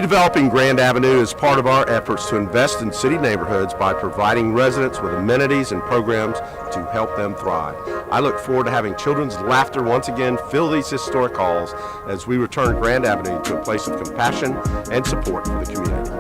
Redeveloping Grand Avenue is part of our efforts to invest in city neighborhoods by providing residents with amenities and programs to help them thrive. I look forward to having children's laughter once again fill these historic halls as we return Grand Avenue to a place of compassion and support for the community.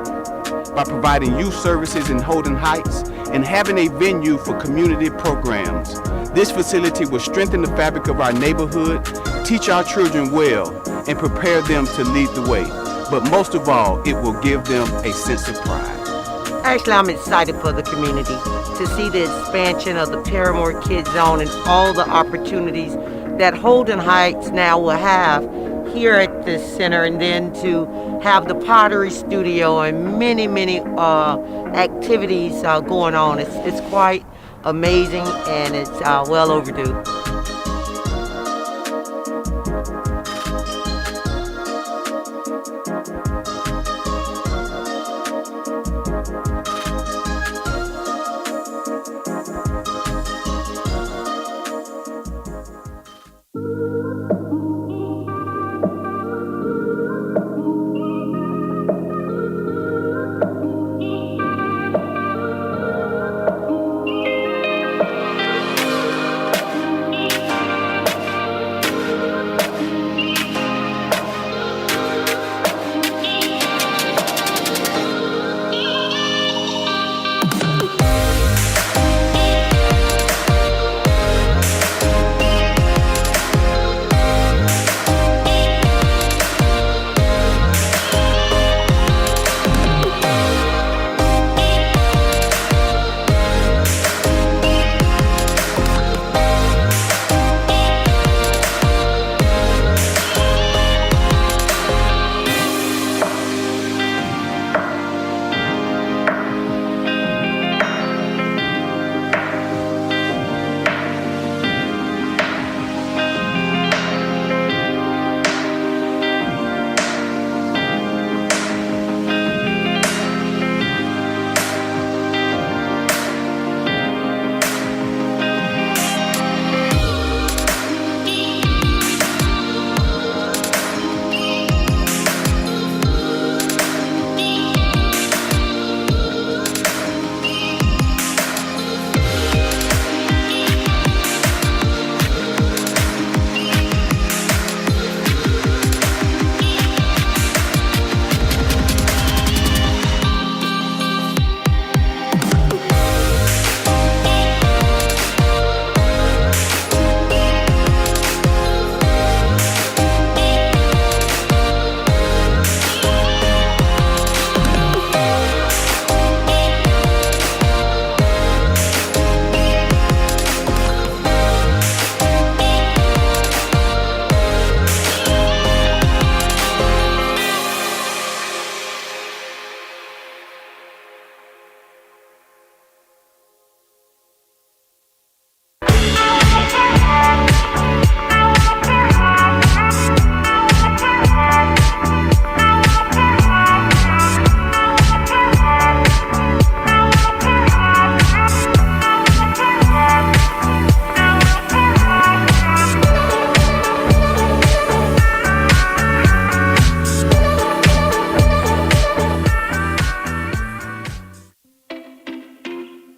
By providing youth services in Holden Heights and having a venue for community programs, this facility will strengthen the fabric of our neighborhood, teach our children well, and prepare them to lead the way. But most of all, it will give them a sense of pride. Actually, I'm excited for the community to see the expansion of the Paramore Kids Zone and all the opportunities that Holden Heights now will have here at this center, and then to have the pottery studio and many activities going on. It's quite amazing, and it's well overdue.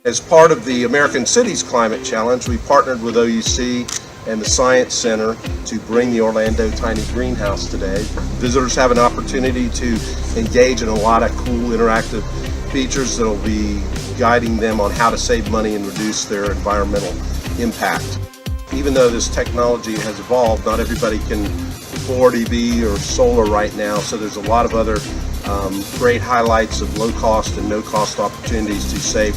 As part of the American Cities Climate Challenge, we partnered with OUC and the Science Center to bring the Orlando Tiny Greenhouse today. Visitors have an opportunity to engage in a lot of cool interactive features that will be guiding them on how to save money and reduce their environmental impact. Even though this technology has evolved, not everybody can afford EV or solar right now, so there's a lot of other great highlights of low cost and no cost opportunities to save.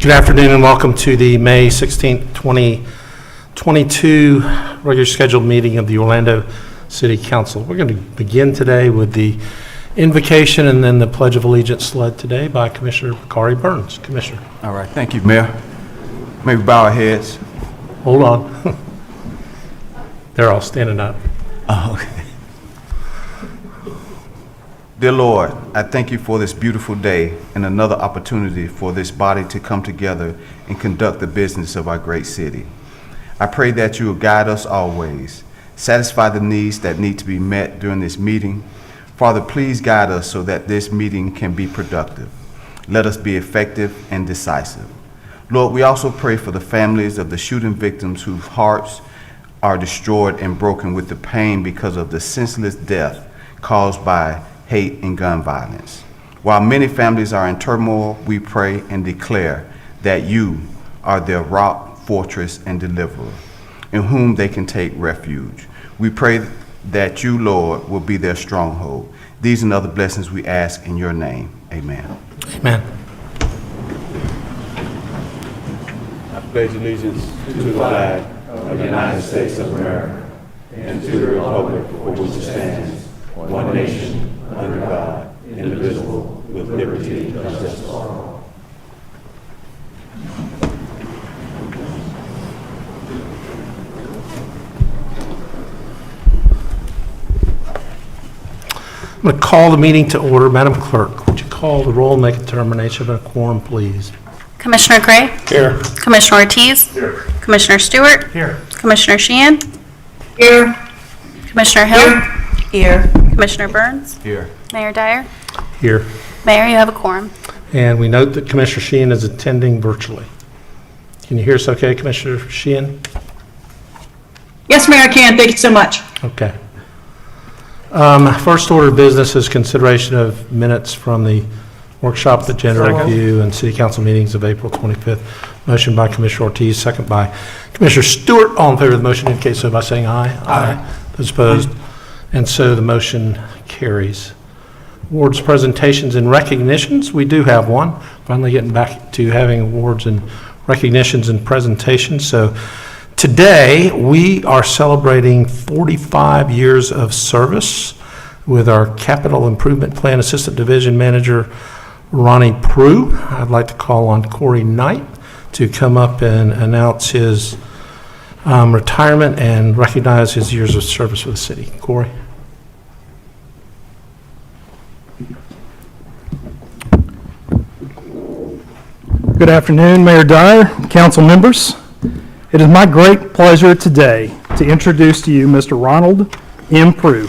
Good afternoon and welcome to the May 16th, 2022 regular scheduled meeting of the Orlando City Council. We're going to begin today with the invocation and then the Pledge of Allegiance led today by Commissioner Bakari Burns. Commissioner. All right, thank you, Mayor. May we bow our heads? Hold on. They're all standing up. Oh, okay. Dear Lord, I thank you for this beautiful day and another opportunity for this body to come together and conduct the business of our great city. I pray that you will guide us always, satisfy the needs that need to be met during this meeting. Father, please guide us so that this meeting can be productive. Let us be effective and decisive. Lord, we also pray for the families of the shooting victims whose hearts are destroyed and broken with the pain because of the senseless death caused by hate and gun violence. While many families are in turmoil, we pray and declare that you are their rock, fortress, and deliverer, in whom they can take refuge. We pray that you, Lord, will be their stronghold. These and other blessings we ask in your name. Amen. Amen. I pledge allegiance to the flag of the United States of America and to the republic for which it stands, one nation, under God, indivisible, with liberty and justice for all. I'm going to call the meeting to order. Madam Clerk, would you call the roll and make a determination of a quorum, please? Commissioner Gray? Here. Commissioner Ortiz? Here. Commissioner Stewart? Here. Commissioner Sheehan? Here. Commissioner Hill? Here. Commissioner Burns? Here. Mayor Dyer? Here. Mayor, you have a quorum. And we note that Commissioner Sheehan is attending virtually. Can you hear us okay, Commissioner Sheehan? Yes, Mayor, I can. Thank you so much. Okay. First order of business is consideration of minutes from the workshop, the gender review, and city council meetings of April 25th. Motion by Commissioner Ortiz, second by Commissioner Stewart. All in favor of the motion indicate so by saying aye. Aye. Those opposed? And so the motion carries. Awards, presentations, and recognitions. We do have one. Finally getting back to having awards and recognitions and presentations. So today we are celebrating 45 years of service with our Capital Improvement Plan Assistant Division Manager, Ronnie Prue. I'd like to call on Corey Knight to come up and announce his retirement and recognize his years of service for the city. Corey. Good afternoon, Mayor Dyer, council members. It is my great pleasure today to introduce to you Mr. Ronald M. Prue.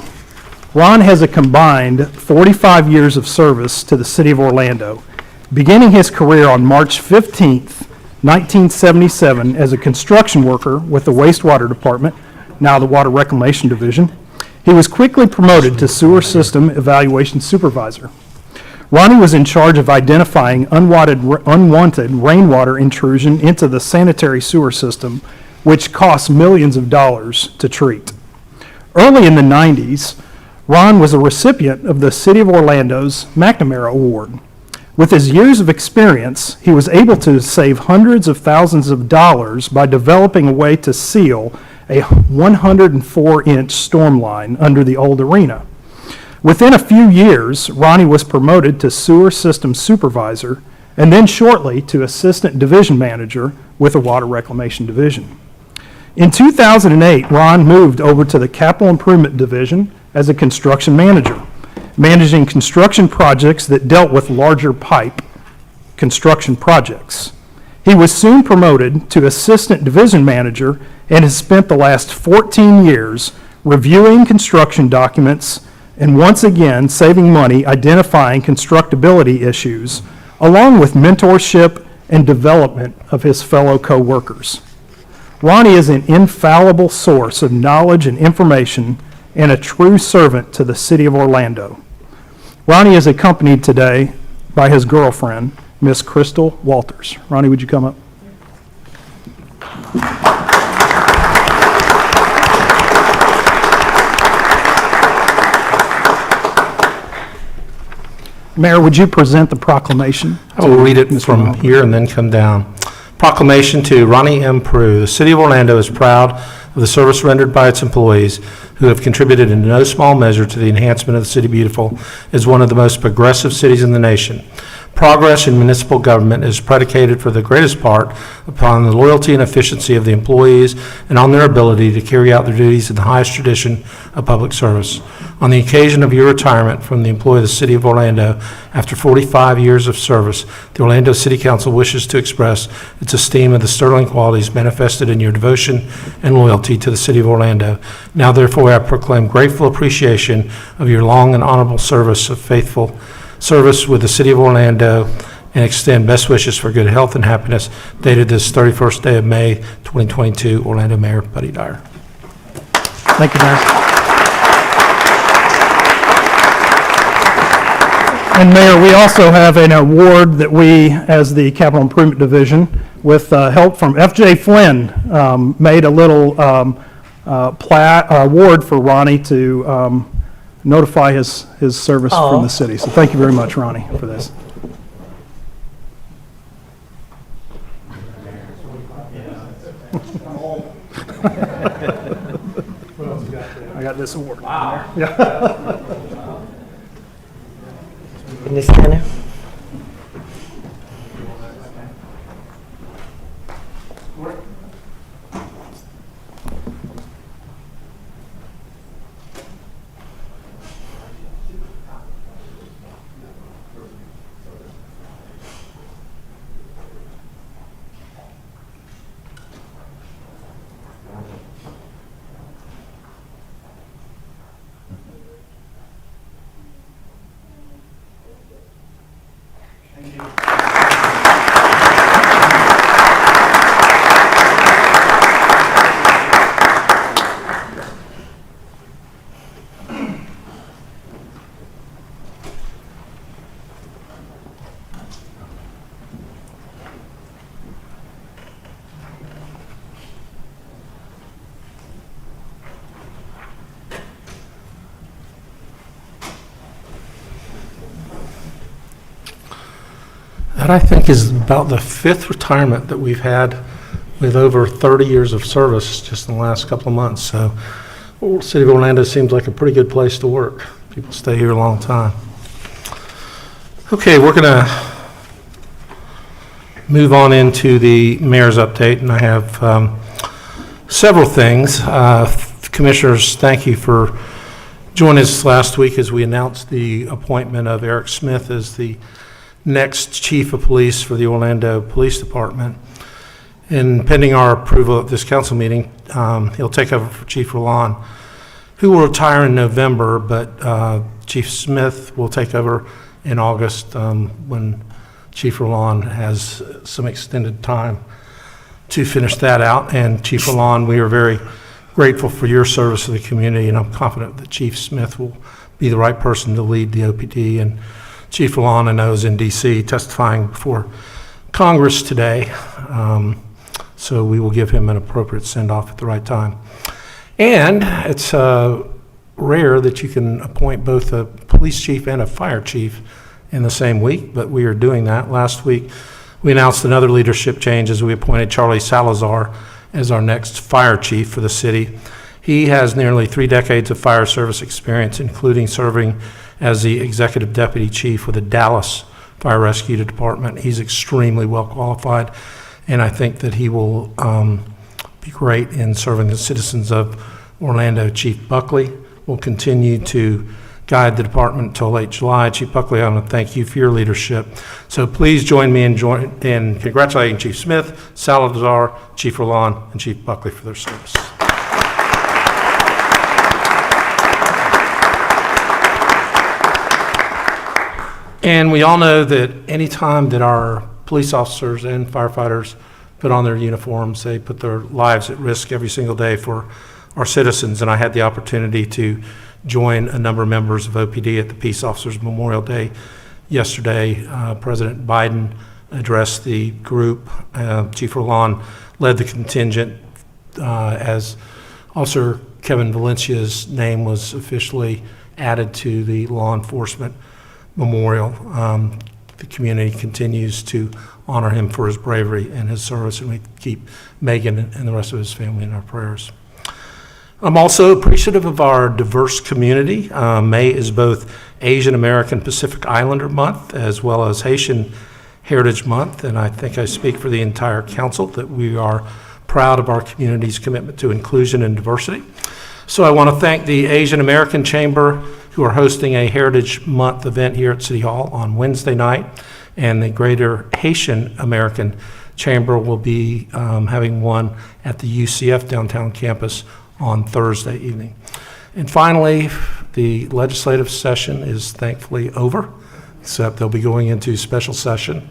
Ron has a combined 45 years of service to the city of Orlando, beginning his career on March 15th, 1977 as a construction worker with the wastewater department, now the Water Reclamation Division. He was quickly promoted to sewer system evaluation supervisor. Ronnie was in charge of identifying unwanted rainwater intrusion into the sanitary sewer system, which costs millions of dollars to treat. Early in the 90s, Ron was a recipient of the City of Orlando's McNamara Award. With his years of experience, he was able to save hundreds of thousands of dollars by developing a way to seal a 104-inch storm line under the old arena. Within a few years, Ronnie was promoted to sewer system supervisor and then shortly to assistant division manager with the Water Reclamation Division. In 2008, Ron moved over to the Capital Improvement Division as a construction manager, managing construction projects that dealt with larger pipe construction projects. He was soon promoted to assistant division manager and has spent the last 14 years reviewing construction documents and once again saving money identifying constructability issues, along with mentorship and development of his fellow co-workers. Ronnie is an infallible source of knowledge and information and a true servant to the city of Orlando. Ronnie is accompanied today by his girlfriend, Miss Crystal Walters. Ronnie, would you come up? Mayor, would you present the proclamation? I will read it from here and then come down. Proclamation to Ronnie M. Prue. The City of Orlando is proud of the service rendered by its employees who have contributed in no small measure to the enhancement of the City Beautiful as one of the most progressive cities in the nation. Progress in municipal government is predicated for the greatest part upon the loyalty and efficiency of the employees and on their ability to carry out their duties in the highest tradition of public service. On the occasion of your retirement from the employ of the City of Orlando after 45 years of service, the Orlando City Council wishes to express its esteem of the sterling qualities manifested in your devotion and loyalty to the City of Orlando. Now therefore I proclaim grateful appreciation of your long and honorable service of faithful service with the City of Orlando and extend best wishes for good health and happiness, dated this 31st day of May, 2022, Orlando Mayor Buddy Dyer. Thank you, Mayor. And Mayor, we also have an award that we, as the Capital Improvement Division, with help from F.J. Flynn, made a little award for Ronnie to notify his service from the city. So thank you very much, Ronnie, for this. I got this award. Wow. In the center. That, I think, is about the fifth retirement that we've had with over 30 years of service just in the last couple of months. So the City of Orlando seems like a pretty good place to work. People stay here a long time. Okay, we're going to move on into the mayor's update, and I have several things. Commissioners, thank you for joining us last week as we announced the appointment of Eric Smith as the next chief of police for the Orlando Police Department. And pending our approval at this council meeting, he'll take over for Chief Roland, who will retire in November, but Chief Smith will take over in August when Chief Roland has some extended time to finish that out. And Chief Roland, we are very grateful for your service to the community, and I'm confident that Chief Smith will be the right person to lead the OPD. And Chief Roland, I know, is in D.C. testifying before Congress today, so we will give him an appropriate send-off at the right time. And it's rare that you can appoint both a police chief and a fire chief in the same week, but we are doing that. Last week, we announced another leadership change as we appointed Charlie Salazar as our next fire chief for the city. He has nearly 3 decades of fire service experience, including serving as the executive deputy chief with the Dallas Fire Rescue Department. He's extremely well qualified, and I think that he will be great in serving the citizens of Orlando. Chief Buckley will continue to guide the department until late July. Chief Buckley, I want to thank you for your leadership. So please join me in congratulating Chief Smith, Salazar, Chief Roland, and Chief Buckley for their service. And we all know that any time that our police officers and firefighters put on their uniforms, they put their lives at risk every single day for our citizens. And I had the opportunity to join a number of members of OPD at the Peace Officers Memorial Day yesterday. President Biden addressed the group. Chief Roland led the contingent as Officer Kevin Valencia's name was officially added to the law enforcement memorial. the community continues to honor him for his bravery and his service, and we keep Megan and the rest of his family in our prayers. I'm also appreciative of our diverse community. May is both Asian American Pacific Islander Month as well as Haitian Heritage Month, and I think I speak for the entire council that we are proud of our community's commitment to inclusion and diversity. So I want to thank the Asian American Chamber, who are hosting a Heritage Month event here at City Hall on Wednesday night, and the Greater Haitian American Chamber will be having one at the UCF downtown campus on Thursday evening. And finally, the legislative session is thankfully over, except they'll be going into special session,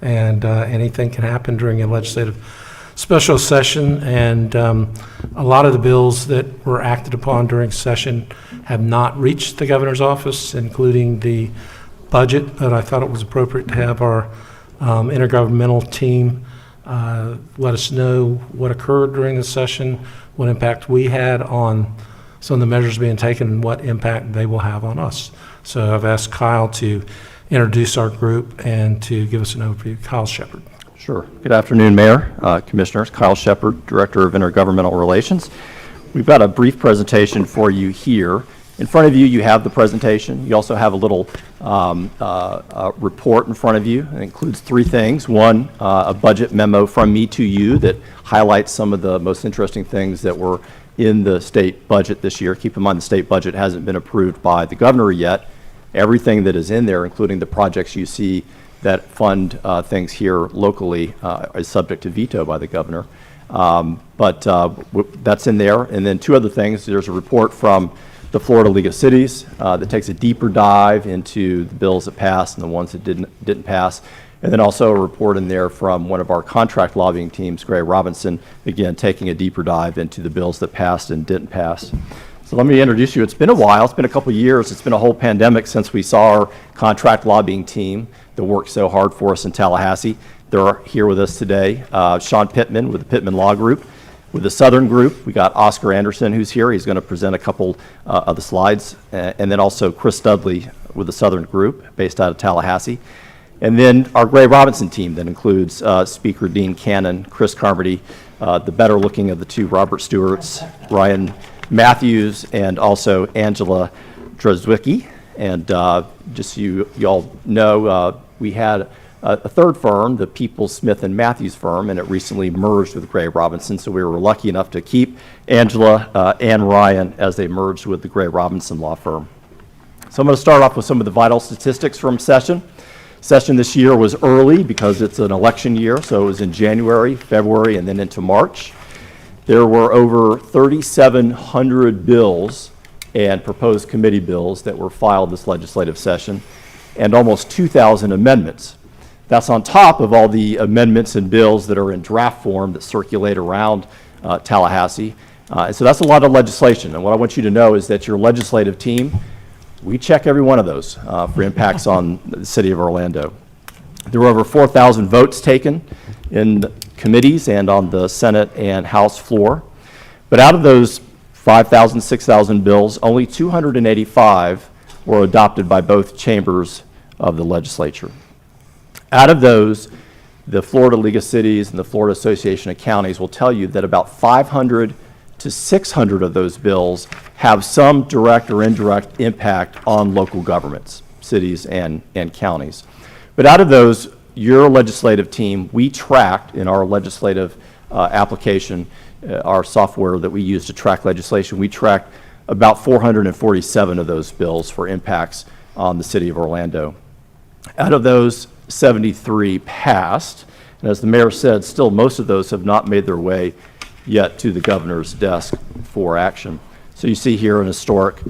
and anything can happen during a legislative special session, and a lot of the bills that were acted upon during session have not reached the governor's office, including the budget, but I thought it was appropriate to have our intergovernmental team let us know what occurred during the session, what impact we had on some of the measures being taken, and what impact they will have on us. So I've asked Kyle to introduce our group and to give us an overview. Kyle Shepard. Sure. Good afternoon, Mayor, Commissioners. Kyle Shepard, Director of Intergovernmental Relations. We've got a brief presentation for you here. In front of you, you have the presentation. You also have a little report in front of you. It includes three things. One, a budget memo from me to you that highlights some of the most interesting things that were in the state budget this year. Keep in mind the state budget hasn't been approved by the governor yet. Everything that is in there, including the projects you see that fund things here locally, is subject to veto by the governor. But that's in there. And then two other things. There's a report from the Florida League of Cities that takes a deeper dive into the bills that passed and the ones that didn't pass. And then also a report in there from one of our contract lobbying teams, Gray Robinson, again, taking a deeper dive into the bills that passed and didn't pass. So let me introduce you. It's been a while. It's been a couple of years. It's been a whole pandemic since we saw our contract lobbying team that worked so hard for us in Tallahassee. They're here with us today. Sean Pittman with the Pittman Law Group. With the Southern Group, we got Oscar Anderson, who's here. He's going to present a couple of the slides. And then also Chris Dudley with the Southern Group, based out of Tallahassee. And then our Gray Robinson team that includes Speaker Dean Cannon, Chris Carmody, the better looking of the two Robert Stewarts, Ryan Matthews, and also Angela Drozwicki. And just so you all know, we had a third firm, the People, Smith, and Matthews firm, and it recently merged with Gray Robinson, so we were lucky enough to keep Angela and Ryan as they merged with the Gray Robinson law firm. So I'm going to start off with some of the vital statistics from session. Session this year was early because it's an election year, so it was in January, February, and then into March. There were over 3,700 bills and proposed committee bills that were filed this legislative session, and almost 2,000 amendments. That's on top of all the amendments and bills that are in draft form that circulate around Tallahassee. And so that's a lot of legislation. And what I want you to know is that your legislative team, we check every one of those for impacts on the city of Orlando. There were over 4,000 votes taken in committees and on the Senate and House floor. But out of those 5,000, 6,000 bills, only 285 were adopted by both chambers of the legislature. Out of those, the Florida League of Cities and the Florida Association of Counties will tell you that about 500 to 600 of those bills have some direct or indirect impact on local governments, cities and counties. But out of those, your legislative team, we tracked in our legislative application, our software that we use to track legislation, we tracked about 447 of those bills for impacts on the city of Orlando. Out of those, 73 passed, and as the mayor said, still most of those have not made their way yet to the governor's desk for action. So you see here an historic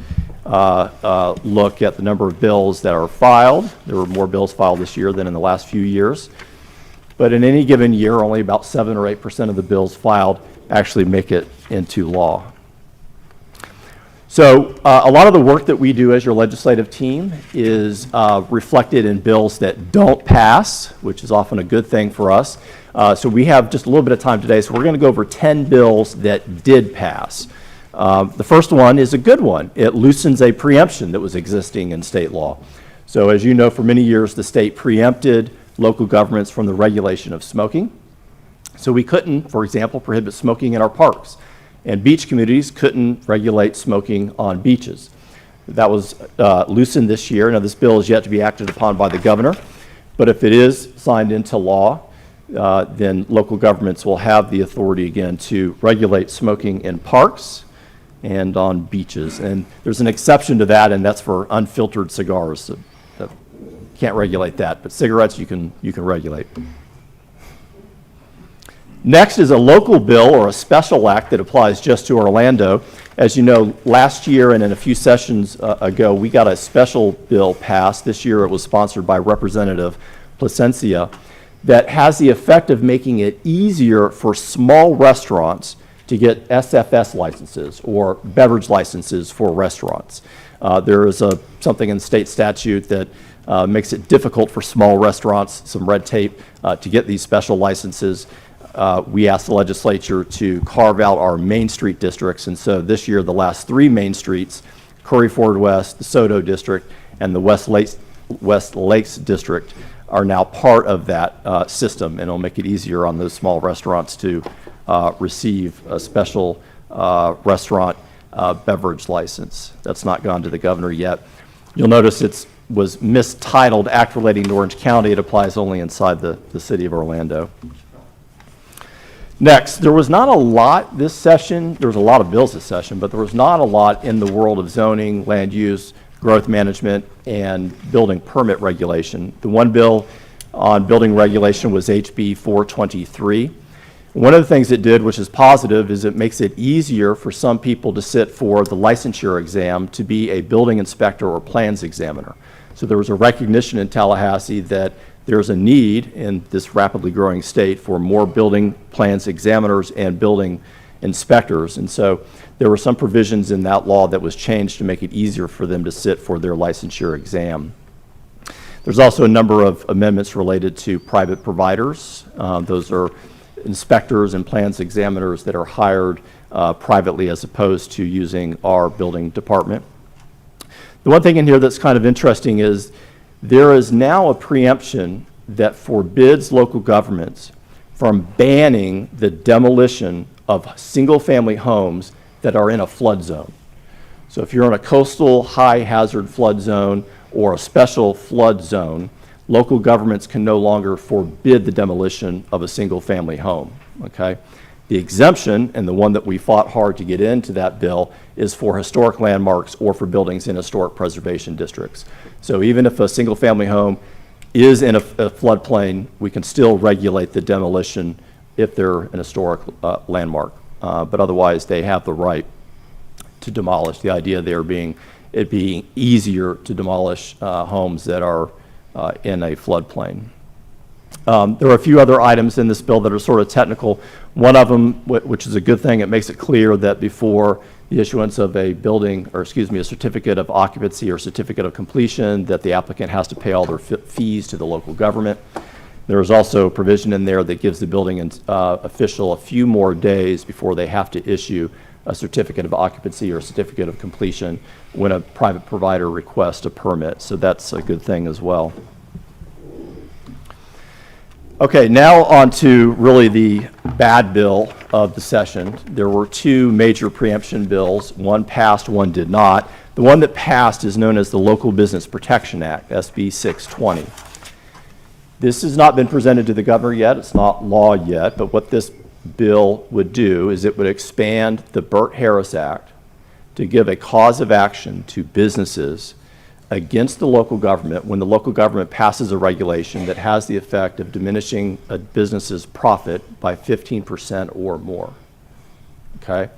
look at the number of bills that are filed. There were more bills filed this year than in the last few years. But in any given year, only about 7 or 8% of the bills filed actually make it into law. So a lot of the work that we do as your legislative team is reflected in bills that don't pass, which is often a good thing for us. So we have just a little bit of time today, so we're going to go over 10 bills that did pass. The first one is a good one. It loosens a preemption that was existing in state law. So as you know, for many years, the state preempted local governments from the regulation of smoking. So we couldn't, for example, prohibit smoking in our parks. And beach communities couldn't regulate smoking on beaches. That was loosened this year. Now, this bill is yet to be acted upon by the governor, but if it is signed into law, then local governments will have the authority again to regulate smoking in parks and on beaches. And there's an exception to that, and that's for unfiltered cigars. So, can't regulate that, but cigarettes you can regulate. Next is a local bill or a special act that applies just to Orlando. As you know, last year and in a few sessions ago, we got a special bill passed. This year it was sponsored by Representative Placencia that has the effect of making it easier for small restaurants to get SFS licenses or beverage licenses for restaurants. There is something in state statute that makes it difficult for small restaurants, some red tape, to get these special licenses. We asked the legislature to carve out our Main Street districts, and so this year the last 3 Main Streets, Curry Ford West, the Soto District, and the West Lakes District are now part of that system, and it'll make it easier on those small restaurants to receive a special restaurant beverage license. That's not gone to the governor yet. You'll notice it was mistitled Act Relating to Orange County. It applies only inside the city of Orlando. Next, there was not a lot this session. There was a lot of bills this session, but there was not a lot in the world of zoning, land use, growth management, and building permit regulation. The one bill on building regulation was HB 423. One of the things it did, which is positive, is it makes it easier for some people to sit for the licensure exam to be a building inspector or plans examiner. So there was a recognition in Tallahassee that there's a need in this rapidly growing state for more building plans examiners and building inspectors. And so there were some provisions in that law that was changed to make it easier for them to sit for their licensure exam. There's also a number of amendments related to private providers. Those are inspectors and plans examiners that are hired privately as opposed to using our building department. The one thing in here that's kind of interesting is there is now a preemption that forbids local governments from banning the demolition of single-family homes that are in a flood zone. So if you're in a coastal high-hazard flood zone or a special flood zone, local governments can no longer forbid the demolition of a single-family home, okay? The exemption, and the one that we fought hard to get into that bill, is for historic landmarks or for buildings in historic preservation districts. So even if a single-family home is in a floodplain, we can still regulate the demolition if they're an historic landmark. But otherwise, they have the right to demolish. The idea there being it being easier to demolish homes that are in a floodplain. There are a few other items in this bill that are sort of technical. One of them, which is a good thing, it makes it clear that before the issuance of a certificate of occupancy or certificate of completion, that the applicant has to pay all their fees to the local government. There is also a provision in there that gives the building official a few more days before they have to issue a certificate of occupancy or a certificate of completion when a private provider requests a permit. So that's a good thing as well. Okay, now on to really the bad bill of the session. There were 2 major preemption bills. One passed, one did not. The one that passed is known as the Local Business Protection Act, SB 620. This has not been presented to the governor yet. It's not law yet, but what this bill would do is it would expand the Burt-Harris Act to give a cause of action to businesses against the local government when the local government passes a regulation that has the effect of diminishing a business's profit by 15% or more. Okay?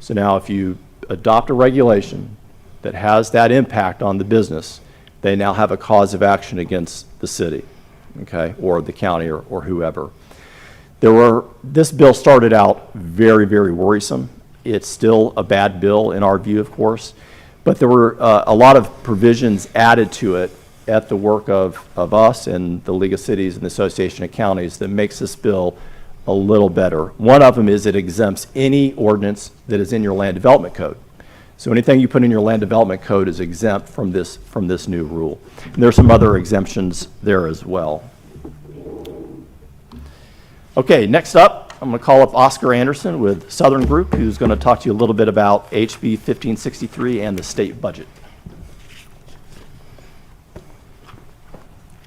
So now if you adopt a regulation that has that impact on the business, they now have a cause of action against the city, okay, or the county or whoever. This bill started out very, very worrisome. It's still a bad bill in our view, of course. But there were a lot of provisions added to it at the work of us and the League of Cities and the Association of Counties that makes this bill a little better. One of them is it exempts any ordinance that is in your land development code. So anything you put in your land development code is exempt from this new rule. And there are some other exemptions there as well. Okay, next up, I'm going to call up Oscar Anderson with Southern Group, who's going to talk to you a little bit about HB 1563 and the state budget.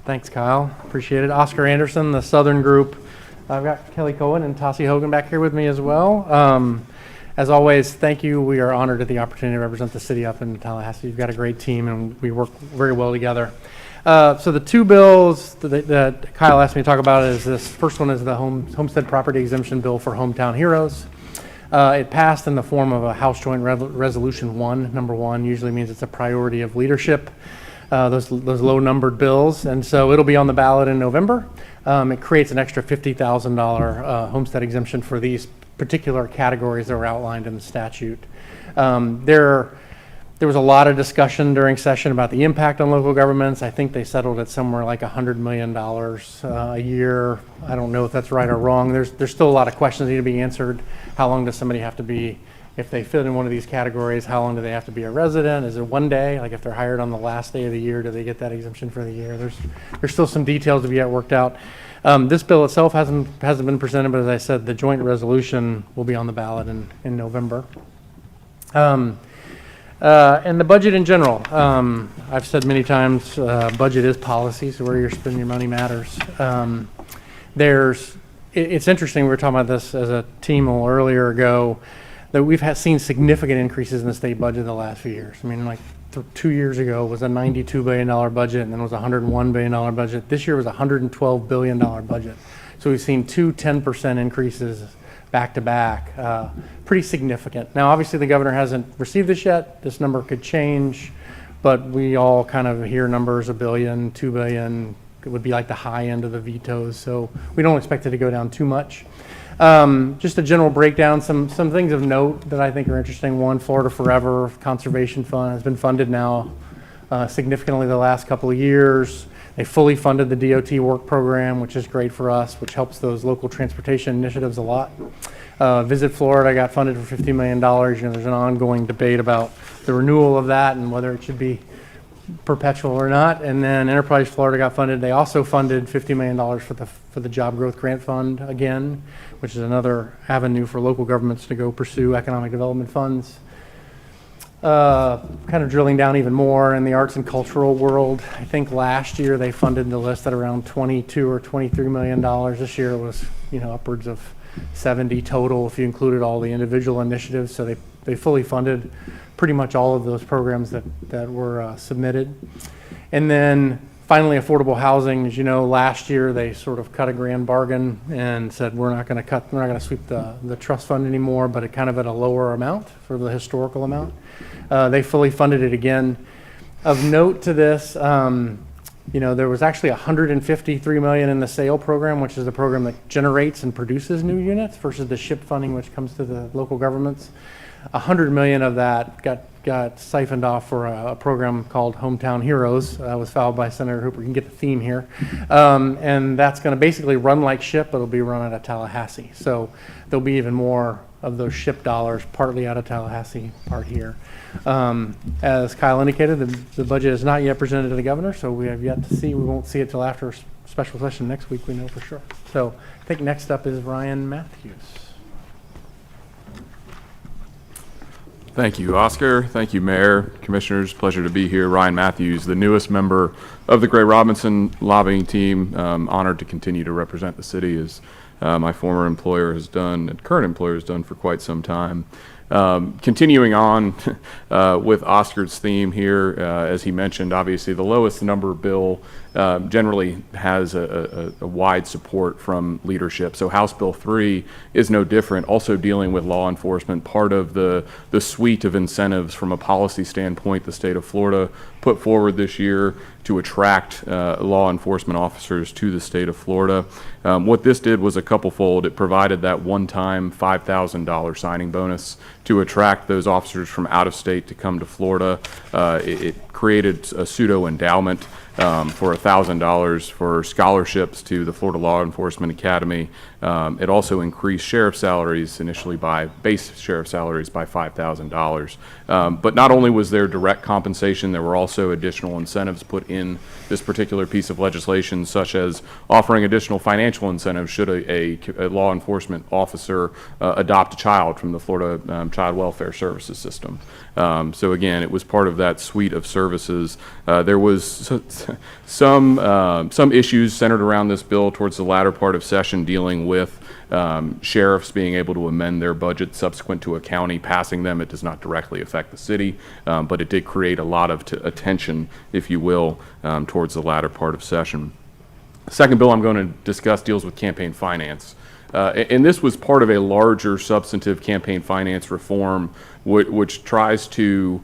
Thanks, Kyle. Appreciate it. Oscar Anderson, the Southern Group. I've got Kelly Cohen and Tassie Hogan back here with me as well. As always, thank you. We are honored at the opportunity to represent the city up in Tallahassee. You've got a great team, and we work very well together. So the two bills that Kyle asked me to talk about is this first one is the Homestead Property Exemption Bill for Hometown Heroes. It passed in the form of a House Joint Resolution 1. Number 1 usually means it's a priority of leadership. Those low-numbered bills, and so it'll be on the ballot in November. It creates an extra $50,000 homestead exemption for these particular categories that were outlined in the statute. There was a lot of discussion during session about the impact on local governments. I think they settled at somewhere like $100 million a year. I don't know if that's right or wrong. There's still a lot of questions that need to be answered. How long does somebody have to be, if they fit in one of these categories, how long do they have to be a resident? Is it one day? Like if they're hired on the last day of the year, do they get that exemption for the year? There's still some details to be worked out. This bill itself hasn't been presented, but as I said, the joint resolution will be on the ballot in November. And the budget in general, I've said many times, budget is policy, so where you're spending your money matters. It's interesting, we were talking about this as a team a little earlier ago, that we've seen significant increases in the state budget in the last few years. I mean, like 2 years ago was a $92 billion budget, and then it was a $101 billion budget. This year was a $112 billion budget. So we've seen 10% increases back to back, pretty significant. Now, obviously the governor hasn't received this yet. This number could change, but we all kind of hear numbers, $1 billion, $2 billion. It would be like the high end of the vetoes. So we don't expect it to go down too much. Just a general breakdown, some things of note that I think are interesting. One, Florida Forever Conservation Fund has been funded now significantly the last couple of years. They fully funded the DOT work program, which is great for us, which helps those local transportation initiatives a lot. Visit Florida got funded for $50 million. You know, there's an ongoing debate about the renewal of that and whether it should be perpetual or not. And then Enterprise Florida got funded. They also funded $50 million for the Job Growth Grant Fund again, which is another avenue for local governments to go pursue economic development funds. Kind of drilling down even more in the arts and cultural world, I think last year they funded the list at around $22 or $23 million. This year it was, upwards of 70 total if you included all the individual initiatives. So they fully funded pretty much all of those programs that were submitted. And then finally, affordable housing. As you know, last year they sort of cut a grand bargain and said we're not going to sweep the trust fund anymore, but it kind of at a lower amount for the historical amount. They fully funded it again. Of note to this, there was actually $153 million in the SAIL program, which is the program that generates and produces new units, versus the SHIP funding, which comes to the local governments. $100 million of that got siphoned off for a program called Hometown Heroes. Was filed by Senator Hooper. You can get the theme here. And that's going to basically run like SHIP, but it'll be run out of Tallahassee. So there'll be even more of those SHIP dollars, partly out of Tallahassee, part here. As Kyle indicated, the budget is not yet presented to the governor, so we have yet to see. We won't see it till after special session next week, we know for sure. So I think next up is Ryan Matthews. Thank you, Oscar. Thank you, Mayor, Commissioners. Pleasure to be here. Ryan Matthews, the newest member of the Gray Robinson lobbying team. Honored to continue to represent the city as my former employer has done and current employer has done for quite some time. Continuing on with Oscar's theme here, as he mentioned, obviously the lowest number bill generally has a wide support from leadership. So House Bill 3 is no different, also dealing with law enforcement, part of the suite of incentives from a policy standpoint the state of Florida put forward this year to attract law enforcement officers to the state of Florida. What this did was a couple-fold. It provided that one-time $5,000 signing bonus to attract those officers from out of state to come to Florida. It created a pseudo endowment for $1,000 for scholarships to the Florida Law Enforcement Academy. It also increased sheriff salaries initially by base sheriff salaries by $5,000. But not only was there direct compensation, there were also additional incentives put in this particular piece of legislation, such as offering additional financial incentives should a law enforcement officer adopt a child from the Florida Child Welfare Services system. So again, it was part of that suite of services. There was some issues centered around this bill towards the latter part of session dealing with sheriffs being able to amend their budget subsequent to a county passing them. It does not directly affect the city, but it did create a lot of attention, if you will, towards the latter part of session. The second bill I'm going to discuss deals with campaign finance. And this was part of a larger substantive campaign finance reform which tries to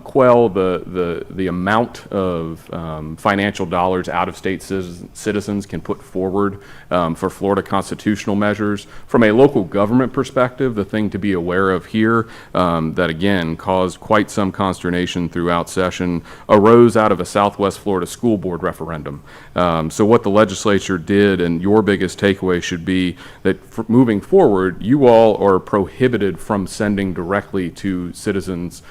quell the amount of financial dollars out-of-state citizens can put forward for Florida constitutional measures. From a local government perspective, the thing to be aware of here that again caused quite some consternation throughout session arose out of a Southwest Florida school board referendum. So what the legislature did, and your biggest takeaway should be that moving forward, you all are prohibited from sending directly to citizens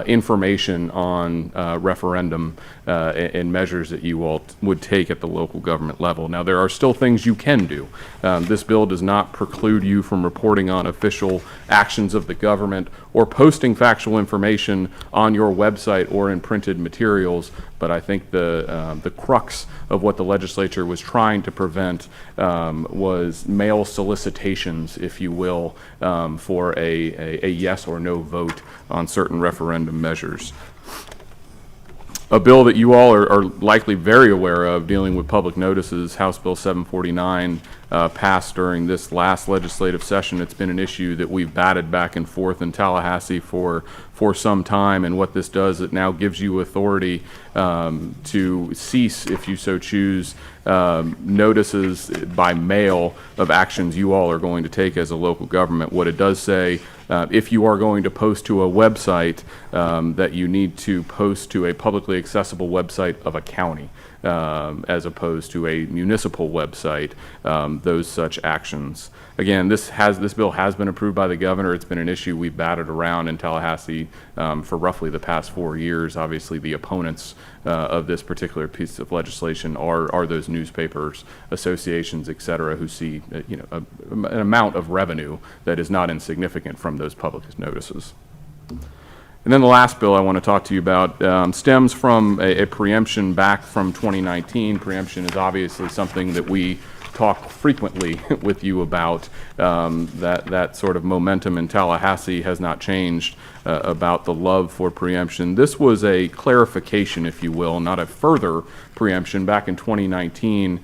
information on referendum and measures that you all would take at the local government level. Now, there are still things you can do. This bill does not preclude you from reporting on official actions of the government or posting factual information on your website or in printed materials, but I think the crux of what the legislature was trying to prevent was mail solicitations, if you will, for a yes or no vote on certain referendum measures. A bill that you all are likely very aware of dealing with public notices, House Bill 749, passed during this last legislative session. It's been an issue that we've batted back and forth in Tallahassee for some time, and what this does, it now gives you authority to cease, if you so choose, notices by mail of actions you all are going to take as a local government. What it does say, if you are going to post to a website, that you need to post to a publicly accessible website of a county, as opposed to a municipal website, those such actions. Again, this bill has been approved by the governor. It's been an issue we've batted around in Tallahassee for roughly the past 4 years. Obviously, the opponents of this particular piece of legislation are those newspapers, associations, et cetera, who see an amount of revenue that is not insignificant from those public notices. And then the last bill I want to talk to you about stems from a preemption back from 2019. Preemption is obviously something that we talk frequently with you about. That sort of momentum in Tallahassee has not changed about the love for preemption. This was a clarification, if you will, not a further preemption. Back in 2019,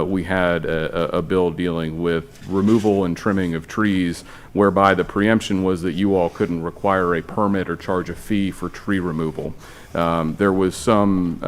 we had a bill dealing with removal and trimming of trees, whereby the preemption was that you all couldn't require a permit or charge a fee for tree removal. There was some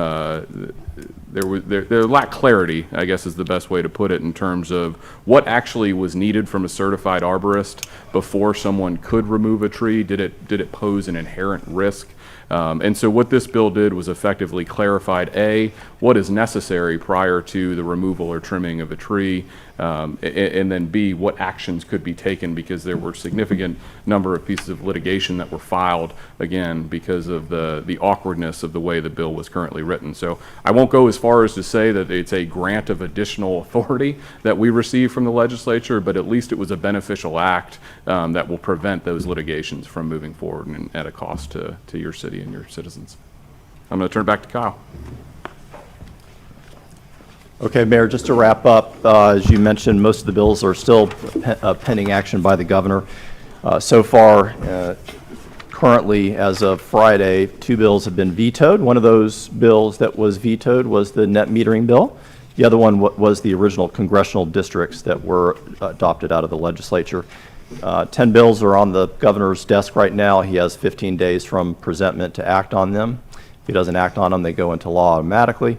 there lacked clarity, I guess is the best way to put it, in terms of what actually was needed from a certified arborist before someone could remove a tree. Did it pose an inherent risk? And so what this bill did was effectively clarified, A, what is necessary prior to the removal or trimming of a tree, and then B, what actions could be taken, because there were significant number of pieces of litigation that were filed, again, because of the awkwardness of the way the bill was currently written. So I won't go as far as to say that it's a grant of additional authority that we received from the legislature, but at least it was a beneficial act that will prevent those litigations from moving forward and at a cost to your city and your citizens. I'm going to turn it back to Kyle. Okay, Mayor, just to wrap up, as you mentioned, most of the bills are still pending action by the governor. So far, currently, as of Friday, 2 bills have been vetoed. One of those bills that was vetoed was the net metering bill. The other one was the original congressional districts that were adopted out of the legislature. 10 bills are on the governor's desk right now. He has 15 days from presentment to act on them. If he doesn't act on them, they go into law automatically.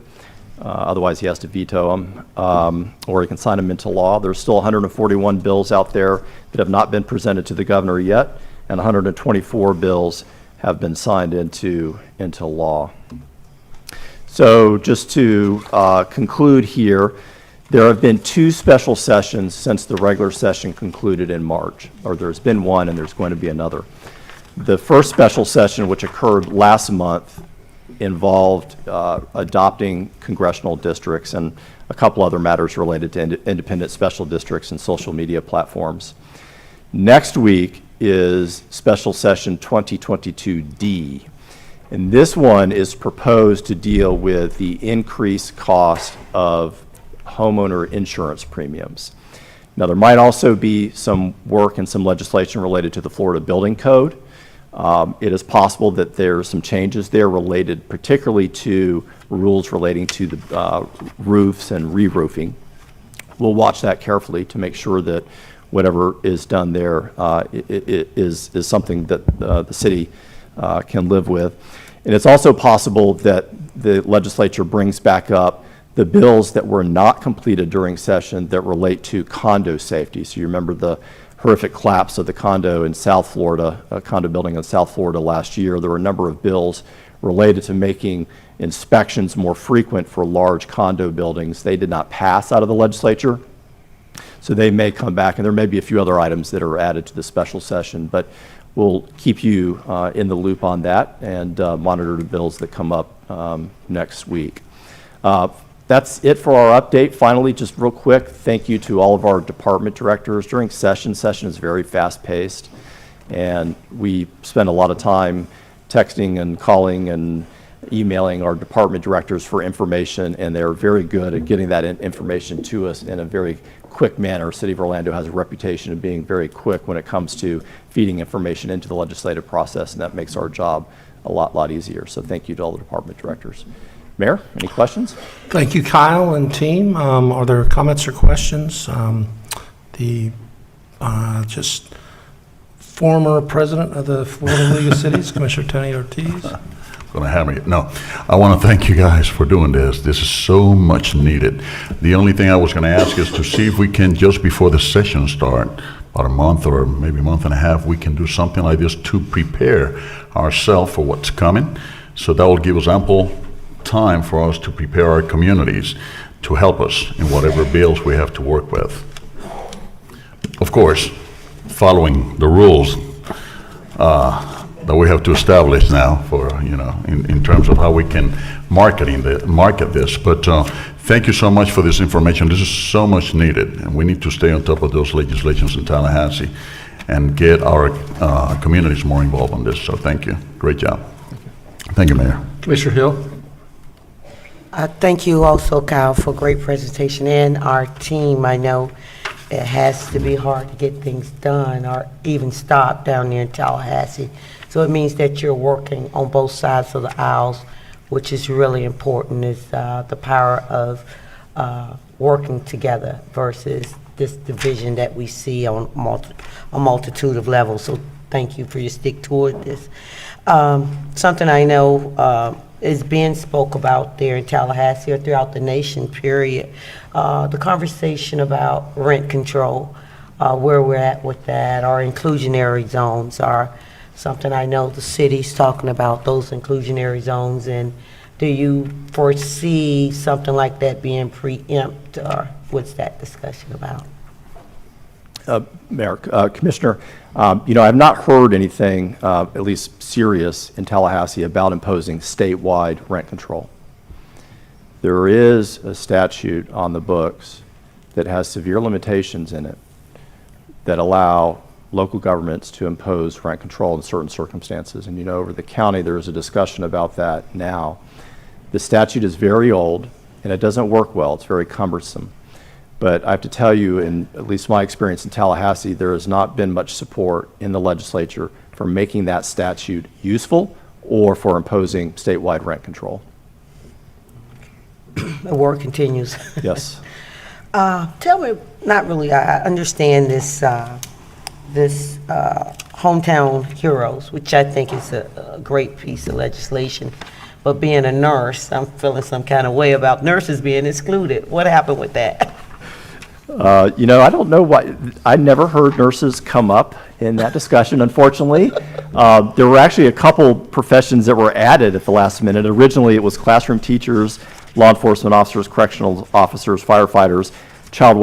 Otherwise, he has to veto them, or he can sign them into law. There's still 141 bills out there that have not been presented to the governor yet, and 124 bills have been signed into law. So just to conclude here, there have been 2 special sessions since the regular session concluded in March, or there's been one and there's going to be another. The first special session, which occurred last month, involved adopting congressional districts and a couple other matters related to independent special districts and social media platforms. Next week is special session 2022D. And this one is proposed to deal with the increased cost of homeowner insurance premiums. Now, there might also be some work and some legislation related to the Florida Building Code. It is possible that there are some changes there related particularly to rules relating to the roofs and re-roofing. We'll watch that carefully to make sure that whatever is done there is something that the city can live with. And it's also possible that the legislature brings back up the bills that were not completed during session that relate to condo safety. So you remember the horrific collapse of the condo in South Florida, a condo building in South Florida last year. There were a number of bills related to making inspections more frequent for large condo buildings. They did not pass out of the legislature, so they may come back, and there may be a few other items that are added to the special session, but we'll keep you in the loop on that and monitor the bills that come up next week. That's it for our update. Finally, just real quick, thank you to all of our department directors. During session is very fast-paced, and we spend a lot of time texting and calling and emailing our department directors for information, and they're very good at getting that information to us in a very quick manner. City of Orlando has a reputation of being very quick when it comes to feeding information into the legislative process, and that makes our job a lot easier. So thank you to all the department directors. Mayor, any questions? Thank you, Kyle and team. Are there comments or questions? Just former president of the Florida League of Cities, Commissioner Tony Ortiz. Going to hammer you. No, I want to thank you guys for doing this. This is so much needed. The only thing I was going to ask is to see if we can, just before the session start, about a month or maybe a month and a half, we can do something like this to prepare ourselves for what's coming. So that will give us ample time for us to prepare our communities to help us in whatever bills we have to work with. Of course, following the rules that we have to establish now for, in terms of how we can market this. But thank you so much for this information. This is so much needed, and we need to stay on top of those legislations in Tallahassee and get our communities more involved on this. So thank you. Great job. Thank you, Mayor. Commissioner Hill. Thank you also, Kyle, for a great presentation, and our team. I know it has to be hard to get things done or even stopped down there in Tallahassee. So it means that you're working on both sides of the aisles, which is really important, is the power of working together versus this division that we see on a multitude of levels. So thank you for your stick toward this. Something I know is being spoke about there in Tallahassee or throughout the nation, period. The conversation about rent control, where we're at with that, our inclusionary zones are something I know the city's talking about, those inclusionary zones. And do you foresee something like that being preempted, or what's that discussion about? Mayor, Commissioner, I've not heard anything, at least serious, in Tallahassee about imposing statewide rent control. There is a statute on the books that has severe limitations in it that allow local governments to impose rent control in certain circumstances. And over the county, there is a discussion about that now. The statute is very old, and it doesn't work well. It's very cumbersome. But I have to tell you, in at least my experience in Tallahassee, there has not been much support in the legislature for making that statute useful or for imposing statewide rent control. The work continues. Yes. Tell me, not really, I understand this Hometown Heroes, which I think is a great piece of legislation. But being a nurse, I'm feeling some kind of way about nurses being excluded. What happened with that? I don't know why, I never heard nurses come up in that discussion, unfortunately. There were actually a couple professions that were added at the last minute. Originally, it was classroom teachers, law enforcement officers, correctional officers, firefighters, child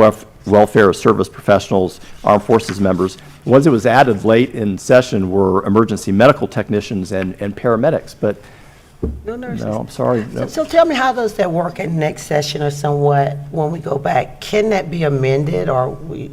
welfare service professionals, armed forces members. The ones that was added late in session were emergency medical technicians and paramedics, but No nurses. no, I'm sorry. no. So tell me, how does that work in next session or somewhat when we go back? Can that be amended, or we,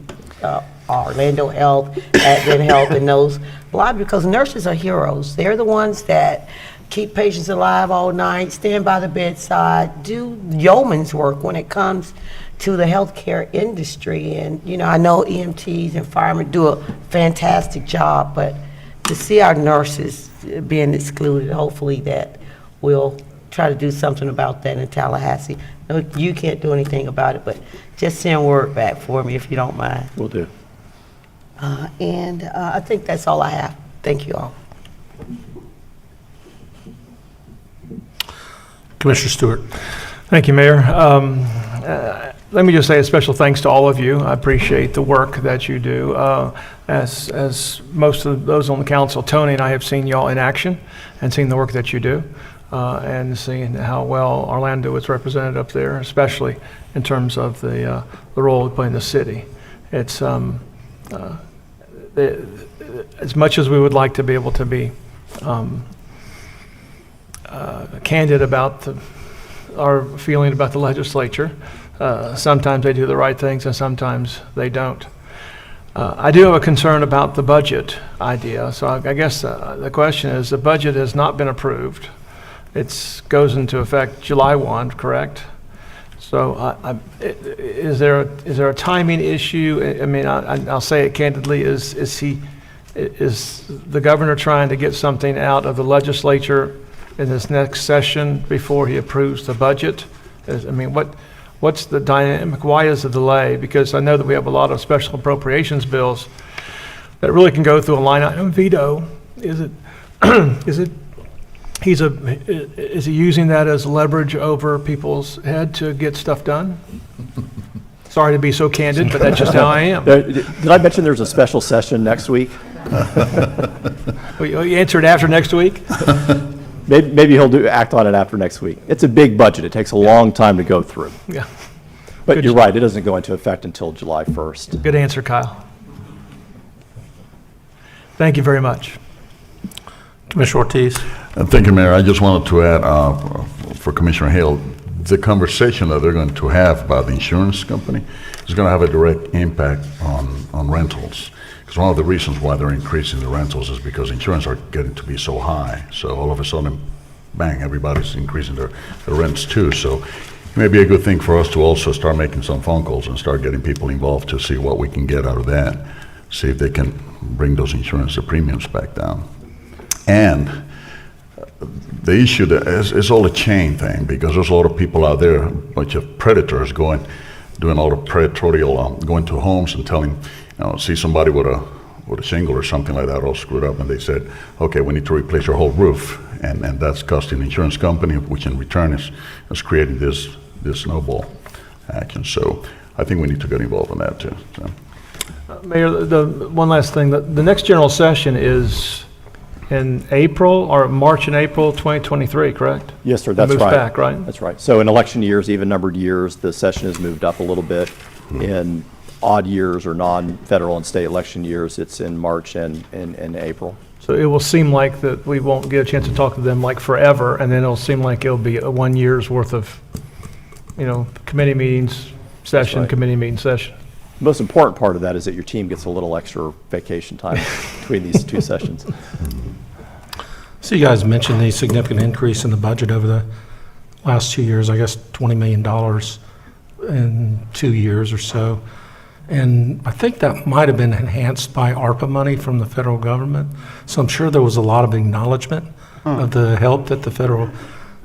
Orlando Health, Advent Health, and those? Why? Because nurses are heroes. They're the ones that keep patients alive all night, stand by the bedside, do yeoman's work when it comes to the healthcare industry. And, I know EMTs and firemen do a fantastic job, but to see our nurses being excluded, hopefully that we'll try to do something about that in Tallahassee. No, you can't do anything about it, but just send word back for me if you don't mind. Will do. And I think that's all I have. Thank you all. Commissioner Stewart. Thank you, Mayor. Let me just say a special thanks to all of you. I appreciate the work that you do. As most of those on the council, Tony and I have seen y'all in action and seen the work that you do, and seeing how well Orlando is represented up there, especially in terms of the role we play in the city. It's as much as we would like to be able to be candid about our feeling about the legislature. Sometimes they do the right things and sometimes they don't. I do have a concern about the budget idea. So I guess the question is, the budget has not been approved. It goes into effect July 1, correct? So is there a timing issue? I mean, I'll say it candidly, is the governor trying to get something out of the legislature in this next session before he approves the budget? What's the dynamic? Why is the delay? Because I know that we have a lot of special appropriations bills that really can go through a line item veto. Is he using that as leverage over people's head to get stuff done? Sorry to be so candid, but that's just how I am. Did I mention there's a special session next week? You answer it after next week? Maybe he'll act on it after next week. It's a big budget. It takes a long time to go through. Yeah. But you're right, it doesn't go into effect until July 1st. Good answer, Kyle. Thank you very much. Commissioner Ortiz. Thank you, Mayor. I just wanted to add, for Commissioner Hale, the conversation that they're going to have about the insurance company is going to have a direct impact on rentals. Because one of the reasons why they're increasing the rentals is because insurance are getting to be so high. So all of a sudden, bang, everybody's increasing their rents too. So it may be a good thing for us to also start making some phone calls and start getting people involved to see what we can get out of that. See if they can bring those insurance premiums back down. And the issue that is all a chain thing, because there's a lot of people out there, a bunch of predators doing all the predatorial, going to homes and telling, see somebody with a shingle or something like that all screwed up, and they said, okay, we need to replace your whole roof, and that's costing the insurance company, which in return is creating this snowball action. So I think we need to get involved in that too. So. Mayor, the one last thing, the next general session is in April, or March and April 2023, correct? Yes, sir, that's right. It moves back, right? That's right. So in election years, even numbered years, the session has moved up a little bit. In odd years or non-federal and state election years, it's in March and April. So it will seem like that we won't get a chance to talk to them like forever, and then it'll seem like it'll be a 1 year's worth of, committee meetings, session, right. Committee meeting, session. The most important part of that is that your team gets a little extra vacation time between these two sessions. So you guys mentioned the significant increase in the budget over the last 2 years, I guess $20 million in 2 years or so. And I think that might have been enhanced by ARPA money from the federal government. So I'm sure there was a lot of acknowledgement of the help that the federal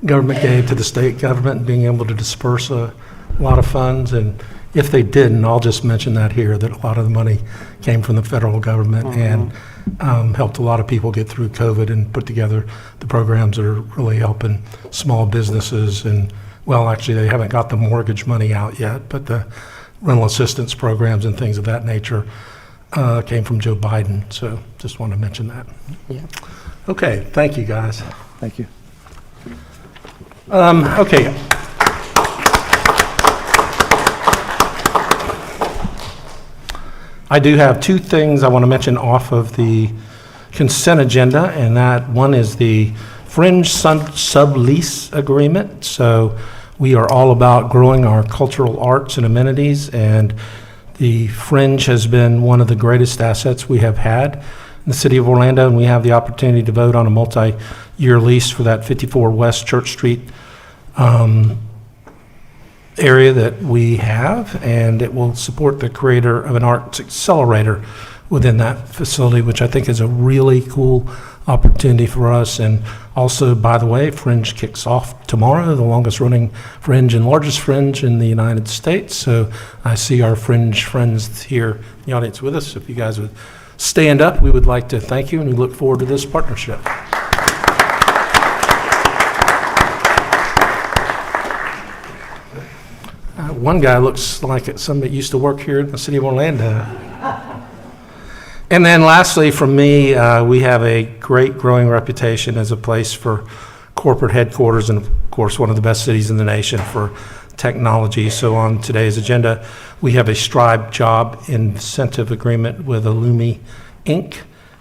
government gave to the state government in being able to disperse a lot of funds. And if they didn't, I'll just mention that here, that a lot of the money came from the federal government and helped a lot of people get through COVID and put together the programs that are really helping small businesses. And, well, actually, they haven't got the mortgage money out yet, but the rental assistance programs and things of that nature came from Joe Biden. So just want to mention that. Yeah. Okay, thank you, guys. Thank you. Okay. I do have two things I want to mention off of the consent agenda, and that one is the Fringe sublease agreement. So we are all about growing our cultural arts and amenities, and the Fringe has been one of the greatest assets we have had in the city of Orlando, and we have the opportunity to vote on a multi-year lease for that 54 West Church Street area that we have, and it will support the creator of an arts accelerator within that facility, which I think is a really cool opportunity for us. And also, by the way, Fringe kicks off tomorrow, the longest running Fringe and largest Fringe in the United States. So I see our Fringe friends here in the audience with us. If you guys would stand up, we would like to thank you, and we look forward to this partnership. One guy looks like somebody that used to work here in the city of Orlando. And then lastly, from me, we have a great growing reputation as a place for corporate headquarters, and of course, one of the best cities in the nation for technology. So on today's agenda, we have a Strive job incentive agreement with Illumi Inc.,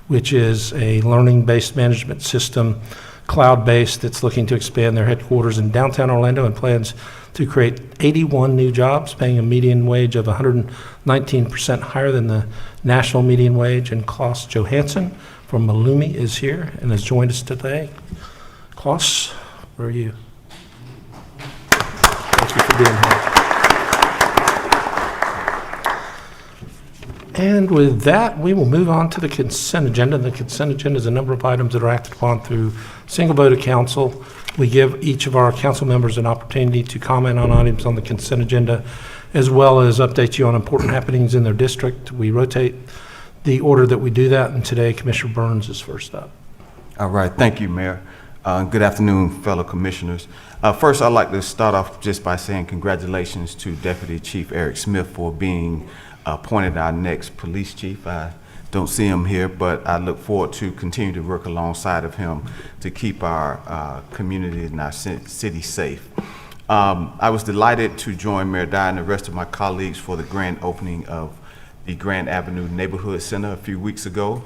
which is a learning-based management system, cloud-based, that's looking to expand their headquarters in downtown Orlando and plans to create 81 new jobs, paying a median wage of 119% higher than the national median wage. And Klaus Johansson from Illumi is here and has joined us today. Klaus, where are you? Thank you for being here. And with that, we will move on to the consent agenda. The consent agenda is a number of items that are acted upon through single vote of council. We give each of our council members an opportunity to comment on items on the consent agenda, as well as update you on important happenings in their district. We rotate the order that we do that, and today Commissioner Burns is first up. All right, thank you, Mayor. Good afternoon, fellow commissioners. First, I'd like to start off just by saying congratulations to Deputy Chief Eric Smith for being appointed our next police chief. I don't see him here, but I look forward to continue to work alongside of him to keep our community and our city safe. I was delighted to join Mayor Dyer and the rest of my colleagues for the grand opening of the Grand Avenue Neighborhood Center a few weeks ago.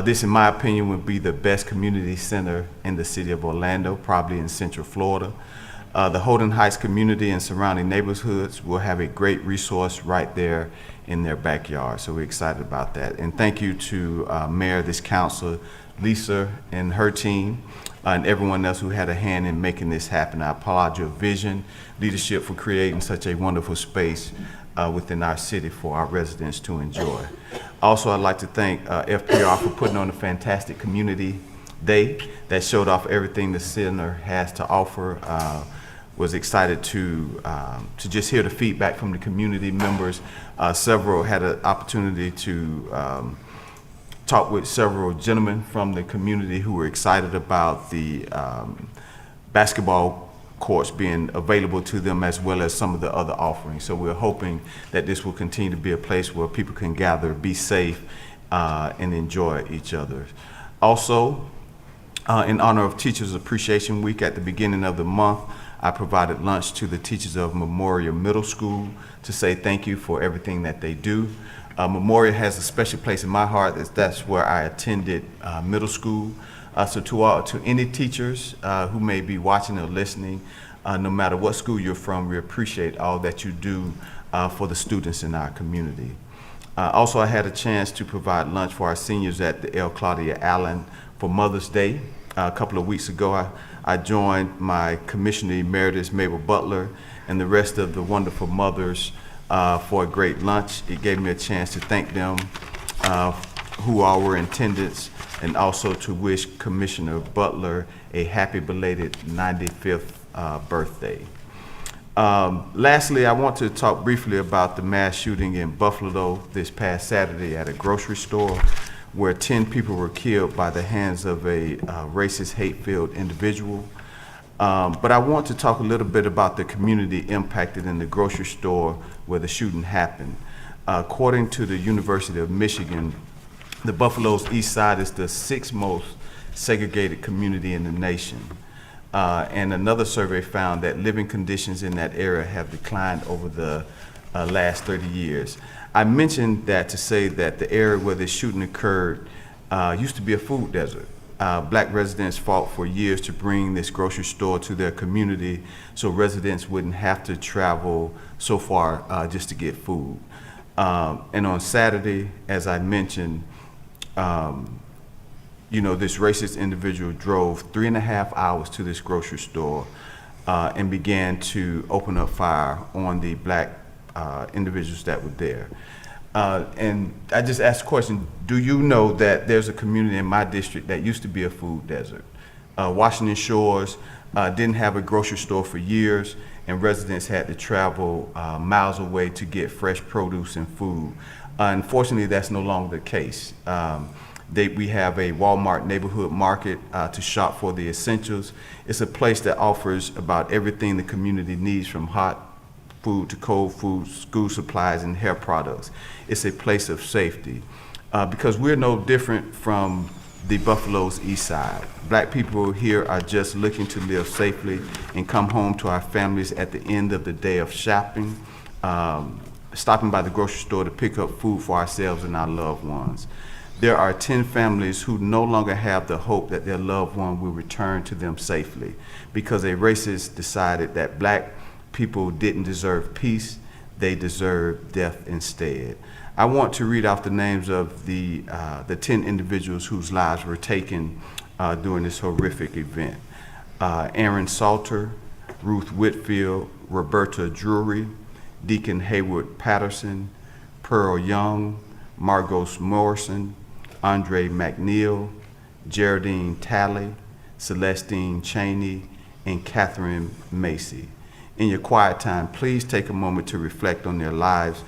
This, in my opinion, would be the best community center in the city of Orlando, probably in Central Florida. The Holden Heights community and surrounding neighborhoods will have a great resource right there in their backyard, so we're excited about that. And thank you to Mayor, this council, Lisa and her team, and everyone else who had a hand in making this happen. I applaud your vision, leadership for creating such a wonderful space within our city for our residents to enjoy. Also, I'd like to thank FPR for putting on a fantastic community day that showed off everything the center has to offer. Was excited to just hear the feedback from the community members. Several had an opportunity to talk with several gentlemen from the community who were excited about the basketball courts being available to them, as well as some of the other offerings. So we're hoping that this will continue to be a place where people can gather, be safe, and enjoy each other. Also, in honor of Teachers Appreciation Week at the beginning of the month, I provided lunch to the teachers of Memorial Middle School to say thank you for everything that they do. Memorial has a special place in my heart, as that's where I attended middle school. So to any teachers who may be watching or listening, no matter what school you're from, we appreciate all that you do for the students in our community. Also, I had a chance to provide lunch for our seniors at the L. Claudia Allen for Mother's Day. A couple of weeks ago, I joined my Commissioner Emeritus, Mabel Butler, and the rest of the wonderful mothers for a great lunch. It gave me a chance to thank them who all were in attendance, and also to wish Commissioner Butler a happy belated 95th birthday. Lastly, I want to talk briefly about the mass shooting in Buffalo this past Saturday at a grocery store, where 10 people were killed by the hands of a racist, hate-filled individual. But I want to talk a little bit about the community impacted in the grocery store where the shooting happened. According to the University of Michigan, the Buffalo's East Side is the 6th most segregated community in the nation. And another survey found that living conditions in that area have declined over the last 30 years. I mentioned that to say that the area where the shooting occurred used to be a food desert. Black residents fought for years to bring this grocery store to their community so residents wouldn't have to travel so far just to get food. And on Saturday, as I mentioned, this racist individual drove 3.5 hours to this grocery store and began to open up fire on the black individuals that were there. And I just asked the question, do you know that there's a community in my district that used to be a food desert? Washington Shores didn't have a grocery store for years, and residents had to travel miles away to get fresh produce and food. Unfortunately, that's no longer the case. We have a Walmart neighborhood market to shop for the essentials. It's a place that offers about everything the community needs, from hot food to cold food, school supplies, and hair products. It's a place of safety because we're no different from the Buffalo's East Side. Black people here are just looking to live safely and come home to our families at the end of the day of shopping, stopping by the grocery store to pick up food for ourselves and our loved ones. There are 10 families who no longer have the hope that their loved one will return to them safely because a racist decided that black people didn't deserve peace, they deserved death instead. I want to read off the names of the 10 individuals whose lives were taken during this horrific event. Aaron Salter, Ruth Whitfield, Roberta Drury, Deacon Haywood Patterson, Pearl Young, Margos Morrison, Andre McNeil, Geraldine Talley, Celestine Cheney, and Catherine Macy. In your quiet time, please take a moment to reflect on their lives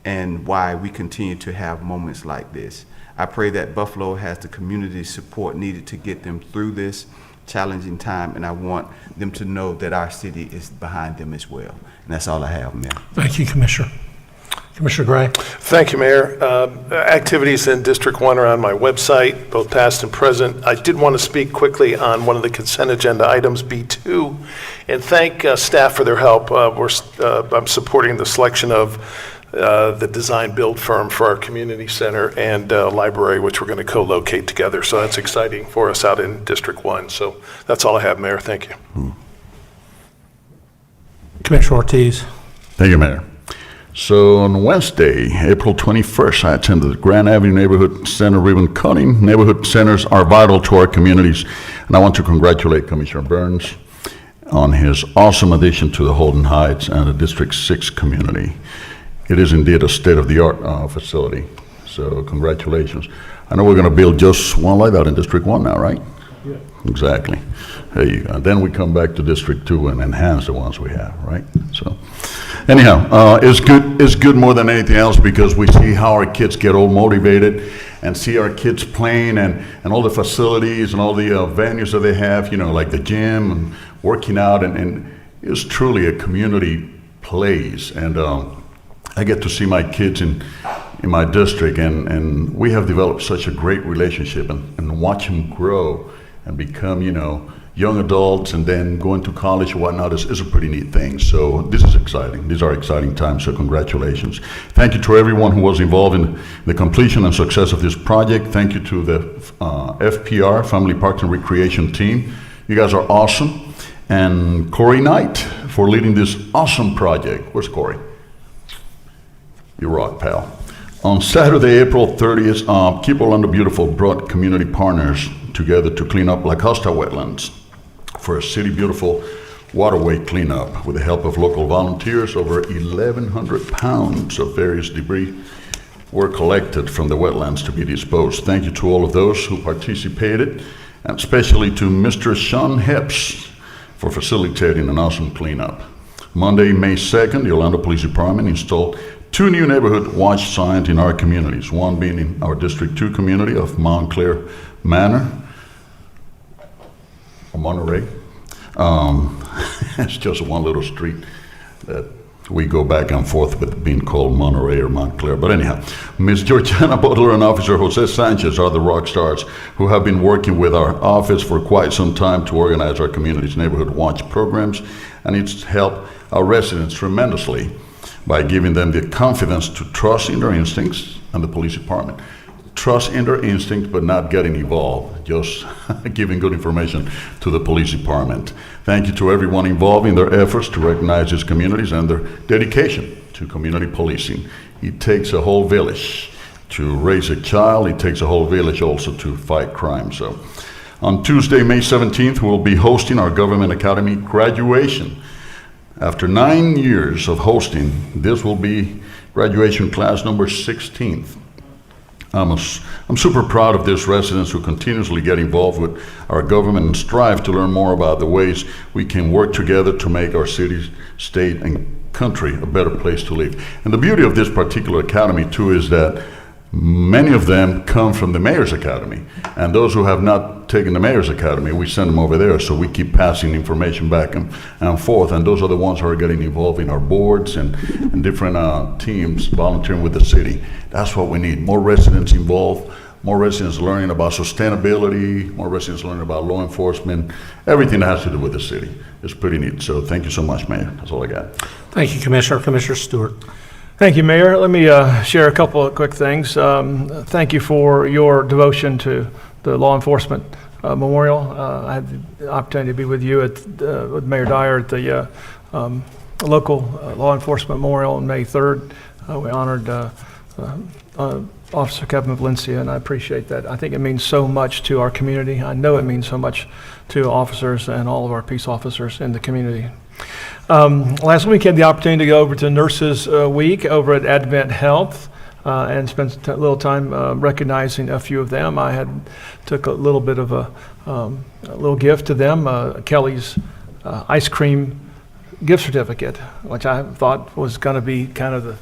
and why we continue to have moments like this. I pray that Buffalo has the community support needed to get them through this challenging time, and I want them to know that our city is behind them as well. And that's all I have, Mayor. Thank you, Commissioner. Commissioner Gray. Thank you, Mayor. Activities in District 1 are on my website, both past and present. I did want to speak quickly on one of the consent agenda items, B2, and thank staff for their help. I'm supporting the selection of the design build firm for our community center and library, which we're going to co-locate together. So that's exciting for us out in District 1. So that's all I have, Mayor. Thank you. Commissioner Ortiz. Thank you, Mayor. So on Wednesday, April 21st, I attended the Grand Avenue Neighborhood Center ribbon cutting. Neighborhood centers are vital to our communities, and I want to congratulate Commissioner Burns on his awesome addition to the Holden Heights and the District 6 community. It is indeed a state-of-the-art facility, so congratulations. I know we're going to build just one like that in District 1 now, right? Yeah. Exactly. There you go. Then we come back to District 2 and enhance the ones we have, right? So, anyhow, it's good more than anything else because we see how our kids get all motivated and see our kids playing and all the facilities and all the venues that they have, like the gym and working out, and it's truly a community place. And I get to see my kids in my district, and we have developed such a great relationship, and watch them grow and become, young adults and then going to college and whatnot is a pretty neat thing. So this is exciting. These are exciting times, so congratulations. Thank you to everyone who was involved in the completion and success of this project. Thank you to the FPR, Family Parks and Recreation team. You guys are awesome. And Corey Knight for leading this awesome project. Where's Corey? You rock, pal. On Saturday, April 30th, Keep Orlando Beautiful brought community partners together to clean up La Costa wetlands for a City Beautiful waterway cleanup. With the help of local volunteers, over 1,100 pounds of various debris were collected from the wetlands to be disposed. Thank you to all of those who participated, and especially to Mr. Sean Hepps for facilitating an awesome cleanup. Monday, May 2nd, the Orlando Police Department installed 2 new neighborhood watch signs in our communities, one being in our District 2 community of Montclair Manor, or Monterey, It's just one little street that we go back and forth with being called Monterey or Montclair. But anyhow, Ms. Georgiana Butler and Officer Jose Sanchez are the rock stars who have been working with our office for quite some time to organize our community's neighborhood watch programs, and it's helped our residents tremendously by giving them the confidence to trust in their instincts and the police department. Trust in their instinct, but not getting involved, just giving good information to the police department. Thank you to everyone involved in their efforts to recognize these communities and their dedication to community policing. It takes a whole village to raise a child. It takes a whole village also to fight crime. So on Tuesday, May 17th, we'll be hosting our Government Academy graduation. After 9 years of hosting, this will be graduation class number 16th. I'm super proud of these residents who continuously get involved with our government and strive to learn more about the ways we can work together to make our city, state, and country a better place to live. And the beauty of this particular academy, too, is that many of them come from the Mayor's Academy. And those who have not taken the Mayor's Academy, we send them over there, so we keep passing information back and forth. And those are the ones who are getting involved in our boards and different teams volunteering with the city. That's what we need, more residents involved, more residents learning about sustainability, more residents learning about law enforcement, everything that has to do with the city. It's pretty neat. So thank you so much, Mayor. That's all I got. Thank you, Commissioner. Commissioner Stewart. Thank you, Mayor. Let me share a couple of quick things. Thank you for your devotion to the law enforcement memorial. I had the opportunity to be with you with Mayor Dyer at the local law enforcement memorial on May 3rd. We honored Officer Kevin Valencia, and I appreciate that. I think it means so much to our community. I know it means so much to officers and all of our peace officers in the community. Last week, I had the opportunity to go over to Nurses Week over at Advent Health and spent a little time recognizing a few of them. I took a little bit of a little gift to them, Kelly's ice cream gift certificate, which I thought was going to be kind of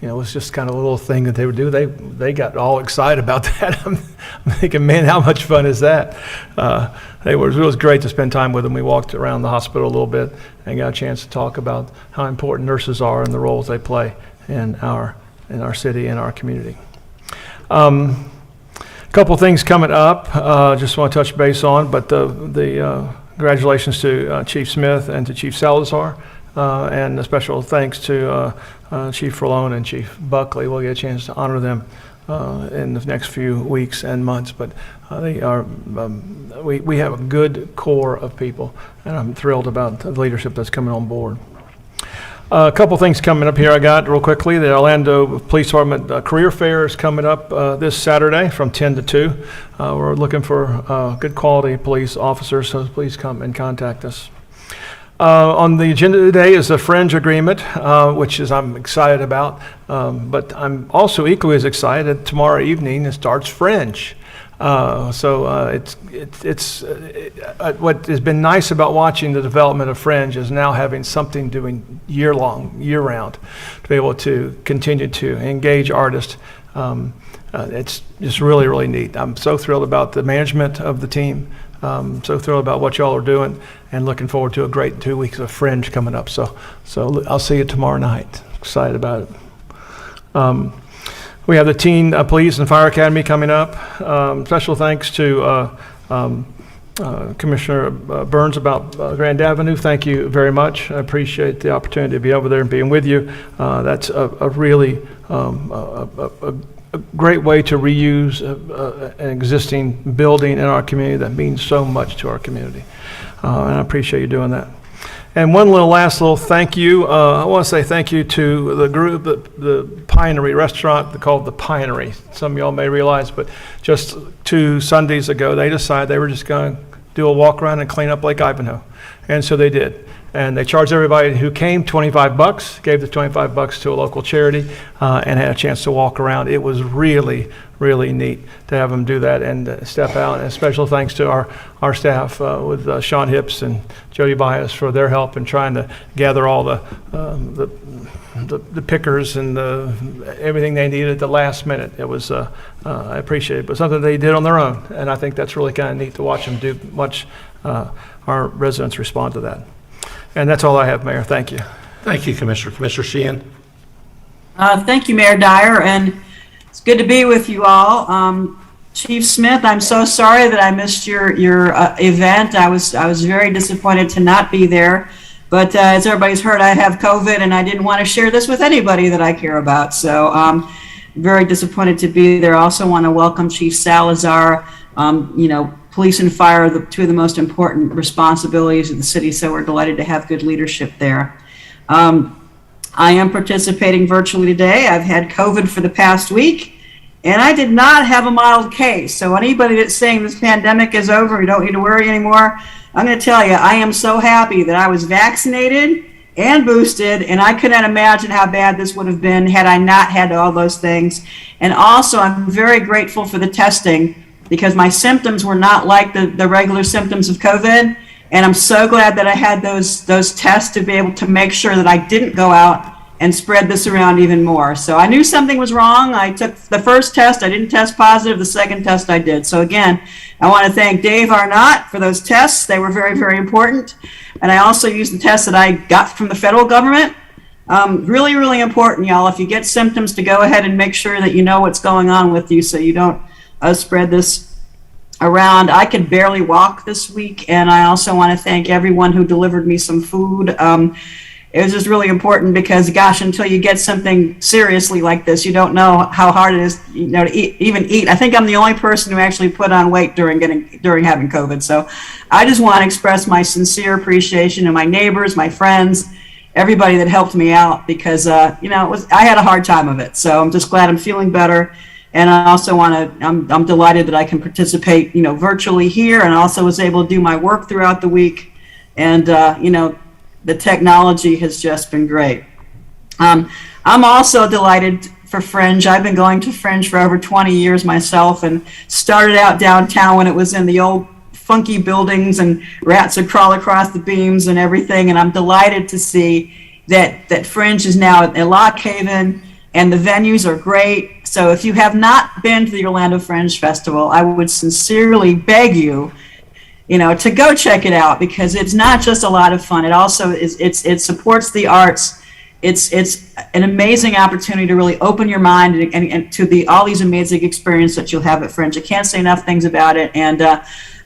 it was just kind of a little thing that they would do. They got all excited about that. I'm thinking, man, how much fun is that? It was great to spend time with them. We walked around the hospital a little bit and got a chance to talk about how important nurses are and the roles they play in our city and our community. A couple things coming up. Just want to touch base on, but the congratulations to Chief Smith and to Chief Salazar. And a special thanks to Chief Rolone and Chief Buckley. We'll get a chance to honor them in the next few weeks and months. But they are, we have a good core of people, and I'm thrilled about the leadership that's coming on board. A couple things coming up here I got real quickly. The Orlando Police Department Career Fair is coming up this Saturday from 10 to 2. We're looking for good quality police officers, so please come and contact us. On the agenda today is the Fringe Agreement, which I'm excited about, but I'm also equally as excited. Tomorrow evening it starts Fringe. It's what has been nice about watching the development of Fringe is now having something doing year-round, to be able to continue to engage artists. It's just really, really neat. I'm so thrilled about the management of the team. So thrilled about what y'all are doing, and looking forward to a great 2 weeks of Fringe coming up. So I'll see you tomorrow night. Excited about it. We have the Teen Police and Fire Academy coming up. Special thanks to Commissioner Burns about Grand Avenue. Thank you very much. I appreciate the opportunity to be over there and being with you. That's a really a great way to reuse an existing building in our community that means so much to our community. And I appreciate you doing that. And one last little thank you. I want to say thank you to the group, the Pinery restaurant called the Pinery. Some of y'all may realize, but just 2 Sundays ago, they decided they were just going to do a walk around and clean up Lake Ivanhoe. And so they did. And they charged everybody who came $25, gave the $25 to a local charity, and had a chance to walk around. It was really, really neat to have them do that and step out. And special thanks to our staff with Sean Hips and Jody Bias for their help in trying to gather all the pickers and everything they needed at the last minute. It was, I appreciate it, but something they did on their own. And I think that's really kind of neat to watch them do, watch our residents respond to that. And that's all I have, Mayor. Thank you. Thank you, Commissioner. Commissioner Sheehan. Thank you, Mayor Dyer, and it's good to be with you all. Chief Smith, I'm so sorry that I missed your event. I was very disappointed to not be there, but as everybody's heard, I have COVID, and I didn't want to share this with anybody that I care about. So very disappointed to be there. I also want to welcome Chief Salazar. Police and fire are two of the most important responsibilities of the city, so we're delighted to have good leadership there. I am participating virtually today. I've had COVID for the past week, and I did not have a mild case. So anybody that's saying this pandemic is over, you don't need to worry anymore, I'm going to tell you, I am so happy that I was vaccinated and boosted, and I could not imagine how bad this would have been had I not had all those things. And also, I'm very grateful for the testing, because my symptoms were not like the regular symptoms of COVID. And I'm so glad that I had those tests to be able to make sure that I didn't go out and spread this around even more. So I knew something was wrong. I took the first test, I didn't test positive. The second test I did. So again, I want to thank Dave Arnott for those tests. They were very, very important. And I also used the tests that I got from the federal government. Really, really important, y'all. If you get symptoms, to go ahead and make sure that you know what's going on with you so you don't spread this around. I could barely walk this week, and I also want to thank everyone who delivered me some food. It was just really important because, gosh, until you get something seriously like this, you don't know how hard it is, to even eat. I think I'm the only person who actually put on weight during having COVID. So I just want to express my sincere appreciation to my neighbors, my friends, everybody that helped me out, because I had a hard time of it. So I'm just glad I'm feeling better. And I also I'm delighted that I can participate, virtually here, and also was able to do my work throughout the week. And, the technology has just been great. I'm also delighted for Fringe. I've been going to Fringe for over 20 years myself, and started out downtown when it was in the old funky buildings and rats would crawl across the beams and everything. And I'm delighted to see that Fringe is now at Lock Haven, and the venues are great. So if you have not been to the Orlando Fringe Festival, I would sincerely beg you, to go check it out, because it's not just a lot of fun. It also it supports the arts. It's an amazing opportunity to really open your mind and to all these amazing experiences that you'll have at Fringe. I can't say enough things about it. And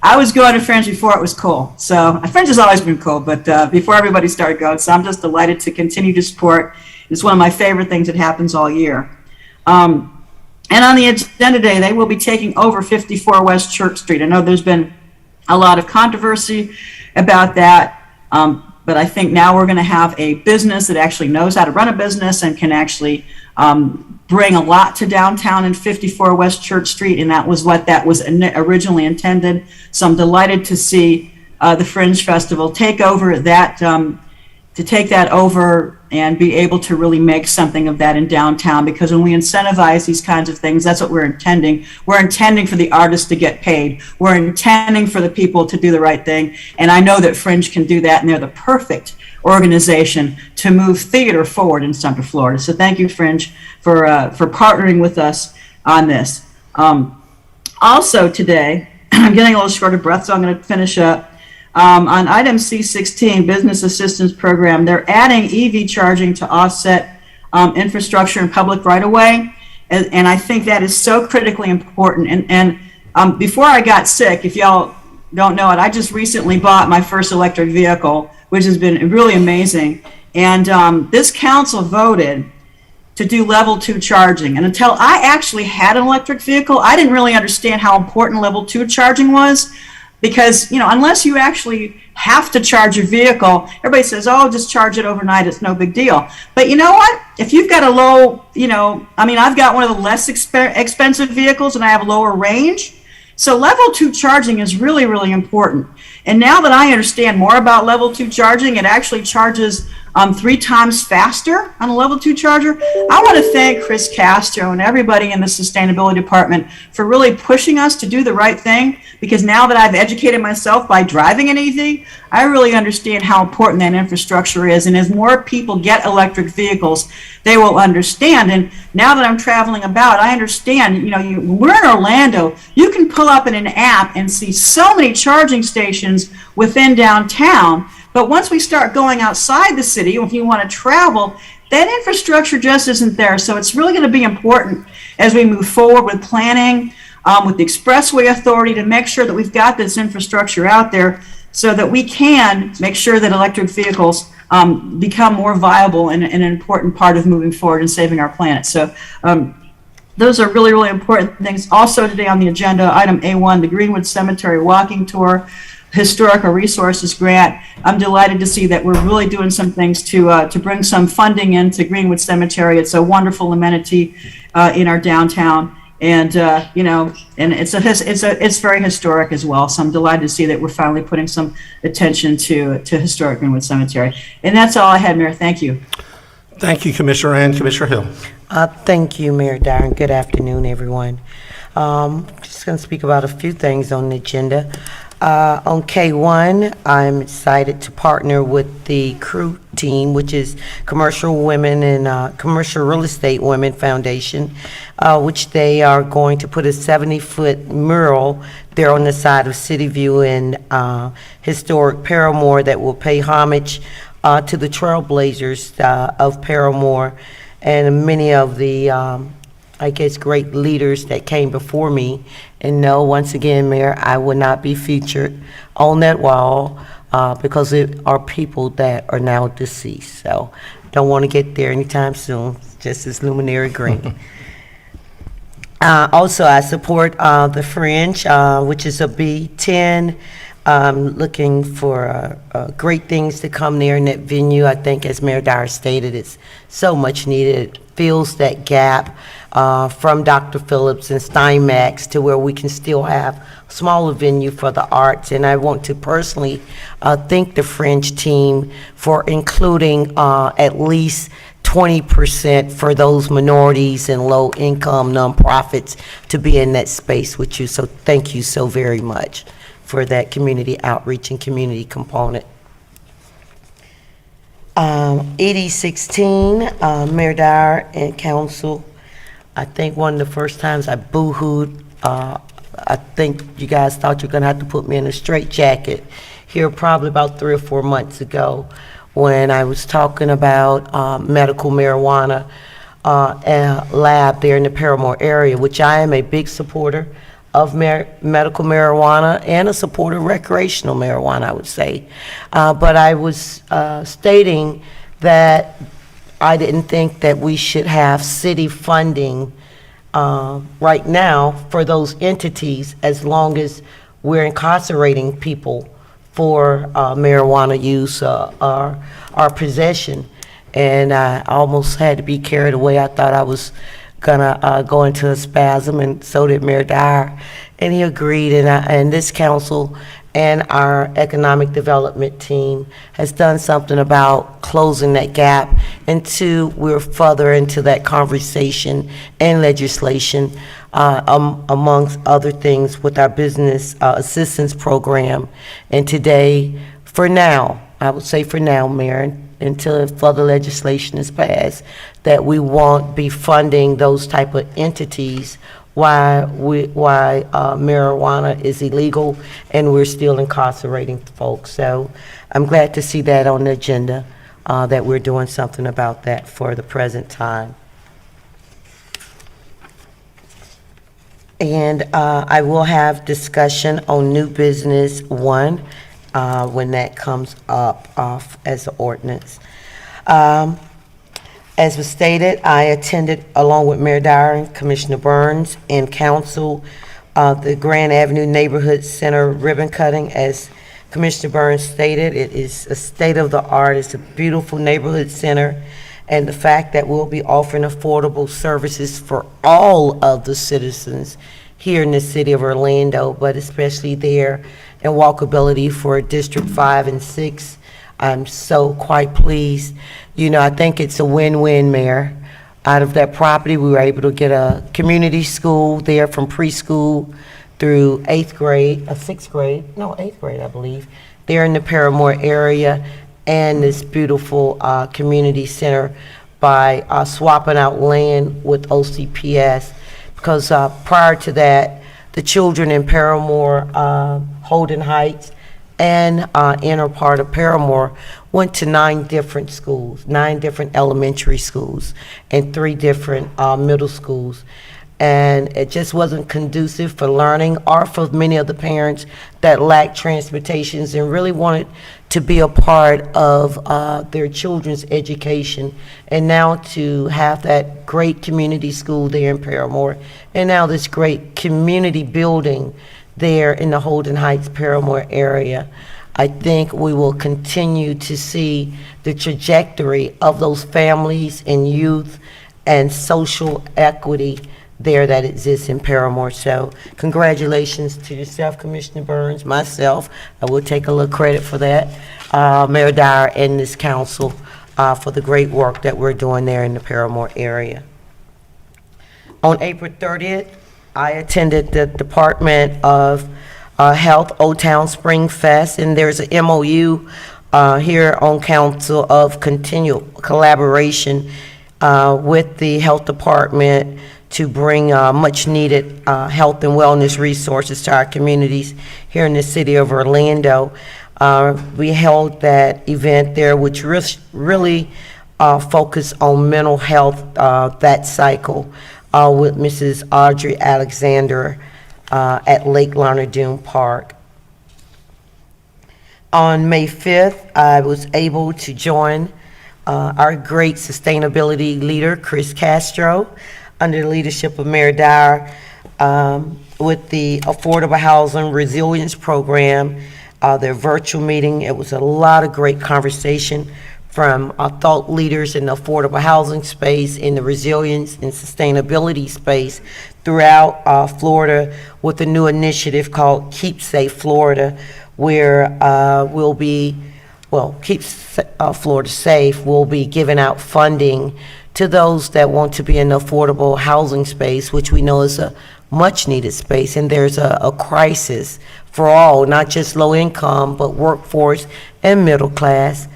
I was going to Fringe before it was cool. So Fringe has always been cool, but before everybody started going. So I'm just delighted to continue to support. It's one of my favorite things that happens all year. And on the agenda today, they will be taking over 54 West Church Street. I know there's been a lot of controversy about that, but I think now we're going to have a business that actually knows how to run a business and can actually bring a lot to downtown in 54 West Church Street, and that was what that was originally intended. So I'm delighted to see the Fringe Festival take over that, to take that over and be able to really make something of that in downtown, because when we incentivize these kinds of things, that's what we're intending. We're intending for the artists to get paid. We're intending for the people to do the right thing. And I know that Fringe can do that, and they're the perfect organization to move theater forward in Central Florida. So thank you, Fringe, for partnering with us on this. Also today, I'm getting a little short of breath, so I'm going to finish up. On item C16, Business Assistance Program, they're adding EV charging to offset infrastructure and public right-of-way, and I think that is so critically important. And before I got sick, if y'all don't know it, I just recently bought my first electric vehicle, which has been really amazing. And this council voted to do level 2 charging. And until I actually had an electric vehicle, I didn't really understand how important level 2 charging was. Because, unless you actually have to charge your vehicle, everybody says, oh, just charge it overnight, it's no big deal. But you know what? If you've got a low, I've got one of the less expensive vehicles and I have a lower range. So level 2 charging is really, really important. And now that I understand more about level 2 charging, it actually charges 3 times faster on a level 2 charger. I want to thank Chris Castro and everybody in the sustainability department for really pushing us to do the right thing, because now that I've educated myself by driving an EV, I really understand how important that infrastructure is. And as more people get electric vehicles, they will understand. And now that I'm traveling about, I understand, we're in Orlando, you can pull up in an app and see so many charging stations within downtown. But once we start going outside the city, if you want to travel, that infrastructure just isn't there. So it's really going to be important as we move forward with planning, with the Expressway Authority, to make sure that we've got this infrastructure out there so that we can make sure that electric vehicles become more viable and an important part of moving forward and saving our planet. So those are really, really important things. Also today on the agenda, item A1, the Greenwood Cemetery Walking Tour, Historical Resources Grant. I'm delighted to see that we're really doing some things to bring some funding into Greenwood Cemetery. It's a wonderful amenity in our downtown. And and it's very historic as well. So I'm delighted to see that we're finally putting some attention to historic Greenwood Cemetery. And that's all I had, Mayor. Thank you. Thank you, Commissioner, and Commissioner Hill. Thank you, Mayor Dyer, and good afternoon, everyone. Just going to speak about a few things on the agenda. On K1, I'm excited to partner with the CREW team, which is Commercial Women and Commercial Real Estate Women Foundation, which they are going to put a 70-foot mural there on the side of City View in historic Paramore that will pay homage to the trailblazers of Paramore and many of the great leaders that came before me. And no, once again, Mayor, I will not be featured on that wall because it are people that are now deceased. So don't want to get there anytime soon, just as luminary green. Also, I support the Fringe, which is a B10. Looking for great things to come there in that venue. I think, as Mayor Dyer stated, it's so much needed. It fills that gap from Dr. Phillips and Steinmax to where we can still have a smaller venue for the arts. And I want to personally thank the Fringe team for including at least 20% for those minorities and low-income nonprofits to be in that space with you. So thank you so very much for that community outreach and community component. ED 16, Mayor Dyer and Council, I think one of the first times I boo-hooed, I think you guys thought you were gonna have to put me in a straitjacket here probably about 3 or 4 months ago when I was talking about medical marijuana lab there in the Paramore area, which I am a big supporter of medical marijuana and a supporter of recreational marijuana, I would say. But I was stating that I didn't think that we should have city funding right now for those entities as long as we're incarcerating people for marijuana use or possession. And I almost had to be carried away. I thought I was gonna go into a spasm, and so did Mayor Dyer, and he agreed. And this council and our economic development team has done something about closing that gap. And 2, we're further into that conversation and legislation, amongst other things, with our business assistance program. And today, for now, I would say for now, Mayor, until further legislation is passed, that we won't be funding those type of entities why marijuana is illegal and we're still incarcerating folks. So I'm glad to see that on the agenda, that we're doing something about that for the present time. And I will have discussion on new business 1 when that comes up as an ordinance. As was stated, I attended, along with Mayor Dyer and Commissioner Burns and Council, the Grand Avenue Neighborhood Center ribbon cutting. As Commissioner Burns stated, it is a state-of-the-art, it's a beautiful neighborhood center, and the fact that we'll be offering affordable services for all of the citizens here in the city of Orlando, but especially there, and walkability for District 5 and 6. I'm so quite pleased. You know, I think it's a win-win, Mayor. Out of that property, we were able to get a community school there from preschool through 8th grade, 8th grade, I believe, there in the Paramore area, and this beautiful community center by swapping out land with OCPS. Because prior to that, the children in Paramore, Holden Heights, and inner part of Paramore went to 9 different schools, 9 different elementary schools, and 3 different middle schools. And it just wasn't conducive for learning or for many of the parents that lacked transportations and really wanted to be a part of their children's education. And now to have that great community school there in Paramore, and now this great community building there in the Holden Heights, Paramore area, I think we will continue to see the trajectory of those families and youth and social equity there that exists in Paramore. So congratulations to yourself, Commissioner Burns, myself. I will take a little credit for that. Mayor Dyer and this council for the great work that we're doing there in the Paramore area. On April 30th, I attended the Department of Health Old Town Spring Fest, and there's an MOU here on council of continual collaboration with the health department to bring much-needed health and wellness resources to our communities here in the city of Orlando. We held that event there, which really focused on mental health that cycle with Mrs. Audrey Alexander at Lake Larned Park. On May 5th, I was able to join our great sustainability leader, Chris Castro, under the leadership of Mayor Dyer, with the Affordable Housing Resilience Program, their virtual meeting. It was a lot of great conversation from thought leaders in the affordable housing space, in the resilience and sustainability space throughout Florida, with a new initiative called Keep Safe Florida, where we'll be, Keep Florida Safe, we'll be giving out funding to those that want to be in the affordable housing space, which we know is a much-needed space, and there's a crisis for all, not just low income, but workforce and middle class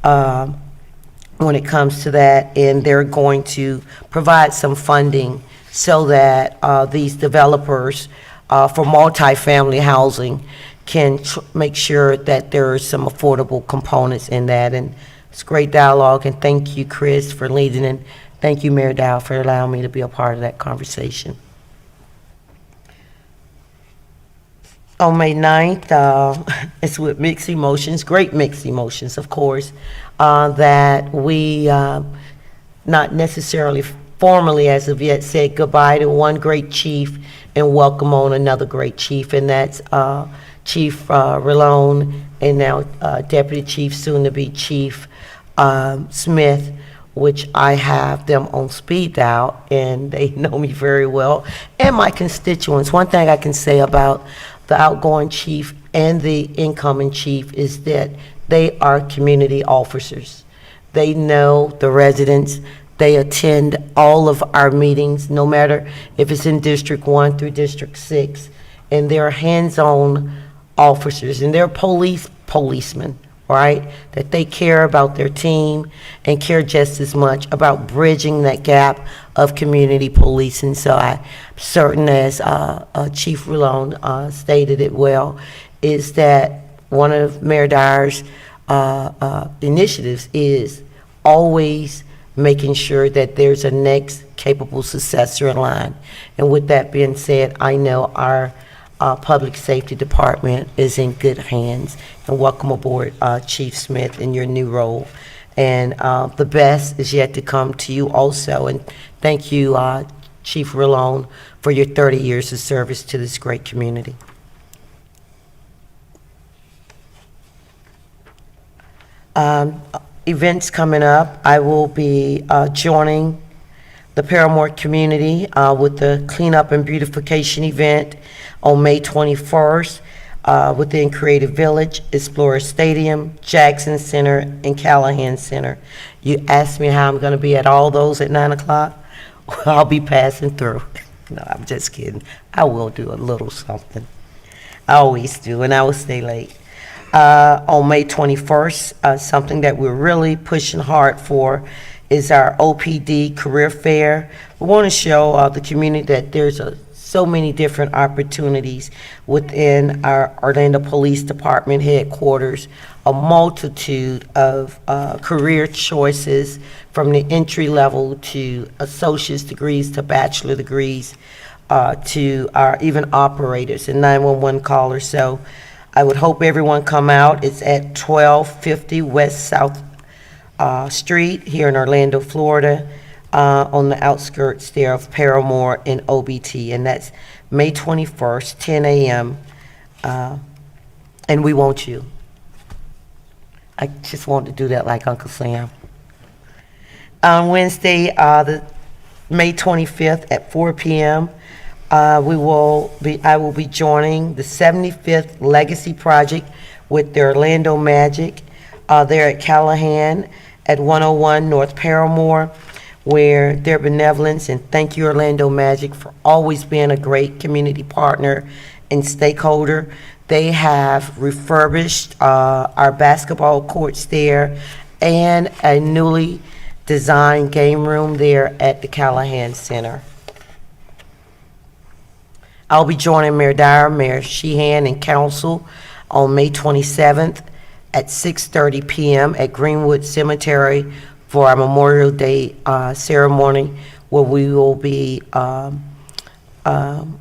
when it comes to that, and they're going to provide some funding so that these developers for multifamily housing can make sure that there are some affordable components in that. And it's great dialogue, and thank you, Chris, for leading, and thank you, Mayor Dow, for allowing me to be a part of that conversation. On May 9th, it's with mixed emotions, great mixed emotions, of course, that we not necessarily formally as of yet said goodbye to one great chief and welcome on another great chief, and that's Chief Rallone, and now Deputy Chief, soon to be Chief Smith, which I have them on speed dial, and they know me very well, and my constituents. One thing I can say about the outgoing chief and the incoming chief is that they are community officers. They know the residents. They attend all of our meetings, no matter if it's in District 1 through District 6, and they're hands-on officers, and they're policemen, right? That they care about their team and care just as much about bridging that gap of community policing. So I'm certain, as Chief Rallone stated it well, is that one of Mayor Dyer's initiatives is always making sure that there's a next capable successor in line. And with that being said, I know our Public Safety Department is in good hands. And welcome aboard, Chief Smith, in your new role. And the best is yet to come to you also. And thank you, Chief Rallone, for your 30 years of service to this great community. Events coming up, I will be joining the Paramore community with the Cleanup and Beautification event on May 21st. within Creative Village, Explorer Stadium, Jackson Center, and Callahan Center. You asked me how I'm going to be at all those at 9 o'clock? Well, I'll be passing through. No, I'm just kidding. I will do a little something. I always do, and I will stay late. On May 21st, something that we're really pushing hard for is our OPD Career Fair. We want to show the community that there's so many different opportunities within our Orlando Police Department headquarters, a multitude of career choices from the entry level to associate's degrees to bachelor degrees to our even operators and 911 callers. So I would hope everyone come out. It's at 1250 West South Street here in Orlando, Florida, on the outskirts there of Paramore and OBT, and that's May 21st, 10 a.m., and we want you. I just wanted to do that like Uncle Sam. On Wednesday, May 25th at 4 p.m., I will be joining the 75th Legacy Project with the Orlando Magic there at Callahan at 101 North Paramore, where their benevolence, and thank you Orlando Magic for always being a great community partner and stakeholder. They have refurbished our basketball courts there and a newly designed game room there at the Callahan Center. I'll be joining Mayor Dyer, Mayor Sheehan, and Council on May 27th at 6:30 p.m. at Greenwood Cemetery for our Memorial Day ceremony, where we will be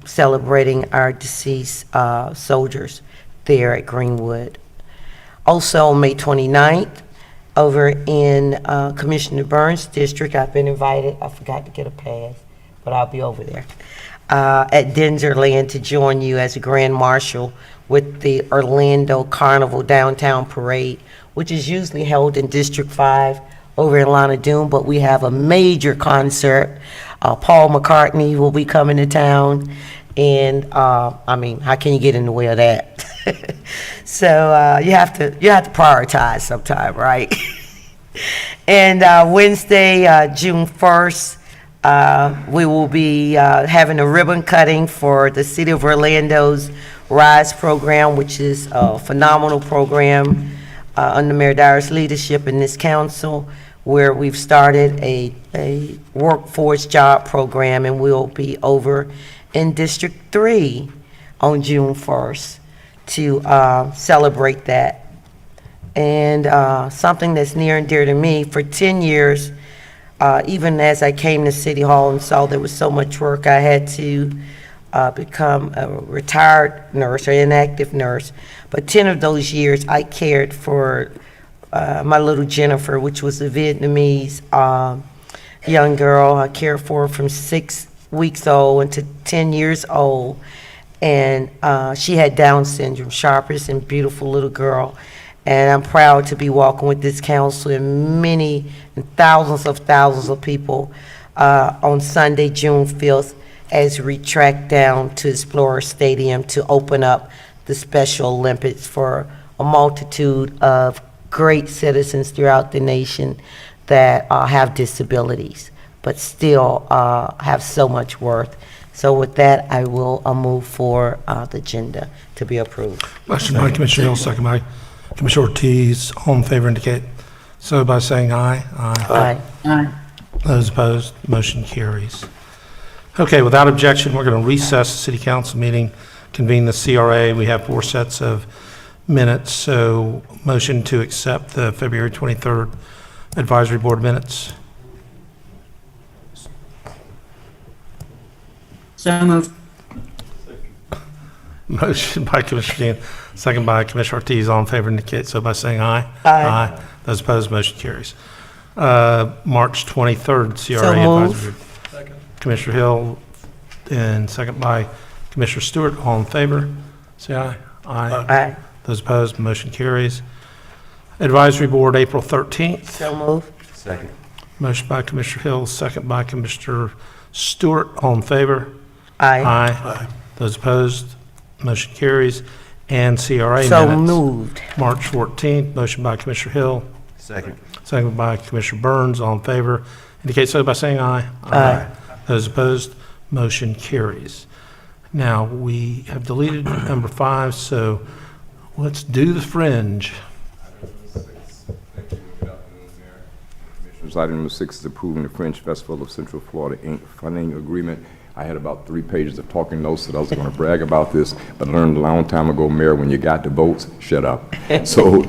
celebrating our deceased soldiers there at Greenwood. Also, on May 29th, over in Commissioner Burns' district, I've been invited. I forgot to get a pass, but I'll be over there at Denzerland to join you as a Grand Marshal with the Orlando Carnival Downtown Parade, which is usually held in District 5 over in Lana Doone, but we have a major concert. Paul McCartney will be coming to town, and I mean, how can you get in the way of that? So you have to prioritize sometime, right? And Wednesday, June 1st, we will be having a ribbon cutting for the City of Orlando's RISE program, which is a phenomenal program under Mayor Dyer's leadership in this council, where we've started a workforce job program, and we'll be over in District 3 on June 1st to celebrate that. And something that's near and dear to me, for 10 years, even as I came to City Hall and saw there was so much work, I had to become a retired nurse or inactive nurse. But 10 of those years, I cared for my little Jennifer, which was a Vietnamese young girl. I cared for her from 6 weeks old until 10 years old. And she had Down syndrome, sharpest and beautiful little girl. And I'm proud to be walking with this council and many and thousands of people on Sunday, June 5th, as we track down to Explorer Stadium to open up the Special Olympics for a multitude of great citizens throughout the nation that have disabilities, but still have so much worth. So with that, I will move for the agenda to be approved. Motion by Commissioner Hill, second by Commissioner Ortiz. All in favor indicate so by saying aye. Aye. Aye. Those opposed, motion carries. Okay, without objection, we're going to recess the city council meeting, convene the CRA. We have 4 sets of minutes, so motion to accept the February 23rd advisory board minutes. So moved. Motion by Commissioner Jean, second by Commissioner Ortiz. All in favor indicate so by saying aye. Aye. Those opposed, motion carries. March 23rd CRA So moved. advisory. Commissioner Hill, and second by Commissioner Stewart. All in favor, say aye. Aye. Those opposed, motion carries. Advisory Board, April 13th. So moved. Second. Motion by Commissioner Hill, second by Commissioner Stewart. All in favor? Aye. Aye. Those opposed, motion carries. and CRA So minutes. moved. March 14th, motion by Commissioner Hill, Second. second by Commissioner Burns. All in favor, indicate so by saying aye. Aye. Those opposed, motion carries. Now, we have deleted number 5, so let's do the fringe. Item number 6 is approving the Fringe Festival of Central Florida, Inc. funding agreement. I had about 3 pages of talking notes that I was going to brag about this, but I learned a long time ago, Mayor, when you got the votes, shut up. So